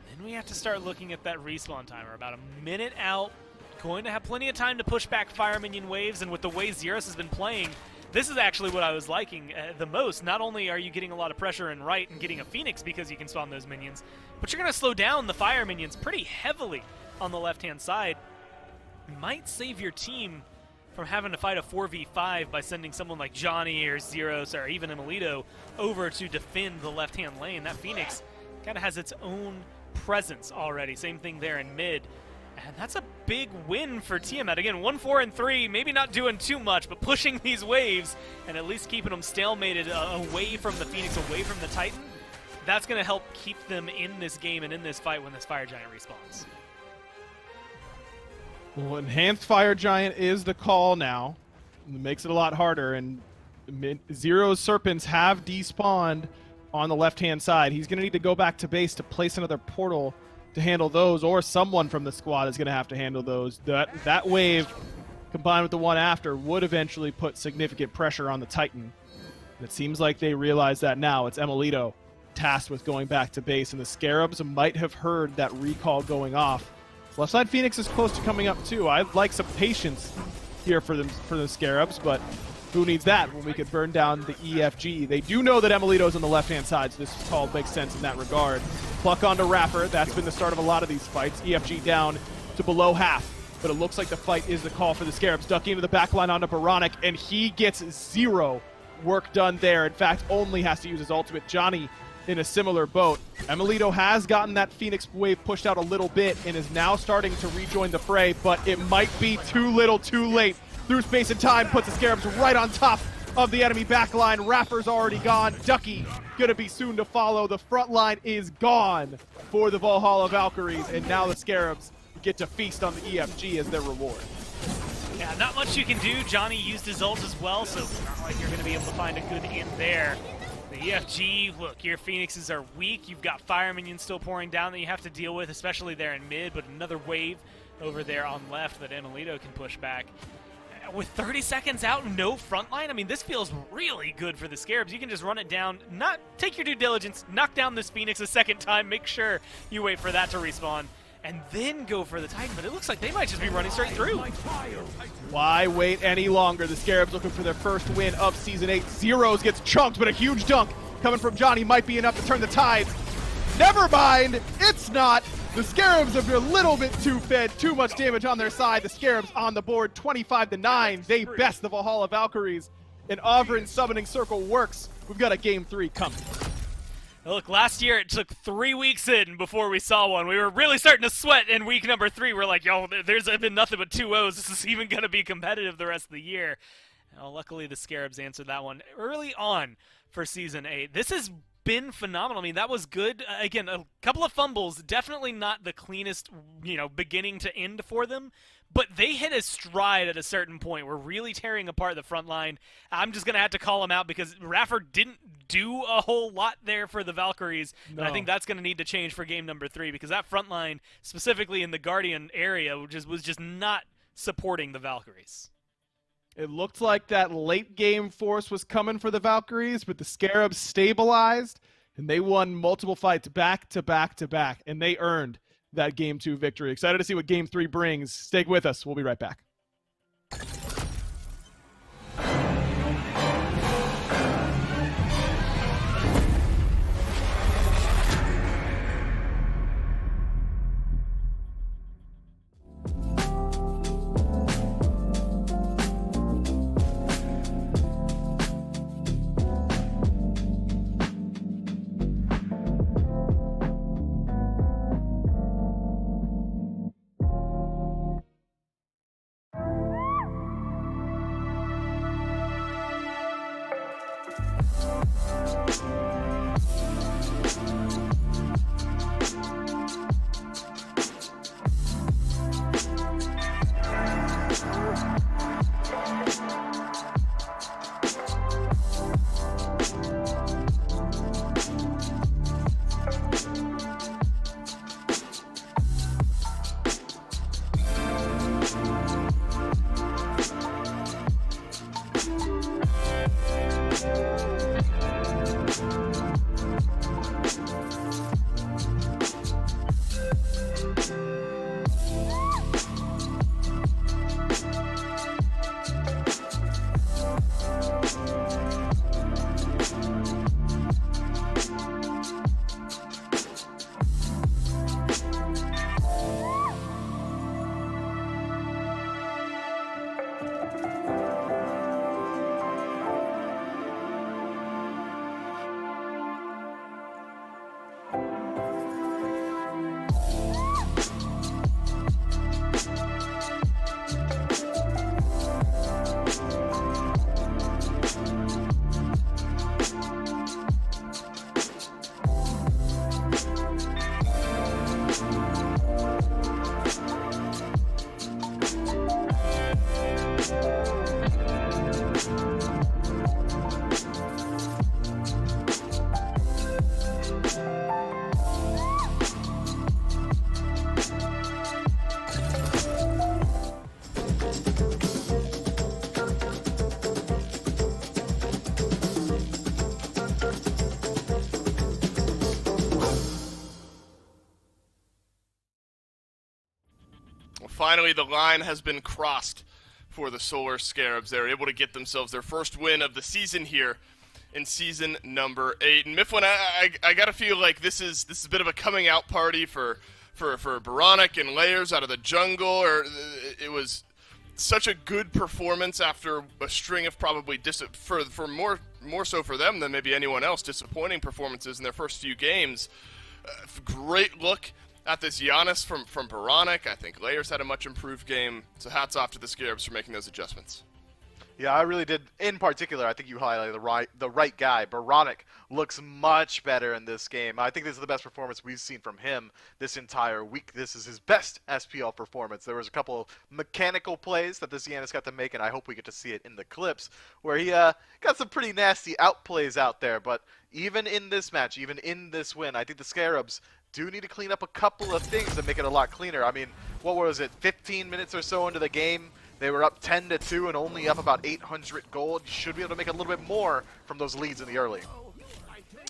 Then we have to start looking at that respawn timer. About a minute out, going to have plenty of time to push back Fire Minion waves, and with the way Zeros has been playing, this is actually what I was liking the most. Not only are you getting a lot of pressure in right and getting a Phoenix because you can spawn those minions, but you're going to slow down the Fire Minions pretty heavily on the left-hand side. Might save your team from having to fight a 4v5 by sending someone like Johnny or Zeros or even Emilito over to defend the left-hand lane. That Phoenix kind of has its own presence already. Same thing there in mid. And that's a big win for Tiamat. Again, 1-4-3, maybe not doing too much, but pushing these waves and at least keeping them stalemated away from the Phoenix, away from the Titan. That's going to help keep them in this game and in this fight when this Fire Giant respawns. Well, Enhanced Fire Giant is the call now. It makes it a lot harder, and Zero's Serpents have despawned on the left-hand side. He's going to need to go back to base to place another portal to handle those, or someone from the squad is going to have to handle those. That wave, combined with the one after, would eventually put significant pressure on the Titan. It seems like they realize that now. It's Emilito tasked with going back to base, and the Scarabs might have heard that recall going off. Left side Phoenix is close to coming up too. I'd like some patience here for the Scarabs, but who needs that when we could burn down the EFG? They do know that Emilito's on the left-hand side, so this call makes sense in that regard. Pluck onto Rapper. That's been the start of a lot of these fights. EFG down to below half, but it looks like the fight is the call for the Scarabs. Ducking into the back line onto Baronic, and he gets zero work done there. In fact, only has to use his ultimate. Johnny in a similar boat. Emilito has gotten that Phoenix wave pushed out a little bit and is now starting to rejoin the fray, but it might be too little too late. Through space and time, puts the Scarabs right on top of the enemy backline. Rapper's already gone. Ducky gonna be soon to follow. The front line is gone for the Valhalla Valkyries, and now the Scarabs get to feast on the EFG as their reward. Yeah, not much you can do. Johnny used his ult as well, so it's not like you're gonna be able to find a good end there. The EFG, look, your Phoenixes are weak. You've got fire minions still pouring down that you have to deal with, especially there in mid, but another wave over there on left that Emilito can push back. With 30 seconds out, no front line, I mean, this feels really good for the Scarabs. You can just run it down, take your due diligence, knock down this Phoenix a second time, make sure you wait for that to respawn, and then go for the Titan, but it looks like they might just be running straight through. Why wait any longer? The Scarabs looking for their first win of Season 8. Zeros gets chunked, but a huge dunk coming from Johnny might be enough to turn the tides. Never mind, it's not. The Scarabs have been a little bit too fed, too much damage on their side. The Scarabs on the board, 25-9. They best the Valhalla Valkyries. And Avrin's summoning circle works. We've got a Game 3 coming. Look, last year it took 3 weeks in before we saw one. We were really starting to sweat in week number 3. We're like, yo, there's been nothing but 2-0s. This is even going to be competitive the rest of the year. Well, luckily the Scarabs answered that one early on for Season 8. This has been phenomenal. I mean, that was good. Again, a couple of fumbles, definitely not the cleanest, beginning to end for them, but they hit a stride at a certain point. We're really tearing apart the front line. I'm just going to have to call him out because Rafford didn't do a whole lot there for the Valkyries, and I think that's going to need to change for game number 3 because that front line, specifically in the Guardian area, was just not supporting the Valkyries. It looked like that late game force was coming for the Valkyries, but the Scarabs stabilized, and they won multiple fights back to back to back, and they earned that Game 2 victory. Excited to see what Game 3 brings. Stay with us. We'll be right back. Finally, the line has been crossed for the Solar Scarabs. They're able to get themselves their first win of the season here in season number 8. And Mifflin, I gotta feel like this is a bit of a coming out party for Baronic and Layers out of the jungle. Or it was such a good performance after a string of probably for more so for them than maybe anyone else, disappointing performances in their first few games. Great look at this Giannis from Baronic. I think Layers had a much improved game. So hats off to the Scarabs for making those adjustments. Yeah, I really did. In particular, I think you highlighted the right guy. Baronic looks much better in this game. I think this is the best performance we've seen from him this entire week. This is his best SPL performance. There was a couple of mechanical plays that this Giannis got to make, and I hope we get to see it in the clips, where he got some pretty nasty outplays out there. But even in this match, even in this win, I think the Scarabs do need to clean up a couple of things to make it a lot cleaner. I mean, what was it, 15 minutes or so into the game? They were up 10-2 and only up about 800 gold. You should be able to make a little bit more from those leads in the early.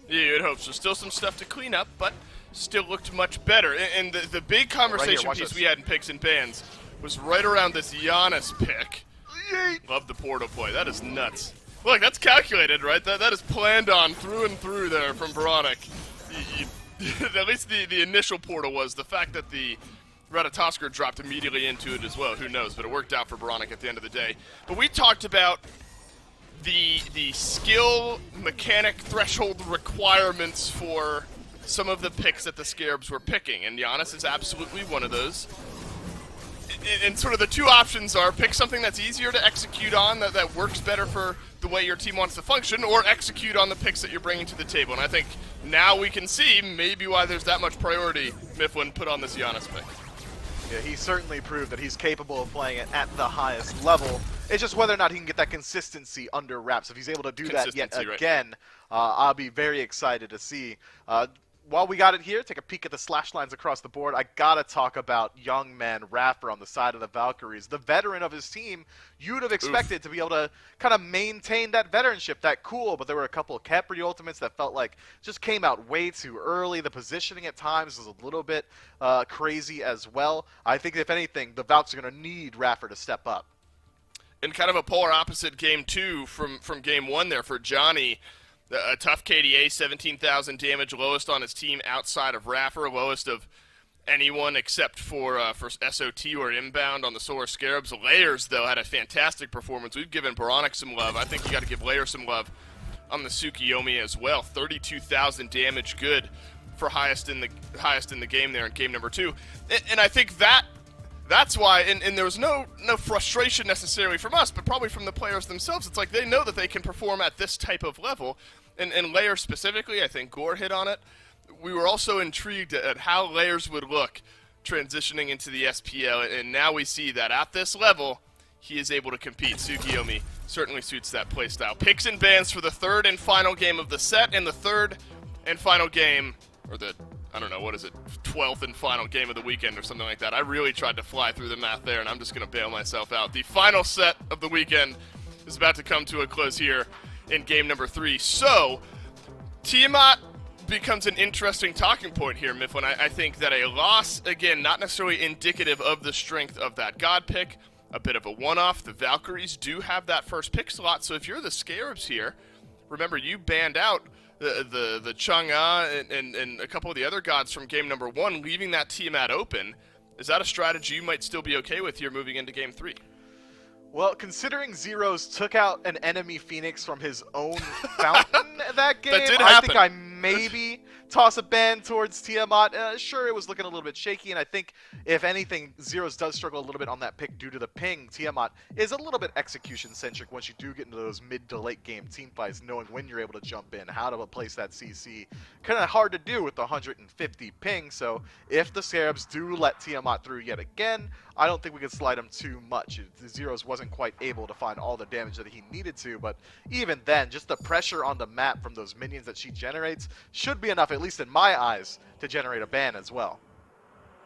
Yeah, you'd hope so. Still some stuff to clean up, but still looked much better. And the big conversation piece we had in picks and bans was right around this Giannis pick. Love the portal play. That is nuts. Look, that's calculated, right? That is planned on through and through there from Baronic. At least the initial portal was. The fact that the Ratatosker dropped immediately into it as well. Who knows? But it worked out for Baronic at the end of the day. But we talked about the skill mechanic threshold requirements for some of the picks that the Scarabs were picking, and Giannis is absolutely one of those. And sort of the two options are pick something that's easier to execute on, that works better for the way your team wants to function, or execute on the picks that you're bringing to the table. And I think now we can see maybe why there's that much priority Mifflin put on this Giannis pick. Yeah, he certainly proved that he's capable of playing it at the highest level. It's just whether or not he can get that consistency under wraps. If he's able to do that yet again, I'll be very excited to see. While we got it here, take a peek at the slash lines across the board. I gotta talk about young man Raffer on the side of the Valkyries. The veteran of his team, you'd have expected to be able to kind of maintain that veteranship, that cool, but there were a couple of Capri ultimates that felt like just came out way too early. The positioning at times was a little bit crazy as well. I think, if anything, the Valks are going to need Raffer to step up. In kind of a polar opposite game 2 from game 1 there for Johnny. A tough KDA, 17,000 damage, lowest on his team outside of Raffer, lowest of anyone except for SOT or Inbound on the Solar Scarabs. Layers, though, had a fantastic performance. We've given Baronic some love. I think you got to give Layers some love on the Tsukiyomi as well. 32,000 damage, good for highest in the game there in game number 2. And I think that's why, and there was no frustration necessarily from us, but probably from the players themselves. It's like they know that they can perform at this type of level. And Layers specifically, I think Gore hit on it. We were also intrigued at how Layers would look transitioning into the SPL, and now we see that at this level, he is able to compete. Tsukiyomi certainly suits that playstyle. Picks and bans for the third and final game of the set, and the third and final game, or the, I don't know, what is it, 12th and final game of the weekend or something like that. I really tried to fly through the math there, and I'm just going to bail myself out. The final set of the weekend is about to come to a close here in game number 3. So, Tiamat becomes an interesting talking point here, Mifflin. I think that a loss, again, not necessarily indicative of the strength of that God pick, a bit of a one-off. The Valkyries do have that first pick slot, so if you're the Scarabs here, remember, you banned out the Chang'e and a couple of the other gods from game number 1, leaving that Tiamat open. Is that a strategy you might still be okay with here moving into game 3? Well, considering Zeros took out an enemy Phoenix from his own fountain that game, I think I maybe toss a ban towards Tiamat. Sure, it was looking a little bit shaky, and I think, if anything, Zeros does struggle a little bit on that pick due to the ping. Tiamat is a little bit execution-centric once you do get into those mid to late game team fights, knowing when you're able to jump in, how to place that CC. Kind of hard to do with the 150 ping, so if the Scarabs do let Tiamat through yet again, I don't think we could slide him too much. The Zeros wasn't quite able to find all the damage that he needed to, but even then, just the pressure on the map from those minions that she generates should be enough, at least in my eyes, to generate a ban as well.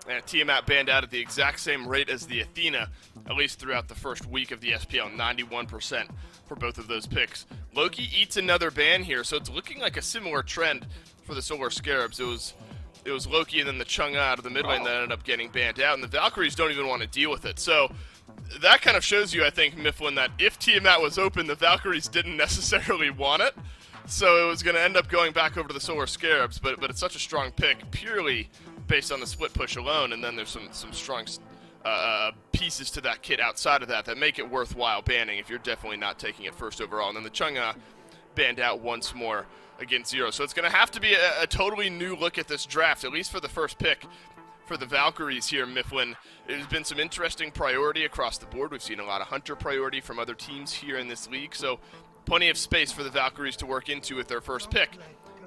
And Tiamat banned out at the exact same rate as the Athena, at least throughout the first week of the SPL, 91% for both of those picks. Loki eats another ban here, so it's looking like a similar trend for the Solar Scarabs. It was it was Loki and then the Chang'e out of the mid lane that ended up getting banned out, and the Valkyries don't even want to deal with it. So that kind of shows you, I think, Mifflin, that if Tiamat was open, the Valkyries didn't necessarily want it. So it was going to end up going back over to the Solar Scarabs, but it's such a strong pick, purely based on the split push alone, and then there's some strong pieces to that kit outside of that make it worthwhile banning if you're definitely not taking it first overall. And then the Chang'e banned out once more against Zero. So it's going to have to be a totally new look at this draft, at least for the first pick for the Valkyries here, Mifflin. There's been some interesting priority across the board. We've seen a lot of Hunter priority from other teams here in this league, so plenty of space for the Valkyries to work into with their first pick,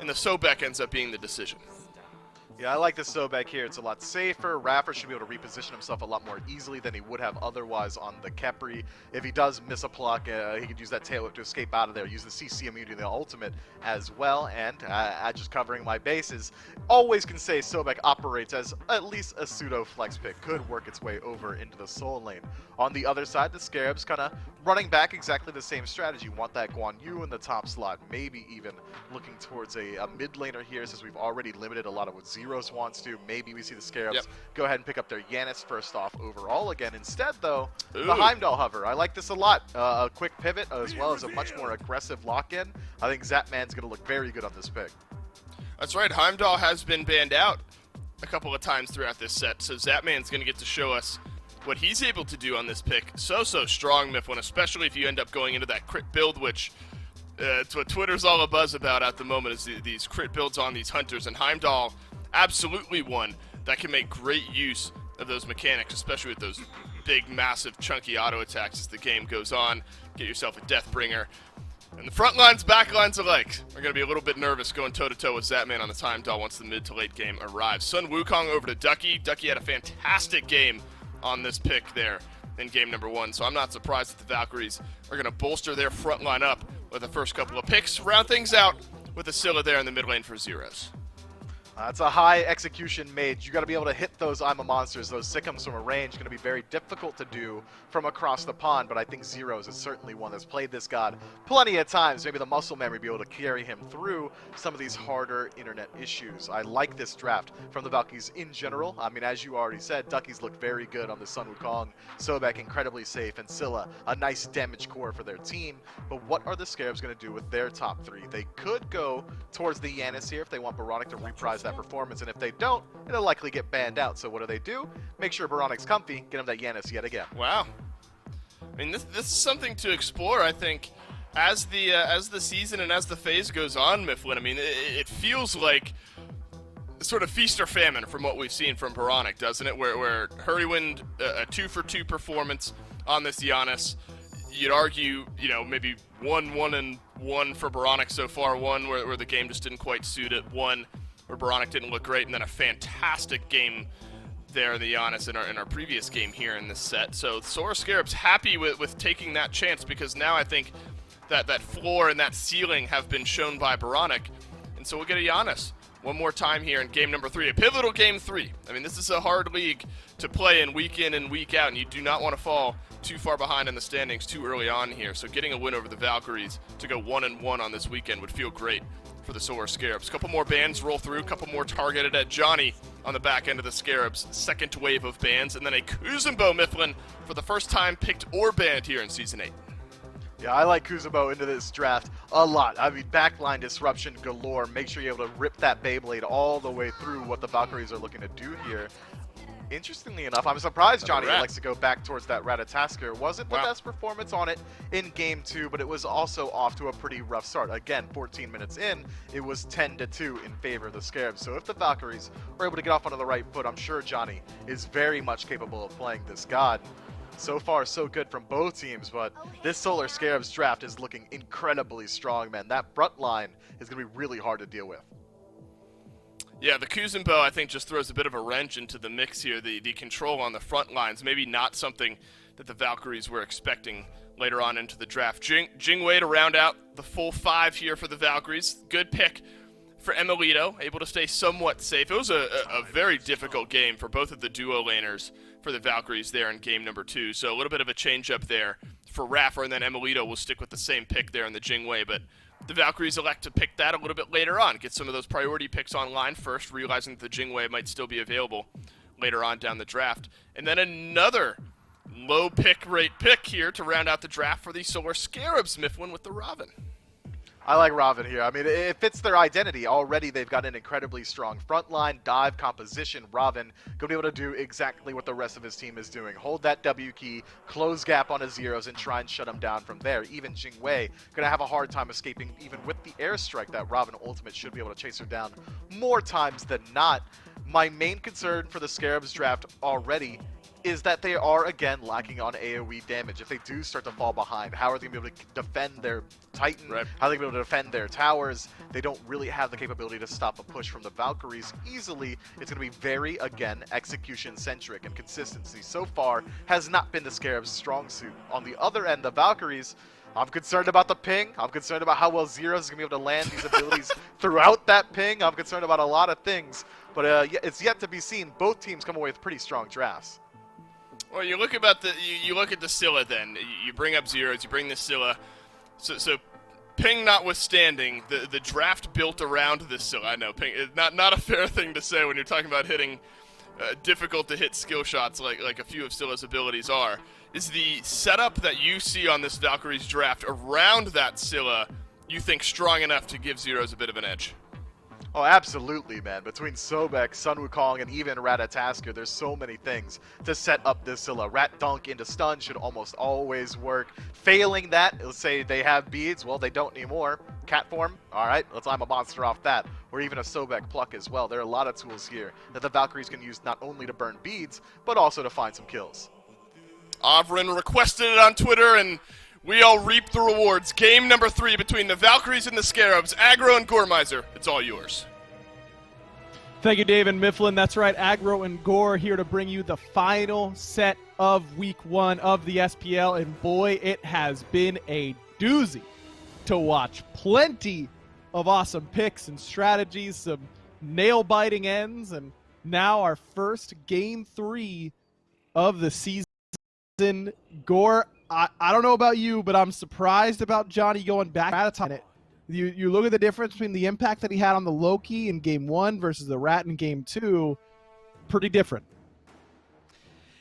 and the Sobek ends up being the decision. Yeah, I like the Sobek here. It's a lot safer. Raffer should be able to reposition himself a lot more easily than he would have otherwise on the Khepri. If he does miss a pluck, he could use that tail whip to escape out of there, use the CC immunity in the ultimate as well, and just covering my bases. Always can say Sobek operates as at least a pseudo flex pick. Could work its way over into the soul lane. On the other side, the Scarabs kind of running back exactly the same strategy. Want that Guan Yu in the top slot, maybe even looking towards a mid laner here, since we've already limited a lot of what Zeros wants to. Maybe we see the Scarabs go ahead and pick up their Yanis first off overall again. Instead, though, the Heimdall hover. I like this a lot. A quick pivot as well as a much more aggressive lock-in. I think Zapman's going to look very good on this pick. That's right. Heimdall has been banned out a couple of times throughout this set, so Zapman's going to get to show us what he's able to do on this pick. So strong, Mifflin, especially if you end up going into that crit build, which it's what Twitter's all abuzz about at the moment, is these crit builds on these Hunters, and Heimdall absolutely one that can make great use of those mechanics, especially with those big, massive, chunky auto attacks as the game goes on. Get yourself a Deathbringer. And the front lines, back lines alike are going to be a little bit nervous going toe-to-toe with Zapman on the Heimdall once the mid to late game arrives. Sun Wukong over to Ducky. Ducky had a fantastic game on this pick there in game number 1, so I'm not surprised that the Valkyries are going to bolster their front line up with the first couple of picks, round things out with Ascilla there in the mid lane for Zeros. It's a high execution mage. You got to be able to hit those I'm a Monsters, those Sycoms from a range. Going to be very difficult to do from across the pond, but I think Zeros is certainly one that's played this god plenty of times. Maybe the muscle memory be able to carry him through some of these harder internet issues. I like this draft from the Valkyries in general. I mean, as you already said, Duckies look very good on the Sun Wukong. Sobek incredibly safe, and Scylla a nice damage core for their team. But what are the Scarabs going to do with their top 3? They could go towards the Yanis here if they want Baronic to reprise that performance, and if they don't, it'll likely get banned out. So what do? Make sure Baronic's comfy, get him that Yanis yet again. Wow. I mean, this is something to explore, I think, as the season and as the phase goes on, Mifflin. I mean, it feels like sort of feast or famine from what we've seen from Baronic, doesn't it? Where Hurrywind, a 2-for-2 performance on this Yanis. You'd argue, you know, maybe 1-1-1 for Baronic so far. One where the game just didn't quite suit it. One where Baronic didn't look great, and then a fantastic game there in the Giannis in our previous game here in this set. So Sora Scarabs happy with taking that chance, because now I think that floor and that ceiling have been shown by Baronic, and so we'll get a Giannis one more time here in game number 3, a pivotal game 3. I mean, this is a hard league to play in and week out, and you do not want to fall too far behind in the standings too early on here. So getting a win over the Valkyries to go 1-1 on this weekend would feel great for the Solar Scarabs. A couple more bans roll through, a couple more targeted at Johnny on the back end of the Scarabs. Second wave of bans, and then a Kuzenbo Mifflin for the first time picked or banned here in Season 8. Yeah, I like Kuzenbo into this draft a lot. I mean, backline disruption galore. Make sure you're able to rip that Beyblade all the way through what the Valkyries are looking to do here. Interestingly enough, I'm surprised Johnny likes to go back towards that Ratatasker. Wasn't the best performance on it in Game 2, but it was also off to a pretty rough start. Again, 14 minutes in, it was 10-2 in favor of the Scarabs. So if the Valkyries were able to get off onto the right foot, I'm sure Johnny is very much capable of playing this god. So far, so good from both teams, but this Solar Scarabs draft is looking incredibly strong, man. That front line is going to be really hard to deal with. Yeah, the Kuzenbo, I think, just throws a bit of a wrench into the mix here. The control on the front lines, maybe not something that the Valkyries were expecting later on into the draft. Jingwei to round out the full 5 here for the Valkyries. Good pick for Emilito, able to stay somewhat safe. It was a very difficult game for both of the duo laners for the Valkyries there in game number 2. So a little bit of a change up there for Raffer, and then Emilito will stick with the same pick there in the Jingwei, but the Valkyries elect to pick that a little bit later on, get some of those priority picks online first, realizing that the Jingwei might still be available later on down the draft. And then another low pick rate pick here to round out the draft for the Solar Scarabs, Mifflin with the Robin. I like Robin here. I mean, it fits their identity. Already they've got an incredibly strong front line, dive, composition. Robin going to be able to do exactly what the rest of his team is doing. Hold that W key, close gap on his zeros, and try and shut him down from there. Even Jingwei going to have a hard time escaping, even with the airstrike that Robin Ultimate should be able to chase her down more times than not. My main concern for the Scarabs draft already is that they are, again, lacking on AoE damage. If they do start to fall behind, how are they going to be able to defend their Titan? Right. How are they going to be able to defend their towers? They don't really have the capability to stop a push from the Valkyries easily. It's going to be very, again, execution-centric, and consistency so far has not been the Scarabs' strong suit. On the other end, the Valkyries, I'm concerned about the ping. I'm concerned about how well Zeros is going to be able to land these abilities throughout that ping. I'm concerned about a lot of things. But it's yet to be seen. Both teams come away with pretty strong drafts. Well, you look about you look at the Scylla then. You bring up Zeros, you bring the Scylla. So ping notwithstanding, the draft built around the Scylla. I know ping is not a fair thing to say when you're talking about hitting difficult to hit skill shots like a few of Scylla's abilities are. Is the setup that you see on this Valkyries draft around that Scylla, you think strong enough to give Zeros a bit of an edge? Oh, absolutely, man. Between Sobek, Sun Wukong, and even Ratatasker, there's so many things to set up this Scylla. Rat Dunk into stun should almost always work. Failing that, let's say they have beads. Well, they don't anymore. Cat form, all right, let's I'm a monster off that. Or even a Sobek pluck as well. There are a lot of tools here that the Valkyries can use not only to burn beads, but also to find some kills. Avrin requested it on Twitter, and we all reap the rewards. Game number 3 between the Valkyries and the Scarabs. Aggro and Gormizer, it's all yours. Thank you, Dave and Mifflin. That's right, Aggro and Gore here to bring you the final set of Week 1 of the SPL, and boy, it has been a doozy to watch. Plenty of awesome picks and strategies, some nail-biting ends, and now our first Game 3 of the season. Gore, I don't know about you, but I'm surprised about Johnny going back at a time. You look at the difference between the impact that he had on the Loki in Game 1 versus the Rat in Game 2, pretty different.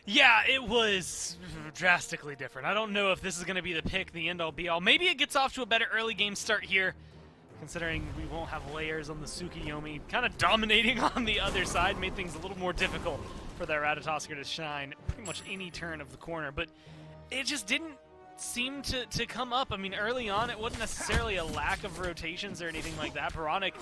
Yeah, it was drastically different. I don't know if this is going to be the pick, the end-all, be-all. Maybe it gets off to a better early game start here, considering we won't have layers on the Tsukiyomi. Kind of dominating on the other side made things a little more difficult for that Ratatosker to shine pretty much any turn of the corner, but it just didn't seem to come up. I mean, early on, it wasn't necessarily a lack of rotations or anything like that. Baronic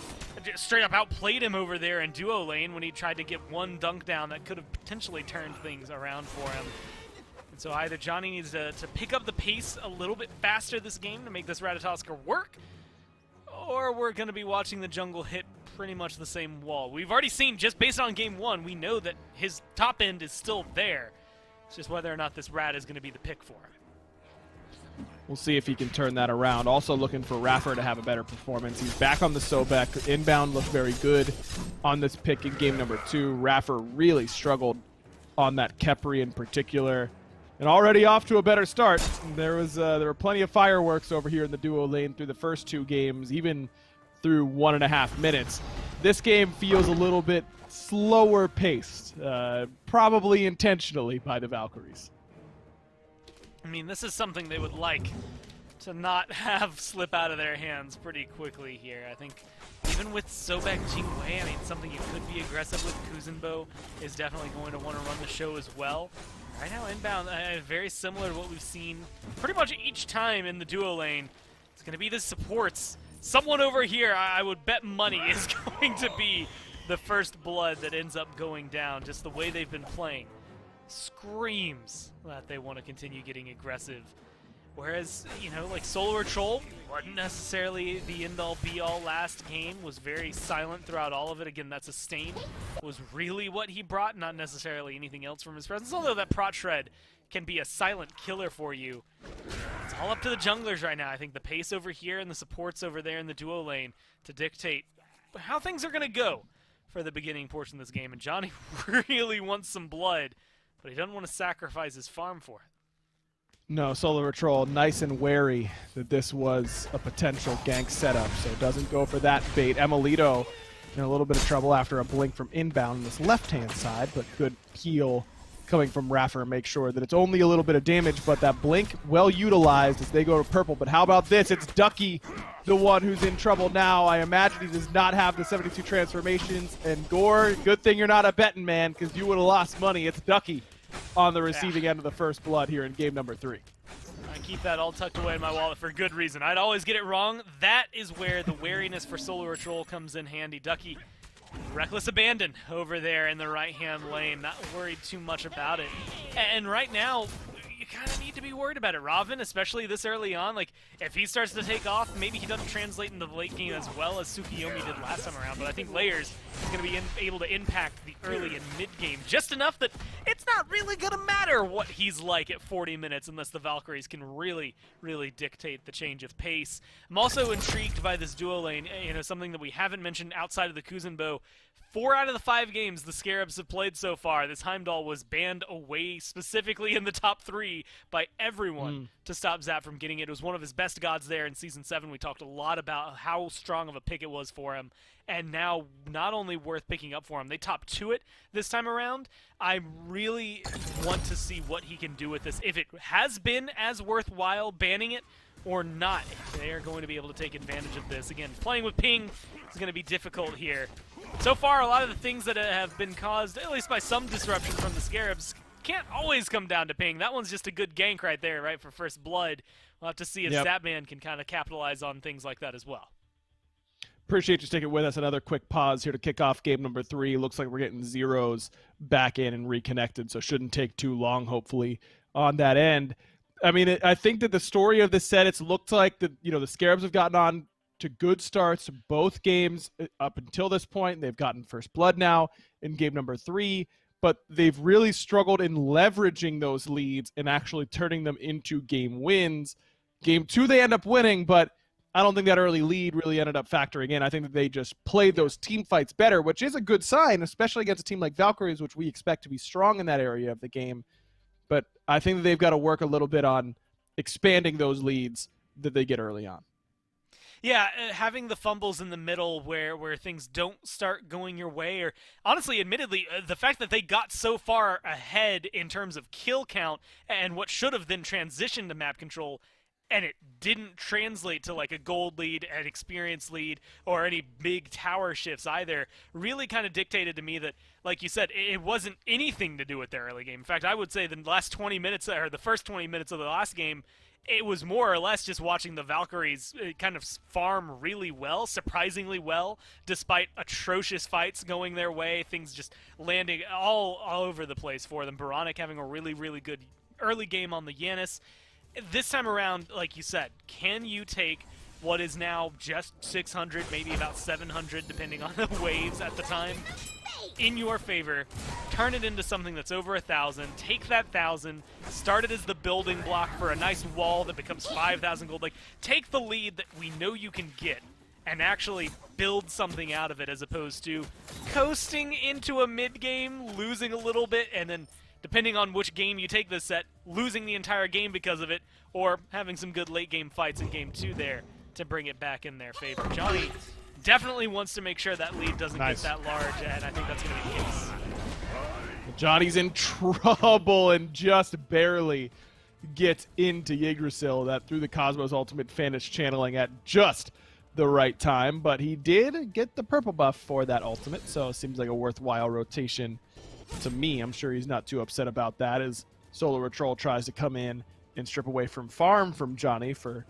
straight up outplayed him over there in duo lane when he tried to get one dunk down that could have potentially turned things around for him. And so either Johnny needs to pick up the pace a little bit faster this game to make this Ratatosker work, or we're going to be watching the jungle hit pretty much the same wall. We've already seen, just based on Game 1, we know that his top end is still there. It's just whether or not this Rat is going to be the pick for him. We'll see if he can turn that around. Also looking for Raffer to have a better performance. He's back on the Sobek. Inbound looked very good on this pick in Game number 2. Raffer really struggled on that Kepri in particular. And already off to a better start. There were plenty of fireworks over here in the duo lane through the first 2 games, even through 1.5 minutes. This game feels a little bit slower paced, probably intentionally by the Valkyries. I mean, this is something they would like to not have slip out of their hands pretty quickly here. I think even with Sobek Jingwei, I mean, something you could be aggressive with. Kuzenbo is definitely going to want to run the show as well. Right now, inbound, very similar to what we've seen pretty much each time in the duo lane. It's going to be the supports. Someone over here, I would bet money, is going to be the first blood that ends up going down. Just the way they've been playing screams that they want to continue getting aggressive. Whereas, you know, like Solar Troll wasn't necessarily the end-all be-all last game, was very silent throughout all of it. Again, that sustain was really what he brought, not necessarily anything else from his presence, although that Prot Shred can be a silent killer for you. It's all up to the junglers right now. I think the pace over here and the supports over there in the duo lane to dictate how things are going to go for the beginning portion of this game. And Johnny really wants some blood, but he doesn't want to sacrifice his farm for it. No, Solar Patrol nice and wary that this was a potential gank setup, so doesn't go for that bait. Emilito in a little bit of trouble after a blink from inbound on this left-hand side, but good heal coming from Raffer. Make sure that it's only a little bit of damage, but that blink well utilized as they go to purple. But how about this? It's Ducky, the one who's in trouble now. I imagine he does not have the 72 transformations. And Gore, good thing you're not a betting man, because you would have lost money. It's Ducky on the receiving end of the first blood here in game number 3. I keep that all tucked away in my wallet for good reason. I'd always get it wrong. That is where the wariness for Solar Patrol comes in handy. Ducky, reckless abandon over there in the right-hand lane. Not worried too much about it. And right now, you kind of need to be worried about it. Robin, especially this early on, like, if he starts to take off, maybe he doesn't translate into the late game as well as Tsukiyomi did last time around, but I think Layers is going to be able to impact the early and mid game just enough that it's not really going to matter what he's like at 40 minutes unless the Valkyries can really, really dictate the change of pace. I'm also intrigued by this duo lane, something that we haven't mentioned outside of the Kuzenbo. 4 out of the 5 games the Scarabs have played so far, this Heimdall was banned away specifically in the top 3 by everyone to stop Zap from getting it. It was one of his best gods there in Season 7. We talked a lot about how strong of a pick it was for him. And now, not only worth picking up for him, they top 2 it this time around. I really want to see what he can do with this. If it has been as worthwhile banning it, or not, they are going to be able to take advantage of this. Again, playing with ping is going to be difficult here. So far, a lot of the things that have been caused, at least by some disruption from the Scarabs, can't always come down to ping. That one's just a good gank right there, right, for first blood. We'll have to see if Statman can kind of capitalize on things like that as well. Appreciate you sticking with us. Another quick pause here to kick off game number 3. Looks like we're getting zeros back in and reconnected, so shouldn't take too long, hopefully, on that end. I mean, I think that the story of this set, it's looked like the Scarabs have gotten on to good starts both games up until this point. They've gotten first blood now in game number 3, but they've really struggled in leveraging those leads and actually turning them into game wins. Game 2, they end up winning, but I don't think that early lead really ended up factoring in. I think that they just played those team fights better, which is a good sign, especially against a team like Valkyries, which we expect to be strong in that area of the game. But I think that they've got to work a little bit on expanding those leads that they get early on. Yeah, having the fumbles in the middle where things don't start going your way, or honestly, admittedly, the fact that they got so far ahead in terms of kill count and what should have then transitioned to map control, and it didn't translate to like a gold lead, an experience lead, or any big tower shifts either, really kind of dictated to me that, like you said, it wasn't anything to do with their early game. In fact, I would say the last 20 minutes, or the first 20 minutes of the last game, it was more or less just watching the Valkyries kind of farm really well, surprisingly well, despite atrocious fights going their way, things just landing all over the place for them. Baronic having a really, really good early game on the Yanis. This time around, like you said, can you take what is now just 600, maybe about 700, depending on the waves at the time, in your favor, turn it into something that's over 1,000, take that 1,000, start it as the building block for a nice wall that becomes 5,000 gold. Like, take the lead that we know you can get and actually build something out of it, as opposed to coasting into a mid-game, losing a little bit, and then, depending on which game you take this set, losing the entire game because of it, or having some good late-game fights in Game 2 there to bring it back in their favor. Johnny definitely wants to make sure that lead doesn't get that large, and I think that's going to be the case. Johnny's in trouble and just barely gets into Yggdrasil. That through the Cosmos Ultimate finished channeling at just the right time, but he did get the purple buff for that ultimate, so it seems like a worthwhile rotation to me. I'm sure he's not too upset about that as Solar Patrol tries to come in and strip away from farm from Johnny for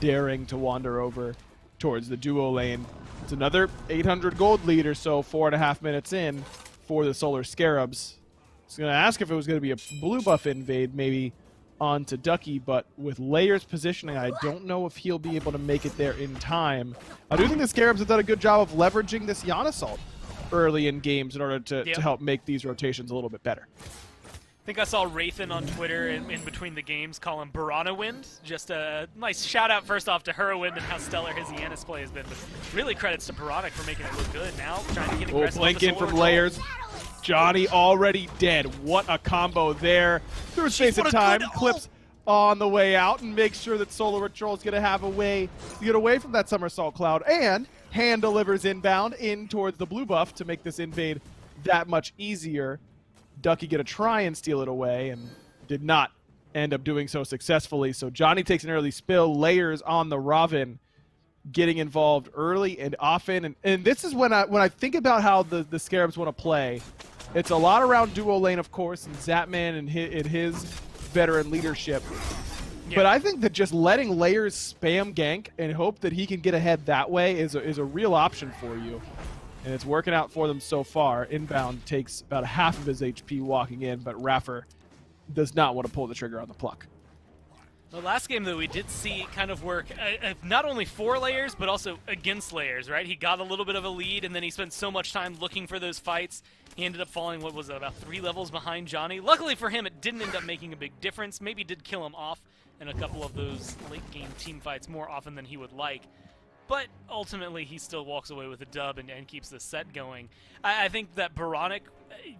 daring to wander over towards the duo lane. It's another 800 gold lead or so, 4.5 minutes in for the Solar Scarabs. I was going to ask if it was going to be a blue buff invade maybe onto Ducky, but with Layers positioning, I don't know if he'll be able to make it there in time. I do think the Scarabs have done a good job of leveraging this Yanis ult early in games in order to help make these rotations a little bit better. I think I saw Wraithen on Twitter in between the games call him Barana Wind. Just a nice shout out first off to Hurwind and how stellar his Yanis play has been, but really credits to Baronic for making it look good now, trying to get aggressive. Blink in from Layers. Johnny already dead. What a combo there. Through space of time, clips on the way out and make sure that Solar Patrol is going to have a way to get away from that Somersault Cloud. And hand delivers inbound in towards the blue buff to make this invade that much easier. Ducky gonna try and steal it away and did not end up doing so successfully. So Johnny takes an early spill, layers on the Robin, getting involved early and often. And this is when I think about how the Scarabs want to play. It's a lot around duo lane, of course, and Zapman and his veteran leadership. Yeah. But I think that just letting Layers spam gank and hope that he can get ahead that way is a real option for you. And it's working out for them so far. Inbound takes about half of his HP walking in, but Raffer does not want to pull the trigger on the pluck. The last game, though, we did see kind of work not only for Layers, but also against Layers, right? He got a little bit of a lead, and then he spent so much time looking for those fights. He ended up falling, what was it, about 3 levels behind Johnny. Luckily for him, it didn't end up making a big difference. Maybe did kill him off in a couple of those late-game team fights more often than he would like. But ultimately, he still walks away with a dub and keeps the set going. I think that Boronic,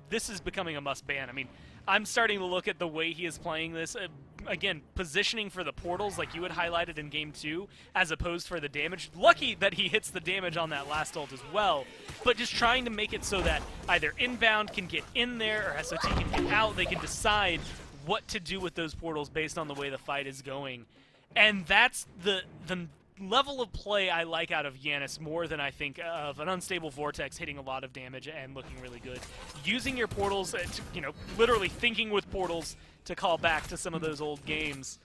this is becoming a must-ban. I mean, I'm starting to look at the way he is playing this. Again, positioning for the portals like you had highlighted in Game 2, as opposed for the damage. Lucky that he hits the damage on that last ult as well, but just trying to make it so that either Inbound can get in there or SOT can get out. They can decide what to do with those portals based on the way the fight is going. And that's the level of play I like out of Yanis more than I think of an Unstable Vortex hitting a lot of damage and looking really good. Using your portals, literally thinking with portals to call back to some of those old games.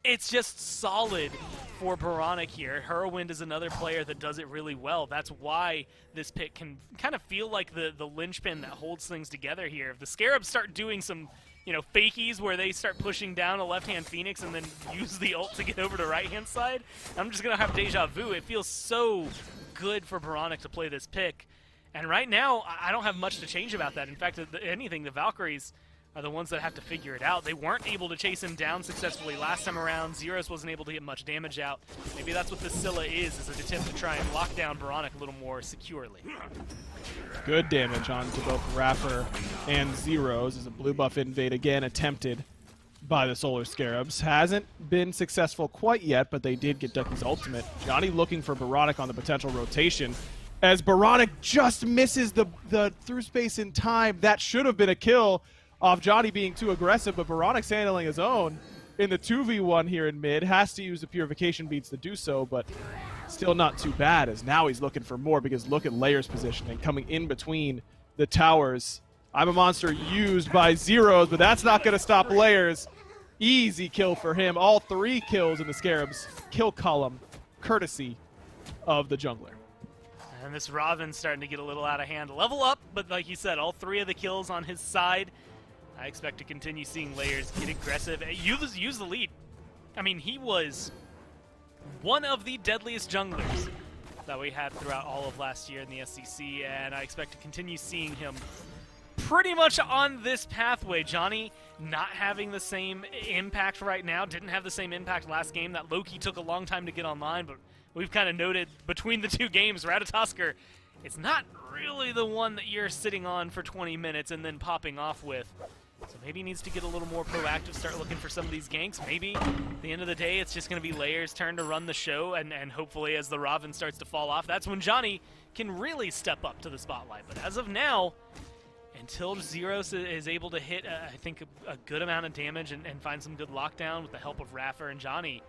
It's just solid for Boronic here. Whirlwind is another player that does it really well. That's why this pick can kind of feel like the linchpin that holds things together here. If the Scarabs start doing some fakies where they start pushing down a left-hand Phoenix and then use the ult to get over to right-hand side, I'm just going to have deja vu. It feels so good for Boronic to play this pick. And right now, I don't have much to change about that. In fact, if anything, the Valkyries are the ones that have to figure it out. They weren't able to chase him down successfully last time around. Zeros wasn't able to get much damage out. Maybe that's what this Scylla is an attempt to try and lock down Boronic a little more securely. Good damage onto both Raffer and Zeros as a blue buff invade again attempted by the Solar Scarabs. Hasn't been successful quite yet, but they did get Ducky's ultimate. Johnny looking for Boronic on the potential rotation. As Boronic just misses the through space in time, that should have been a kill off Johnny being too aggressive, but Boronic's handling his own in the 2v1 here in mid. Has to use the Purification Beads to do so, but still not too bad, as now he's looking for more, because look at Layers' positioning coming in between the towers. I'm a Monster used by Zeros, but that's not going to stop Layers. Easy kill for him. All 3 kills in the Scarabs kill column, courtesy of the jungler. And this Robin's starting to get a little out of hand. Level up, but like you said, all 3 of the kills on his side. I expect to continue seeing Layers get aggressive. Use the lead. I mean, he was one of the deadliest junglers that we had throughout all of last year in the SCC, and I expect to continue seeing him pretty much on this pathway. Johnny not having the same impact right now, didn't have the same impact last game. That Loki took a long time to get online, but we've kind of noted between the 2 games, Ratatoskr, it's not really the one that you're sitting on for 20 minutes and then popping off with. So maybe he needs to get a little more proactive, start looking for some of these ganks. Maybe at the end of the day, it's just going to be Layers' turn to run the show, and hopefully as the Robin starts to fall off, that's when Johnny can really step up to the spotlight. But as of now, until Zeros is able to hit, I think, a good amount of damage and find some good lockdown with the help of Raffer and Johnny,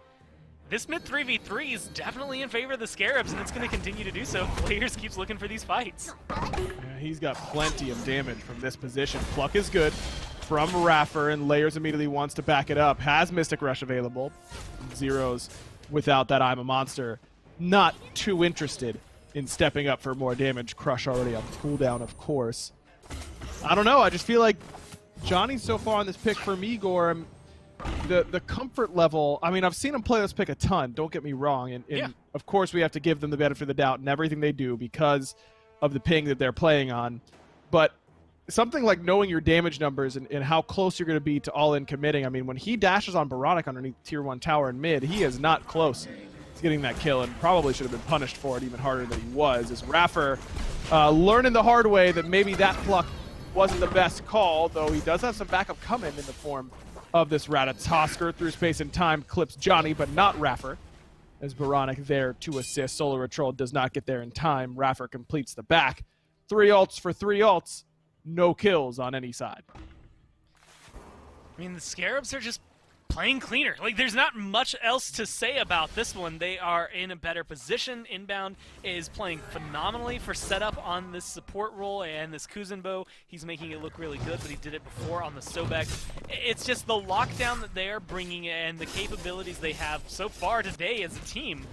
this mid 3v3 is definitely in favor of the Scarabs, and it's going to continue to do so. Layers keeps looking for these fights. Yeah, he's got plenty of damage from this position. Pluck is good from Raffer, and Layers immediately wants to back it up. Has Mystic Rush available. Zeros without that I'm a Monster. Not too interested in stepping up for more damage. Crush already on cooldown, of course. I don't know. I just feel like Johnny so far on this pick for me, Gore, the comfort level, I mean, I've seen him play this pick a ton, don't get me wrong, and yeah. Of course we have to give them the benefit of the doubt in everything they do because of the ping that they're playing on, but something like knowing your damage numbers and how close you're going to be to all-in committing, I mean, when he dashes on Boronic underneath Tier 1 tower in mid, he is not close to getting that kill and probably should have been punished for it even harder than he was, as Raffer learning the hard way that maybe that pluck wasn't the best call, though he does have some backup coming in the form of this Ratatosker. Through space and time, clips Johnny, but not Raffer. As Boronic there to assist. Solar Patrol does not get there in time. Raffer completes the back. 3 ults for 3 ults. No kills on any side. I mean, the Scarabs are just playing cleaner. Like, there's not much else to say about this one. They are in a better position. Inbound is playing phenomenally for setup on this support role, and this Kuzenbo, he's making it look really good, but he did it before on the Sobek. It's just the lockdown that they're bringing and the capabilities they have so far today as a team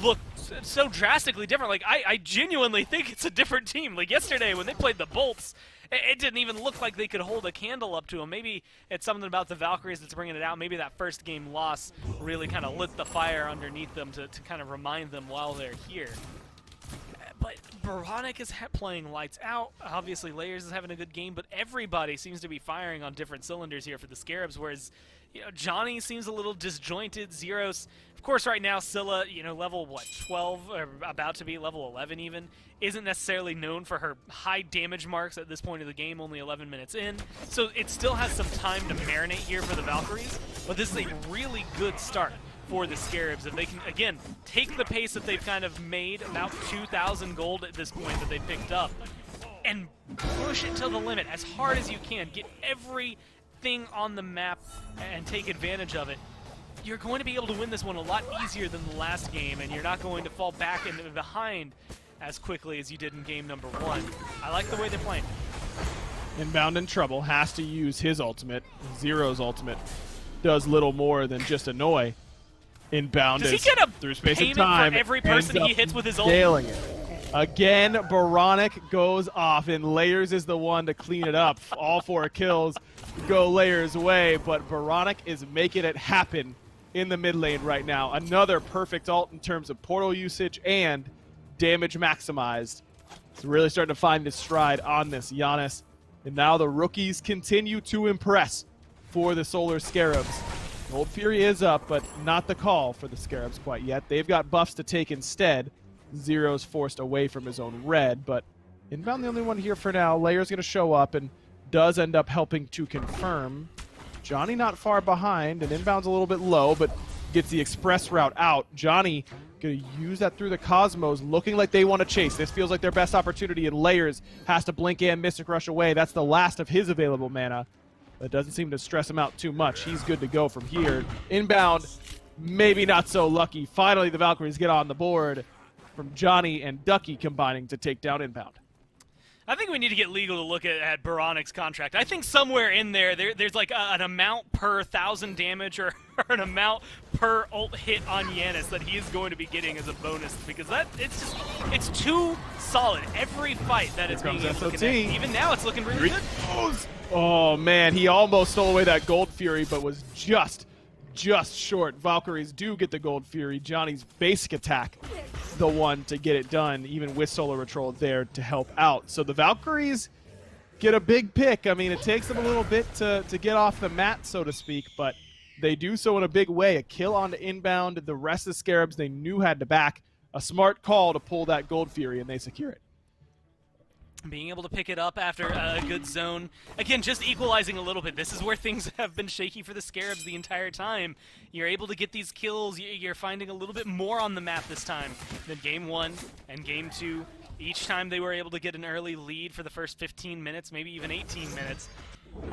look so drastically different. Like, I genuinely think it's a different team. Like, yesterday when they played the Bolts, it didn't even look like they could hold a candle up to them. Maybe it's something about the Valkyries that's bringing it out. Maybe that first game loss really kind of lit the fire underneath them to kind of remind them while they're here. But Boronic is playing lights out. Obviously, Layers is having a good game, but everybody seems to be firing on different cylinders here for the Scarabs, whereas Johnny seems a little disjointed. Zeros, of course, right now, Scylla, level, 12, or about to be level 11 even, isn't necessarily known for her high damage marks at this point of the game, only 11 minutes in. So it still has some time to marinate here for the Valkyries, but this is a really good start for the Scarabs. If they can, again, take the pace that they've kind of made, about 2,000 gold at this point that they picked up, and push it to the limit as hard as you can. Get everything on the map and take advantage of it. You're going to be able to win this one a lot easier than the last game, and you're not going to fall back and behind as quickly as you did in game number 1. I like the way they're playing. Inbound in trouble, has to use his ultimate. Zero's ultimate does little more than just annoy. Inbound Does is he get a through space and payment time. for every person he hits with his ult? Nailing it. Again, Boronic goes off, and Layers is the one to clean it up. All 4 kills go Layers' way, but Boronic is making it happen in the mid lane right now. Another perfect ult in terms of portal usage and damage maximized. It's really starting to find his stride on this Giannis. And now the rookies continue to impress for the Solar Scarabs. Gold Fury is up, but not the call for the Scarabs quite yet. They've got buffs to take instead. Zero's forced away from his own red, but Inbound the only one here for now. Layer's going to show up and does end up helping to confirm. Johnny not far behind, and Inbound's a little bit low, but gets the express route out. Johnny going to use that through the Cosmos, looking like they want to chase. This feels like their best opportunity, and Layers has to blink and Mystic Rush away. That's the last of his available mana. That doesn't seem to stress him out too much. He's good to go from here. Inbound, maybe not so lucky. Finally, the Valkyries get on the board from Johnny and Ducky combining to take down Inbound. I think we need to get legal to look at Boronic's contract. I think somewhere in there's like an amount per 1,000 damage or an amount per ult hit on Giannis that he is going to be getting as a bonus, because it's too solid. Every fight that it's being able to connect. Even now it's looking really good. Oh man, he almost stole away that Gold Fury, but was just short. Valkyries do get the Gold Fury. Johnny's basic attack, the one to get it done, even with Solar Patrol there to help out. So the Valkyries get a big pick. I mean, it takes them a little bit to get off the mat, so to speak, but they do so in a big way. A kill onto Inbound. The rest of the Scarabs they knew had to back. A smart call to pull that Gold Fury, and they secure it. Being able to pick it up after a good zone. Again, just equalizing a little bit. This is where things have been shaky for the Scarabs the entire time. You're able to get these kills. You're finding a little bit more on the map this time than Game 1 and Game 2. Each time they were able to get an early lead for the first 15 minutes, maybe even 18 minutes.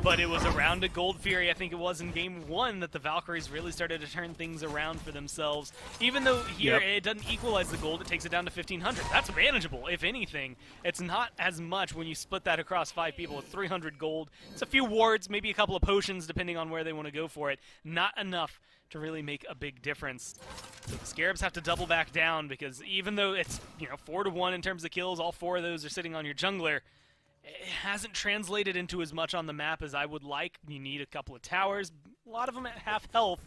But it was around a Gold Fury, I think it was in Game 1, that the Valkyries really started to turn things around for themselves. Even though here it doesn't equalize the gold, it takes it down to 1,500. That's manageable, if anything. It's not as much when you split that across 5 people with 300 gold. It's a few wards, maybe a couple of potions, depending on where they want to go for it. Not enough to really make a big difference. So the Scarabs have to double back down, because even though it's 4-1 in terms of kills, all 4 of those are sitting on your jungler. It hasn't translated into as much on the map as I would like. You need a couple of towers, a lot of them at half health,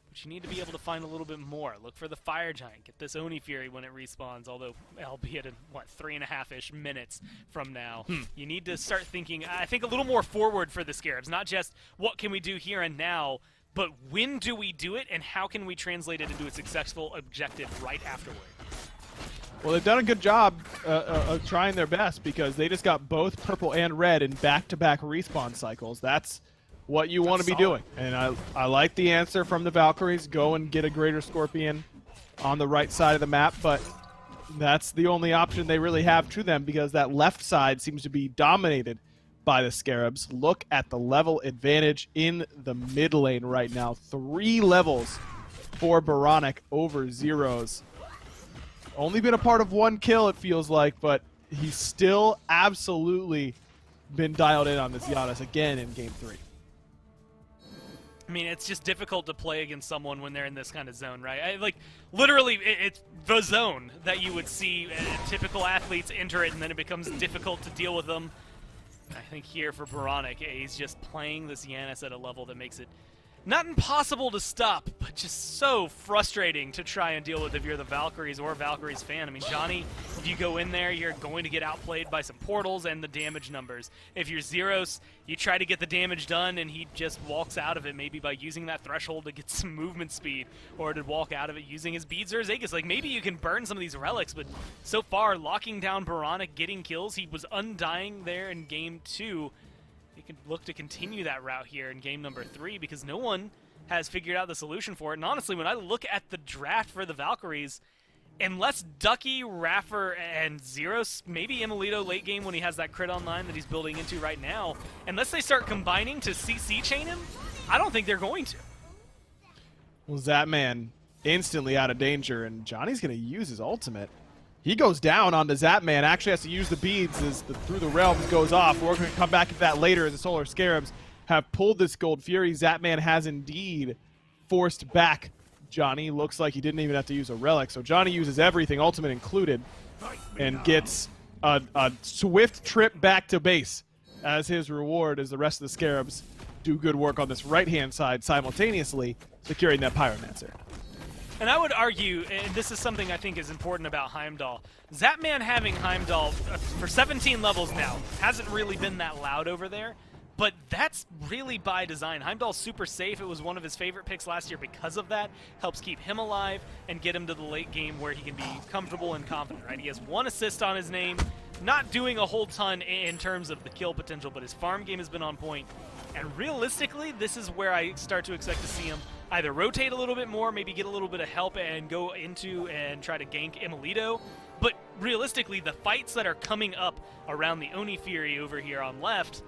but you need to be able to find a little bit more. Look for the Fire Giant, get this Oni Fury when it respawns, although albeit in, 3.5-ish minutes from now. You need to start thinking, I think, a little more forward for the Scarabs, not just what can we do here and now, but when do we do it and how can we translate it into a successful objective right afterward. Well, they've done a good job of trying their best, because they just got both purple and red in back-to-back respawn cycles. That's what you want to be doing. And I like the answer from the Valkyries. Go and get a Greater Scorpion on the right side of the map, but that's the only option they really have to them because that left side seems to be dominated by the Scarabs. Look at the level advantage in the mid lane right now. 3 levels for Boronic over Zeros. Only been a part of 1 kill, it feels like, but he's still absolutely been dialed in on this Giannis again in Game 3. I mean, it's just difficult to play against someone when they're in this kind of zone, right? Literally, it's the zone that you would see typical athletes enter it, and then it becomes difficult to deal with them. I think here for Boronic, he's just playing this Giannis at a level that makes it not impossible to stop, but just so frustrating to try and deal with if you're the Valkyries or a Valkyries fan. I mean, Johnny, if you go in there, you're going to get outplayed by some portals and the damage numbers. If you're Zeros, you try to get the damage done, and he just walks out of it maybe by using that threshold to get some movement speed, or to walk out of it using his beads or his Aegis. Like, maybe you can burn some of these relics, but so far, locking down Boronic, getting kills, he was undying there in Game 2. He can look to continue that route here in game number 3 because no one has figured out the solution for it. And honestly, when I look at the draft for the Valkyries, unless Ducky, Raffer, and Zeros, maybe Emilito late game when he has that crit online that he's building into right now, unless they start combining to CC chain him, I don't think they're going to. Well, Zapman instantly out of danger, and Johnny's going to use his ultimate. He goes down onto Zapman, actually has to use the beads as the Through the Realms goes off. We're going to come back to that later as the Solar Scarabs have pulled this Gold Fury. Zapman has indeed forced back Johnny. Looks like he didn't even have to use a relic, so Johnny uses everything, ultimate included, and gets a swift trip back to base as his reward as the rest of the Scarabs do good work on this right-hand side simultaneously, securing that Pyromancer. And I would argue, and this is something I think is important about Heimdall, Zapman having Heimdall for 17 levels now hasn't really been that loud over there, but that's really by design. Heimdall's super safe. It was one of his favorite picks last year because of that. Helps keep him alive and get him to the late game where he can be comfortable and confident, right? He has 1 assist on his name, not doing a whole ton in terms of the kill potential, but his farm game has been on point. And realistically, this is where I start to expect to see him either rotate a little bit more, maybe get a little bit of help and go into and try to gank Emilito. But realistically, the fights that are coming up around the Oni Fury over here on left,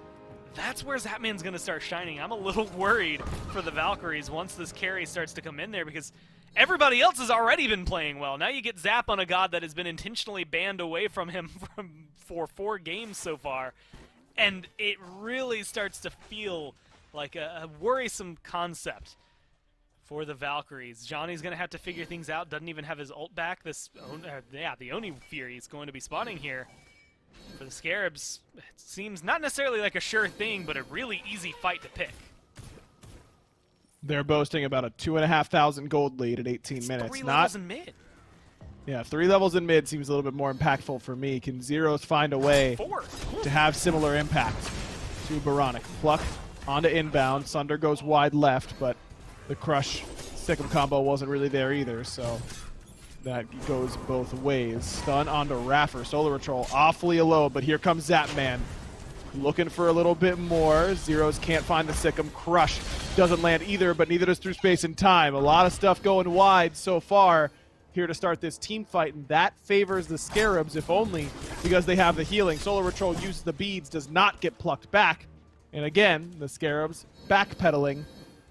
that's where Zapman's going to start shining. I'm a little worried for the Valkyries once this carry starts to come in there because everybody else has already been playing well. Now you get Zap on a god that has been intentionally banned away from him for 4 games so far. And it really starts to feel like a worrisome concept for the Valkyries. Johnny's going to have to figure things out. Doesn't even have his ult back. The Oni Fury is going to be spawning here. For the Scarabs, it seems not necessarily like a sure thing, but a really easy fight to pick. They're boasting about a 2,500 gold lead at 18 minutes. 3 levels in mid. Yeah, 3 levels in mid seems a little bit more impactful for me. Can Zeros find a way 4 to have similar impact to Boronic? Pluck onto inbound. Sunder goes wide left, but the Crush Sikkim combo wasn't really there either, so that goes both ways. Stun onto Raffer. Solar Patrol awfully alone, but here comes Zapman. Looking for a little bit more. Zeros can't find the Sikkim. Crush doesn't land either, but neither does Through Space and Time. A lot of stuff going wide so far here to start this team fight, and that favors the Scarabs, if only because they have the healing. Solar Patrol uses the beads, does not get plucked back. And again, the Scarabs backpedaling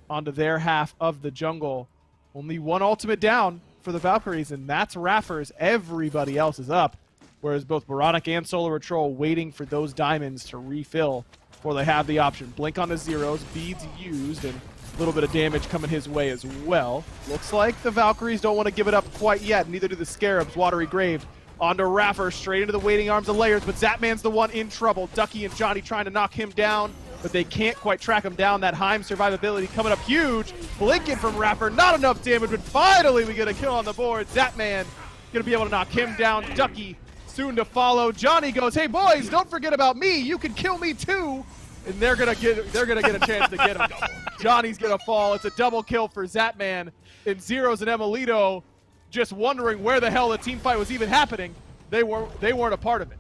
onto their half of the jungle. Only 1 ultimate down for the Valkyries, and that's Raffer's. Everybody else is up, whereas both Boronic and Solar Patrol waiting for those diamonds to refill before they have the option. Blink on the Zeros, beads used, and a little bit of damage coming his way as well. Looks like the Valkyries don't want to give it up quite yet, neither do the Scarabs. Watery Grave onto Raffer, straight into the waiting arms of Layers, but Zapman's the one in trouble. Ducky and Johnny trying to knock him down, but they can't quite track him down. That Heim survivability coming up huge. Blinking from Raffer, not enough damage, but finally we get a kill on the board. Zapman gonna be able to knock him down. Ducky soon to follow. Johnny goes, hey boys, don't forget about me. You can kill me too. And they're gonna get a chance to get him. Johnny's gonna fall. It's a double kill for Zapman. And Zeros and Emilito just wondering where the hell the team fight was even happening. They weren't a part of it.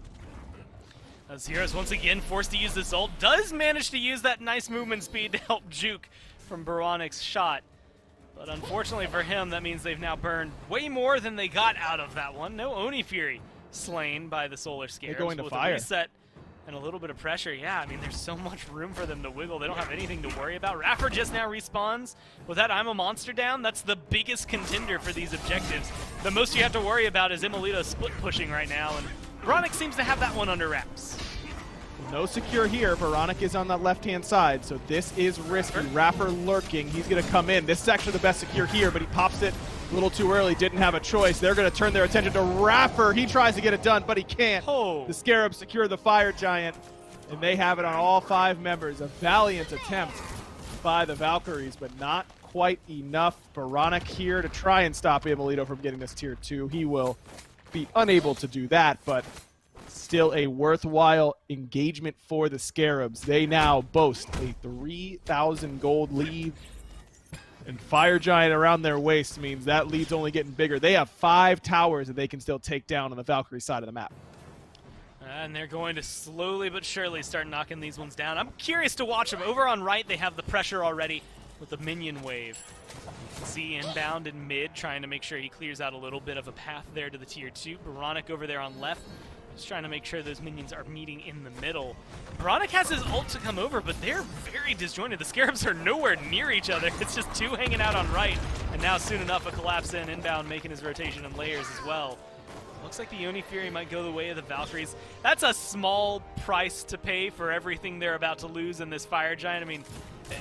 Zero's once again forced to use this ult. Does manage to use that nice movement speed to help juke from Baranik's shot. But unfortunately for him, that means they've now burned way more than they got out of that one. No Oni Fury slain by the Solar Scarabs. They're going to with fire. A reset and a little bit of pressure. Yeah, I mean, there's so much room for them to wiggle. They don't have anything to worry about. Raffer just now respawns. With that I'm a Monster down, that's the biggest contender for these objectives. The most you have to worry about is Imolito split pushing right now, and Baranik seems to have that one under wraps. No secure here. Baranik is on that left-hand side, so this is risky. Raffer lurking. He's going to come in. This is actually the best secure here, but he pops it a little too early. Didn't have a choice. They're going to turn their attention to Raffer. He tries to get it done, but he can't. Oh. The Scarabs secure the Fire Giant, and they have it on all 5 members. A valiant attempt by the Valkyries, but not quite enough. Baranik here to try and stop Imolito from getting this tier 2. He will be unable to do that, but still a worthwhile engagement for the Scarabs. They now boast a 3,000 gold lead, and Fire Giant around their waist means that lead's only getting bigger. They have 5 towers that they can still take down on the Valkyrie side of the map. And they're going to slowly but surely start knocking these ones down. I'm curious to watch them. Over on right, they have the pressure already with the minion wave. You can see inbound in mid, trying to make sure he clears out a little bit of a path there to the tier 2. Baranik over there on left, just trying to make sure those minions are meeting in the middle. Baranik has his ult to come over, but they're very disjointed. The Scarabs are nowhere near each other. It's just 2 hanging out on right, and now soon enough a collapse inbound, making his rotation in layers as well. Looks like the Oni Fury might go the way of the Valkyries. That's a small price to pay for everything they're about to lose in this Fire Giant. I mean,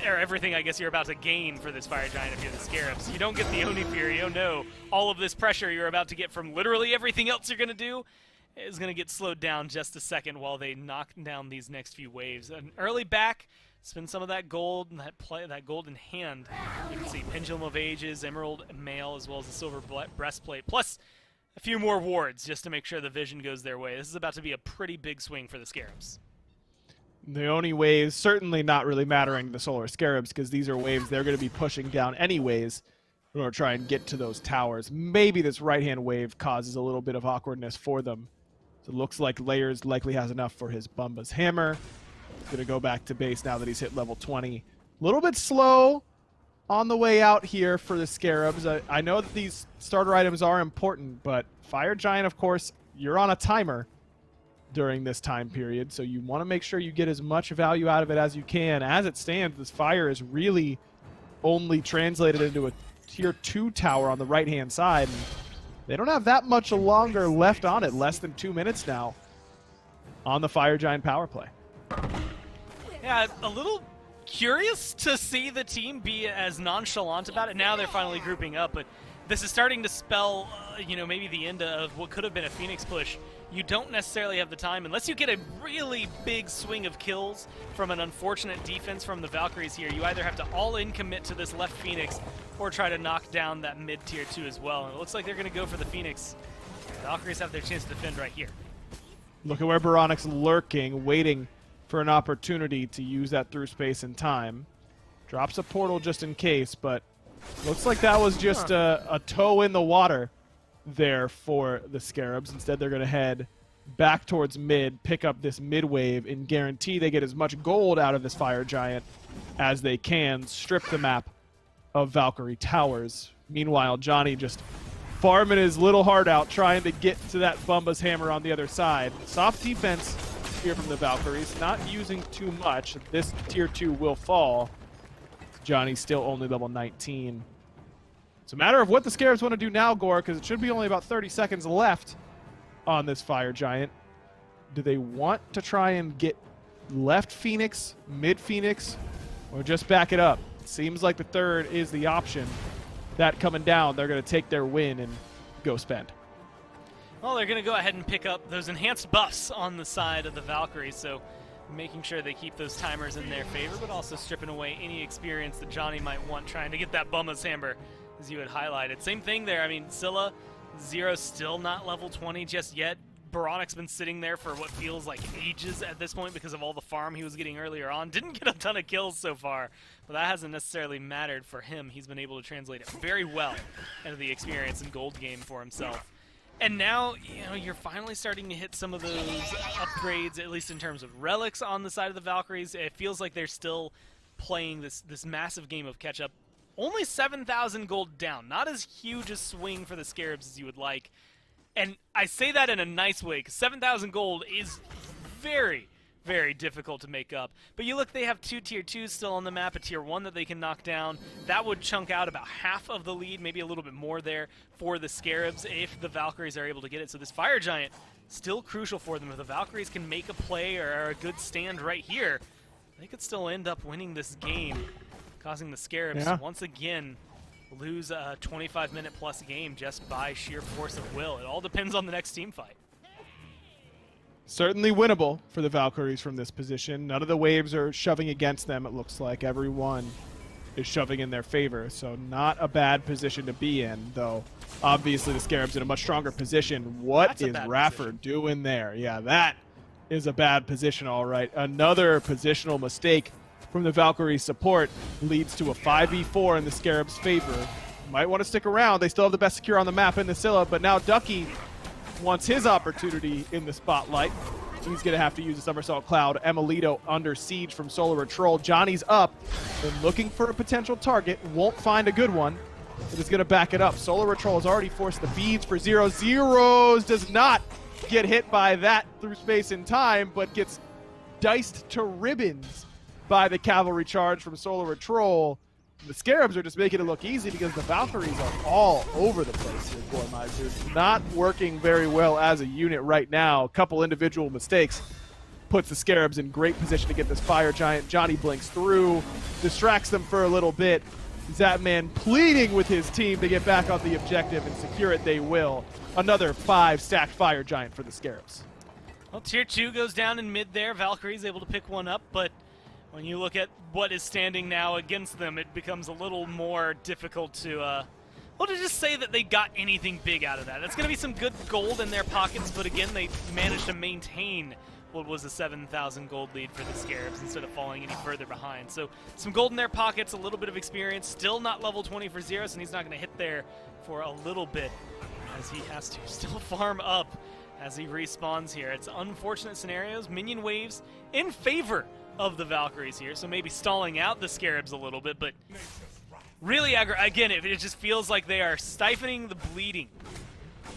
or everything I guess you're about to gain for this Fire Giant if you're the Scarabs. You don't get the Oni Fury, oh no. All of this pressure you're about to get from literally everything else you're going to do is going to get slowed down just a second while they knock down these next few waves. An early back, spend some of that gold and that golden hand. You can see Pendulum of Ages, Emerald Mail, as well as the Silver Breastplate, plus a few more wards just to make sure the vision goes their way. This is about to be a pretty big swing for the Scarabs. The Oni waves certainly not really mattering to the Solar Scarabs, because these are waves they're going to be pushing down anyways in order to try and get to those towers. Maybe this right-hand wave causes a little bit of awkwardness for them. So it looks like Layers likely has enough for his Bumba's Hammer. He's going to go back to base now that he's hit level 20. A little bit slow on the way out here for the Scarabs. I know that these starter items are important, but Fire Giant, of course, you're on a timer during this time period, so you want to make sure you get as much value out of it as you can. As it stands, this fire is really only translated into a tier 2 tower on the right-hand side, and they don't have that much longer left on it. Less than 2 minutes now on the Fire Giant power play. Yeah, a little curious to see the team be as nonchalant about it. Now they're finally grouping up, but this is starting to spell, maybe the end of what could have been a Phoenix push. You don't necessarily have the time, unless you get a really big swing of kills from an unfortunate defense from the Valkyries here. You either have to all-in commit to this left Phoenix or try to knock down that mid-tier 2 as well. And it looks like they're going to go for the Phoenix. The Valkyries have their chance to defend right here. Look at where Baranik's lurking, waiting for an opportunity to use that through space and time. Drops a portal just in case, but looks like that was just a toe in the water there for the Scarabs. Instead, they're going to head back towards mid, pick up this mid wave, and guarantee they get as much gold out of this Fire Giant as they can, strip the map of Valkyrie towers. Meanwhile, Johnny just farming his little heart out, trying to get to that Bumba's Hammer on the other side. Soft defense here from the Valkyries, not using too much. This tier 2 will fall. Johnny's still only level 19. It's a matter of what the Scarabs want to do now, Gore, because it should be only about 30 seconds left on this Fire Giant. Do they want to try and get left Phoenix, mid Phoenix, or just back it up? It seems like the third is the option. That coming down, they're going to take their win and go spend. Well, they're going to go ahead and pick up those enhanced buffs on the side of the Valkyries, so making sure they keep those timers in their favor, but also stripping away any experience that Johnny might want trying to get that Bumba's Hammer, as you had highlighted. Same thing there. I mean, Scylla, Zero's still not level 20 just yet. Baranik's been sitting there for what feels like ages at this point because of all the farm he was getting earlier on. Didn't get a ton of kills so far, but that hasn't necessarily mattered for him. He's been able to translate it very well into the experience and gold game for himself. And now, you know, you're finally starting to hit some of those upgrades, at least in terms of relics on the side of the Valkyries. It feels like they're still playing this massive game of catch-up. Only 7,000 gold down. Not as huge a swing for the Scarabs as you would like. And I say that in a nice way, because 7,000 gold is very, very difficult to make up. But you look, they have 2 tier 2s still on the map, a tier 1 that they can knock down. That would chunk out about half of the lead, maybe a little bit more there for the Scarabs if the Valkyries are able to get it. So this Fire Giant, still crucial for them. If the Valkyries can make a play or a good stand right here, they could still end up winning this game, causing the Scarabs once again lose a 25-minute plus game just by sheer force of will. It all depends on the next team fight. Certainly winnable for the Valkyries from this position. None of the waves are shoving against them, it looks like. Everyone is shoving in their favor, so not a bad position to be in, though obviously the Scarabs in a much stronger position. What is Raffer doing there? Yeah, that is a bad position, all right. Another positional mistake from the Valkyrie support leads to a 5v4 in the Scarabs' favor. Might want to stick around. They still have the best secure on the map in the Scylla, but now Ducky wants his opportunity in the spotlight. He's going to have to use a Somersault Cloud. Emilito under siege from Solar Troll. Johnny's up and looking for a potential target. Won't find a good one, but is going to back it up. Solar Troll has already forced the beads for Zero. Zeros does not get hit by that through space and time, but gets diced to ribbons by the cavalry charge from Solar Troll. The Scarabs are just making it look easy because the Valkyries are all over the place here, Gormizers. Not working very well as a unit right now. A couple individual mistakes puts the Scarabs in great position to get this Fire Giant. Johnny blinks through, distracts them for a little bit. Zapman pleading with his team to get back on the objective, and secure it they will. Another 5-stacked Fire Giant for the Scarabs. Well, tier 2 goes down in mid there. Valkyrie's able to pick one up, but when you look at what is standing now against them, it becomes a little more difficult to, well, to just say that they got anything big out of that. It's going to be some good gold in their pockets, but again, they managed to maintain what was a 7,000 gold lead for the Scarabs instead of falling any further behind. So some gold in their pockets, a little bit of experience, still not level 20 for Zeros, and he's not going to hit there for a little bit as he has to still farm up as he respawns here. It's unfortunate scenarios. Minion waves in favor of the Valkyries here, so maybe stalling out the Scarabs a little bit, but really, again, it just feels like they are stifling the bleeding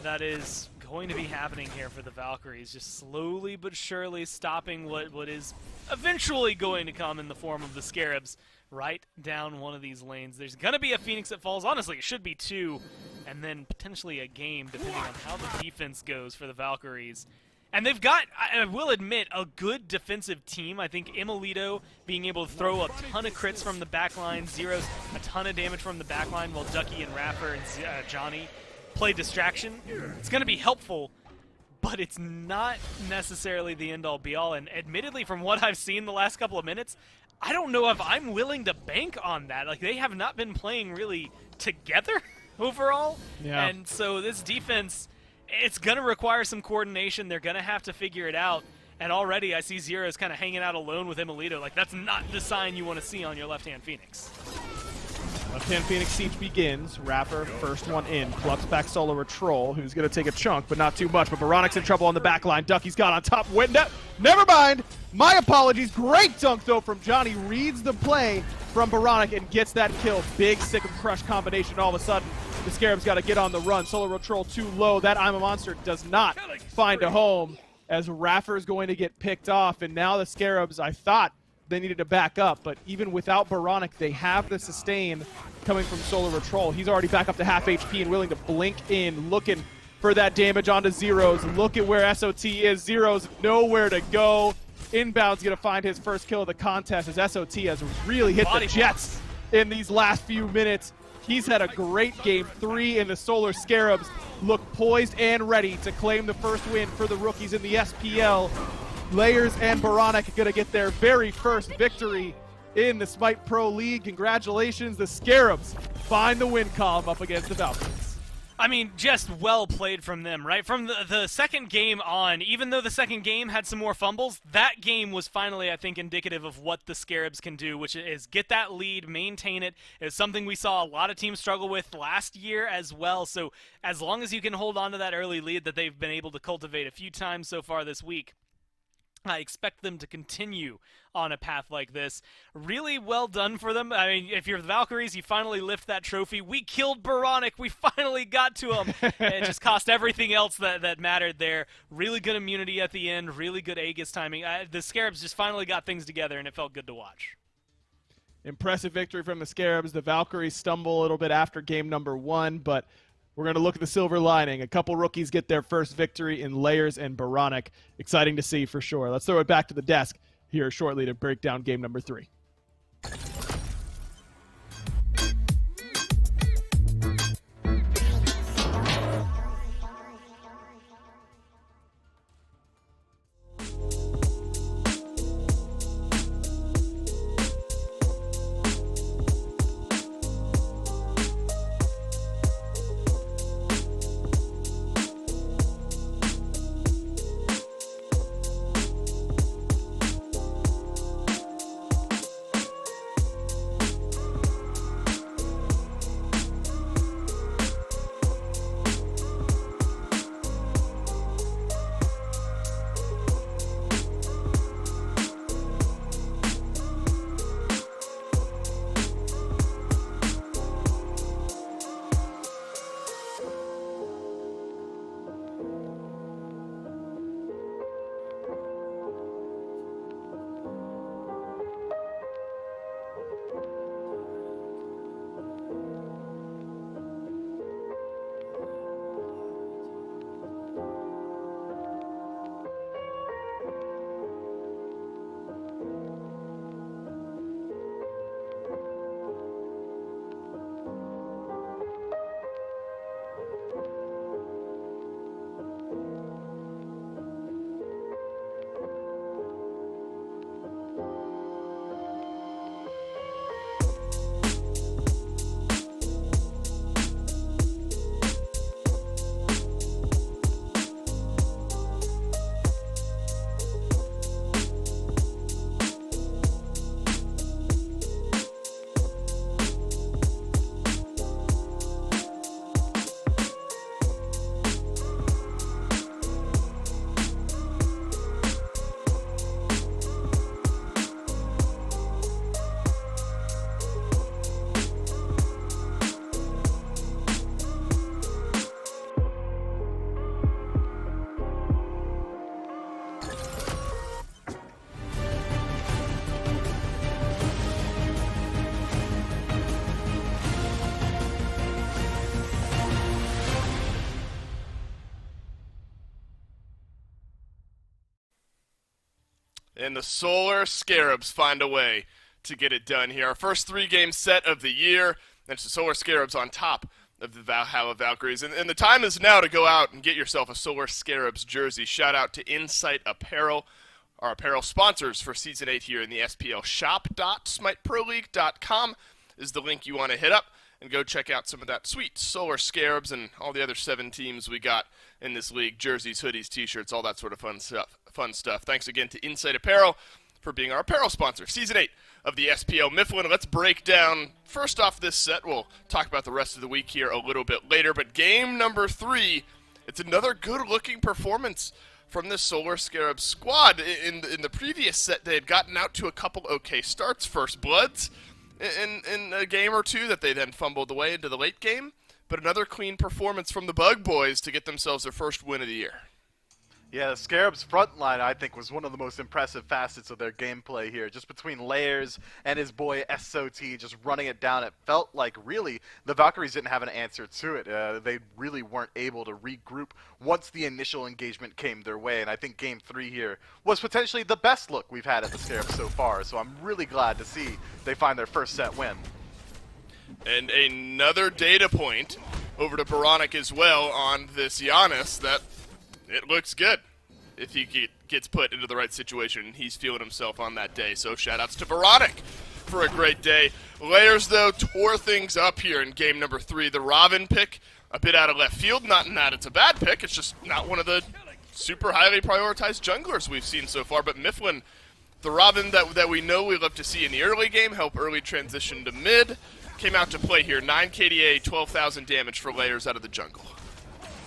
that is going to be happening here for the Valkyries, just slowly but surely stopping what is eventually going to come in the form of the Scarabs right down one of these lanes. There's going to be a Phoenix that falls. Honestly, it should be 2, and then potentially a game, depending on how the defense goes for the Valkyries. And they've got, I will admit, a good defensive team. I think Emilito being able to throw a ton of crits from the backline, Zero's a ton of damage from the backline, while Ducky and Raffer and Johnny play distraction. It's going to be helpful, but it's not necessarily the end-all be-all. And admittedly, from what I've seen the last couple of minutes, I don't know if I'm willing to bank on that. Like, they have not been playing really together overall. Yeah. And so this defense, it's going to require some coordination. They're going to have to figure it out. And already I see Zero's kind of hanging out alone with Emilito. Like, that's not the sign you want to see on your left-hand Phoenix. Left-hand Phoenix siege begins. Raffer, first one in. Plucks back Solar Troll, who's going to take a chunk, but not too much. But Baronic's in trouble on the back line. Ducky's got on top. Never mind. My apologies. Great dunk, though, from Johnny. Reads the play from Baronic and gets that kill. Big Sick 'em Crush combination all of a sudden. The Scarabs got to get on the run. Solar Troll too low. That I'm a Monster does not find a home as Raffer is going to get picked off. And now the Scarabs, I thought they needed to back up, but even without Baronic, they have the sustain coming from Solar Troll. He's already back up to half HP and willing to blink in, looking for that damage onto Zeros. Look at where SOT is. Zeros nowhere to go. Inbound's going to find his first kill of the contest as SOT has really hit the Jets in these last few minutes. He's had a great game 3, and the Solar Scarabs look poised and ready to claim the first win for the rookies in the SPL. Layers and Baronic are going to get their very first victory in the SMITE Pro League. Congratulations, the Scarabs find the win column up against the Valkyries. I mean, just well played from them, right? From the second game on, even though the second game had some more fumbles, that game was finally, I think, indicative of what the Scarabs can do, which is get that lead, maintain it. It's something we saw a lot of teams struggle with last year as well. So as long as you can hold on to that early lead that they've been able to cultivate a few times so far this week, I expect them to continue on a path like this. Really well done for them. I mean, if you're the Valkyries, you finally lift that trophy. We killed Boronic. We finally got to him. It just cost everything else that mattered there. Really good immunity at the end. Really good Aegis timing. The Scarabs just finally got things together, and it felt good to watch. Impressive victory from the Scarabs. The Valkyries stumble a little bit after game number 1, but we're going to look at the silver lining. A couple rookies get their first victory in Layers and Boronic. Exciting to see for sure. Let's throw it back to the desk here shortly to break down game number 3. And the Solar Scarabs find a way to get it done here. Our first 3-game set of the year. And it's the Solar Scarabs on top of the Valhalla Valkyries. And the time is now to go out and get yourself a Solar Scarabs jersey. Shout out to Insight Apparel, our apparel sponsors for Season 8 here in the SPL. Shop.smiteproleague.com is the link you want to hit up. And go check out some of that sweet Solar Scarabs and all the other 7 teams we got in this league. Jerseys, hoodies, t-shirts, all that sort of fun stuff. Thanks again to Insight Apparel for being our apparel sponsor. Season 8 of the SPL Mifflin. Let's break down, first off, this set. We'll talk about the rest of the week here a little bit later. But game number 3, it's another good-looking performance from this Solar Scarab squad. In the previous set, they had gotten out to a couple okay starts, first bloods in a game or two that they then fumbled away into the late game. But another clean performance from the Bug Boys to get themselves their first win of the year. Yeah, the Scarabs' front line, I think, was one of the most impressive facets of their gameplay here. Just between Layers and his boy SOT, just running it down. It felt like, really, the Valkyries didn't have an answer to it. They really weren't able to regroup once the initial engagement came their way. And I think Game 3 here was potentially the best look we've had at the Scarabs so far. So I'm really glad to see they find their first set win. And another data point over to Boronic as well on this Giannis that it looks good if he gets put into the right situation and he's feeling himself on that day. So shout-outs to Boronic for a great day. Layers, though, tore things up here in game number 3. The Robin pick a bit out of left field. Not in that it's a bad pick, it's just not one of the super highly prioritized junglers we've seen so far. But Mifflin, the Robin that we know we love to see in the early game, help early transition to mid, came out to play here. 9 KDA, 12,000 damage for Layers out of the jungle.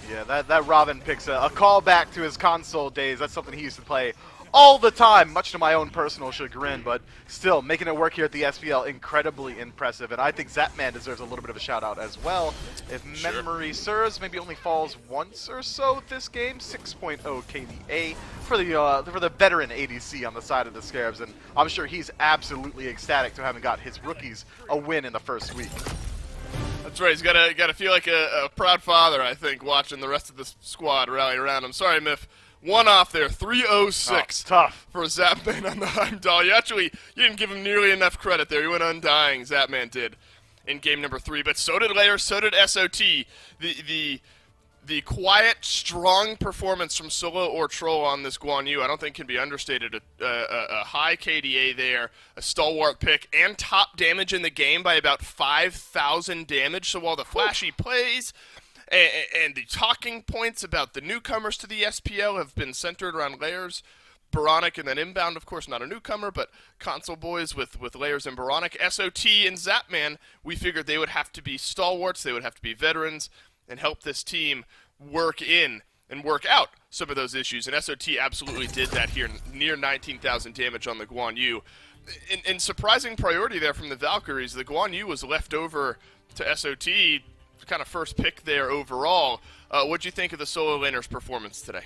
Yeah, that Robin pick's a callback to his console days. That's something he used to play all the time, much to my own personal chagrin, but still, making it work here at the SPL, incredibly impressive. And I think Zapman deserves a little bit of a shout-out as well. If memory serves, maybe only falls once or so this game. 6.0 KDA for the veteran ADC on the side of the Scarabs, and I'm sure he's absolutely ecstatic to having got his rookies a win in the first week. That's right, he's got to feel like a proud father, I think, watching the rest of the squad rally around him. Sorry, Miff. One off there, 306 tough for Zapman on the Heimdall. You didn't give him nearly enough credit there. He went undying, Zapman did, in game number 3. But so did Layer, so did SOT. The quiet, strong performance from Solo or Troll on this Guan Yu, I don't think can be understated. A high KDA there, a stalwart pick, and top damage in the game by about 5,000 damage. So while the flashy plays and the talking points about the newcomers to the SPL have been centered around Layers, Baronic, and then Inbound, of course, not a newcomer, but console boys with Layers and Baronic. SOT and Zapman, we figured they would have to be stalwarts, they would have to be veterans, and help this team work in and work out some of those issues. And SOT absolutely did that here, near 19,000 damage on the Guan Yu. In surprising priority there from the Valkyries, the Guan Yu was left over to SOT, kind of first pick there overall. What'd you think of the solo laner's performance today?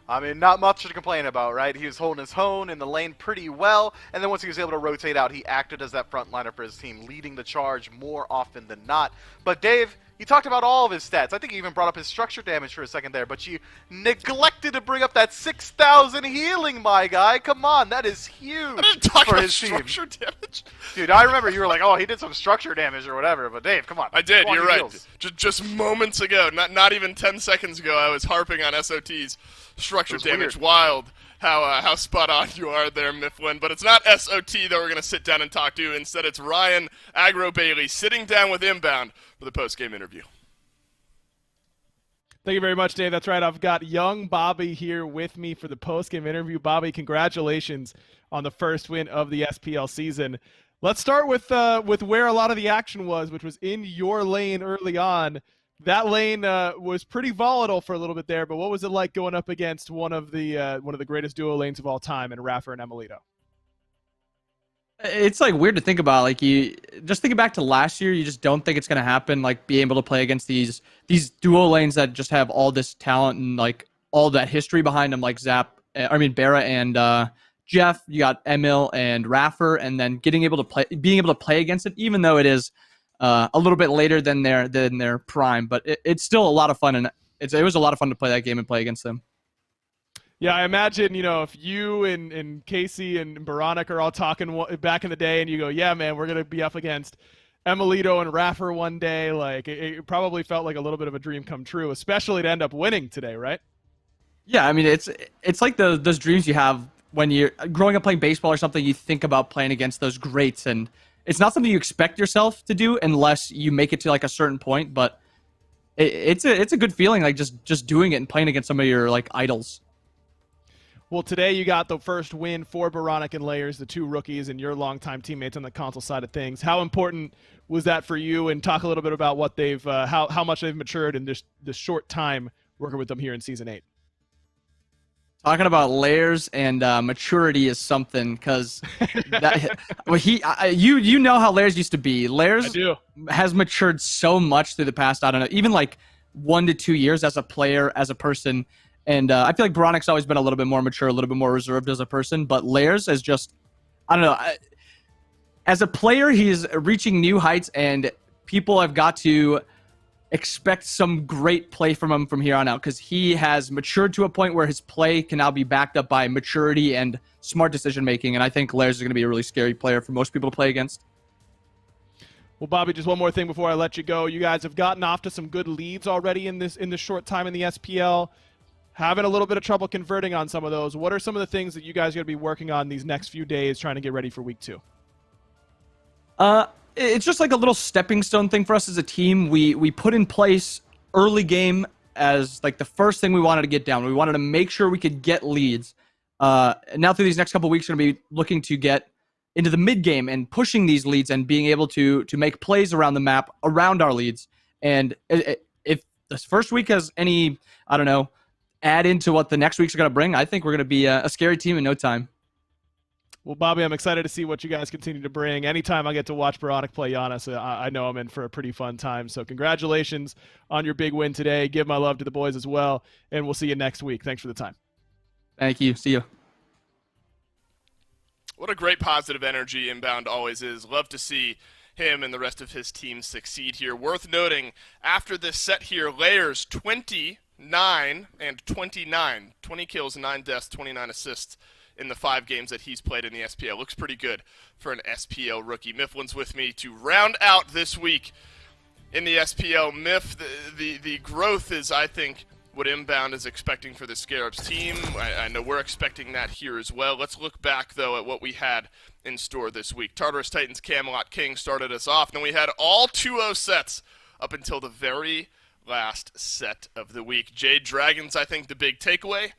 I mean, not much to complain about, right? He was holding his own in the lane pretty well, and then once he was able to rotate out, he acted as that frontliner for his team, leading the charge more often than not. But Dave, you talked about all of his stats. I think you even brought up his structure damage for a second there, but you neglected to bring up that 6,000 healing, my guy. Come on, that is huge I didn't talk for about his team. structure damage. Dude, I remember you were like, oh, he did some structure damage or whatever, but Dave, come on. I did, Come on, you're he right. heals. Just moments ago, not even 10 seconds ago, I was harping on SOT's structure damage. Weird. Wild how spot on you are there, Mifflin. But it's not SOT that we're going to sit down and talk to. Instead, it's Ryan Aggro Bailey sitting down with Inbound for the post-game interview. Thank you very much, Dave. That's right. I've got young Bobby here with me for the post-game interview. Bobby, congratulations on the first win of the SPL season. Let's start with where a lot of the action was, which was in your lane early on. That lane was pretty volatile for a little bit there, but what was it like going up against one of the greatest duo lanes of all time in Raffer and Emilito? It's like weird to think about. Like, you just thinking back to last year, you just don't think it's gonna happen. Like, being able to play against these duo lanes that just have all this talent and like all that history behind them, like Barra and Jeff. You got Emil and Raffer, and then being able to play against it, even though it is a little bit later than their prime, but it's still a lot of fun, and it was a lot of fun to play that game and play against them. Yeah, I imagine, if you and Casey and Baronic are all talking back in the day and you go, yeah, man, we're going to be up against Emilito and Raffer one day, like it probably felt like a little bit of a dream come true, especially to end up winning today, right? Yeah, I mean, it's like those dreams you have when you're growing up playing baseball or something. You think about playing against those greats, and it's not something you expect yourself to do unless you make it to like a certain point, but it's a good feeling, like just doing it and playing against some of your like idols. Well, today you got the first win for Baronic and Layers, the two rookies and your longtime teammates on the console side of things. How important was that for you? And talk a little bit about what they've, how much they've matured in this short time working with them here in Season 8. Talking about Layers and maturity is something, because you know how Layers used to be. Layers has matured so much through the past, I don't know, even like 1 to 2 years as a player, as a person. And I feel like Baronic's always been a little bit more mature, a little bit more reserved as a person, but Layers is just, I don't know. As a player, he's reaching new heights, and people have got to expect some great play from him from here on out, because he has matured to a point where his play can now be backed up by maturity and smart decision-making, and I think Layers is going to be a really scary player for most people to play against. Well, Bobby, just one more thing before I let you go. You guys have gotten off to some good leads already in this short time in the SPL. Having a little bit of trouble converting on some of those. What are some of the things that you guys are going to be working on these next few days trying to get ready for week 2? it's just like a little stepping stone thing for us as a team. We put in place early game as like the first thing we wanted to get down. We wanted to make sure we could get leads. Now through these next couple of weeks, we're going to be looking to get into the mid game and pushing these leads and being able to make plays around the map around our leads. And if this first week has any, I don't know, add into what the next weeks are going to bring, I think we're going to be a scary team in no time. Well, Bobby, I'm excited to see what you guys continue to bring. Anytime I get to watch Boronic play Giannis, I know I'm in for a pretty fun time. So congratulations on your big win today. Give my love to the boys as well, and we'll see you next week. Thanks for the time. Thank you. See you. What a great positive energy Inbound always is. Love to see him and the rest of his team succeed here. Worth noting, after this set here, Layers 29 and 29. 20 kills, 9 deaths, 29 assists in the 5 games that he's played in the SPL. Looks pretty good for an SPL rookie. Mifflin's with me to round out this week in the SPL. Miff, the growth is, I think, what Inbound is expecting for the Scarabs team. I know we're expecting that here as well. Let's look back, though, at what we had in store this week. Tartarus Titans Camelot King started us off. Then we had all 2-0 sets up until the very last set of the week. Jade Dragons, I think, the big takeaway.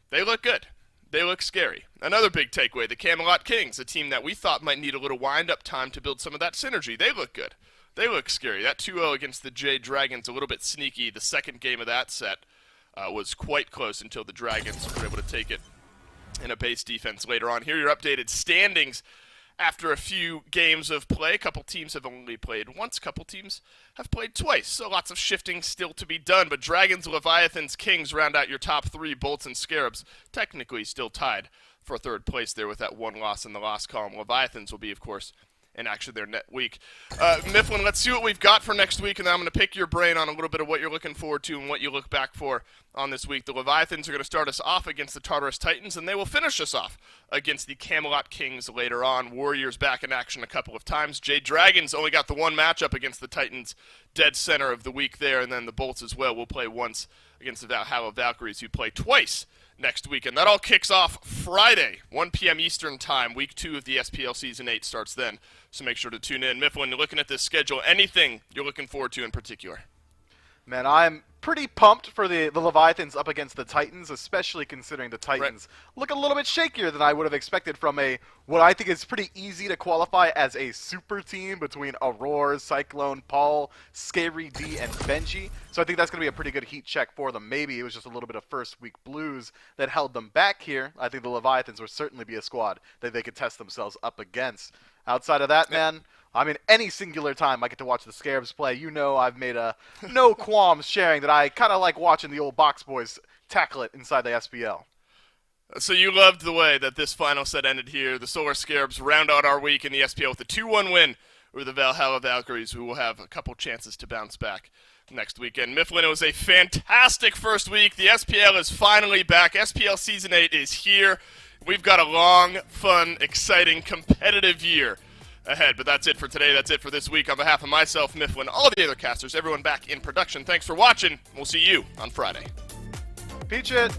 They look good. They look scary. Another big takeaway, the Camelot Kings, a team that we thought might need a little wind-up time to build some of that synergy. They look good. They look scary. That 2-0 against the Jade Dragons, a little bit sneaky. The second game of that set was quite close until the Dragons were able to take it in a base defense later on. Here are your updated standings after a few games of play. A couple teams have only played once. A couple teams have played twice. So lots of shifting still to be done. But Dragons, Leviathans, Kings round out your top 3. Bolts and Scarabs technically still tied for third place there with that 1 loss in the loss column. Leviathans will be, of course, in action there next week. Mifflin, let's see what we've got for next week, and then I'm going to pick your brain on a little bit of what you're looking forward to and what you look back for on this week. The Leviathans are going to start us off against the Tartarus Titans, and they will finish us off against the Camelot Kings later on. Warriors back in action a couple of times. Jade Dragons only got the 1 matchup against the Titans, dead center of the week there, and then the Bolts as well will play once against the Valhalla Valkyries, who play twice next week. And that all kicks off Friday, 1 p.m. Eastern Time. Week 2 of the SPL Season 8 starts then, so make sure to tune in. Mifflin, you're looking at this schedule, anything you're looking forward to in particular? Man, I'm pretty pumped for the Leviathans up against the Titans, especially considering the Titans look a little bit shakier than I would have expected from what I think is pretty easy to qualify as a super team between Aurora, Cyclone, Paul, Scary D, and Benji. So I think that's going to be a pretty good heat check for them. Maybe it was just a little bit of first week blues that held them back here. I think the Leviathans will certainly be a squad that they could test themselves up against. Outside of that, man, I mean, any singular time I get to watch the Scarabs play, you know I've made no qualms sharing that I kind of like watching the old box boys tackle it inside the SPL. So you loved the way that this final set ended here. The Solar Scarabs round out our week in the SPL with a 2-1 win over the Valhalla Valkyries, who will have a couple chances to bounce back next weekend. Mifflin, it was a fantastic first week. The SPL is finally back. SPL Season 8 is here. We've got a long, fun, exciting, competitive year ahead. But that's it for today. That's it for this week. On behalf of myself, Mifflin, all of the other casters, everyone back in production, thanks for watching. We'll see you on Friday. Peach it!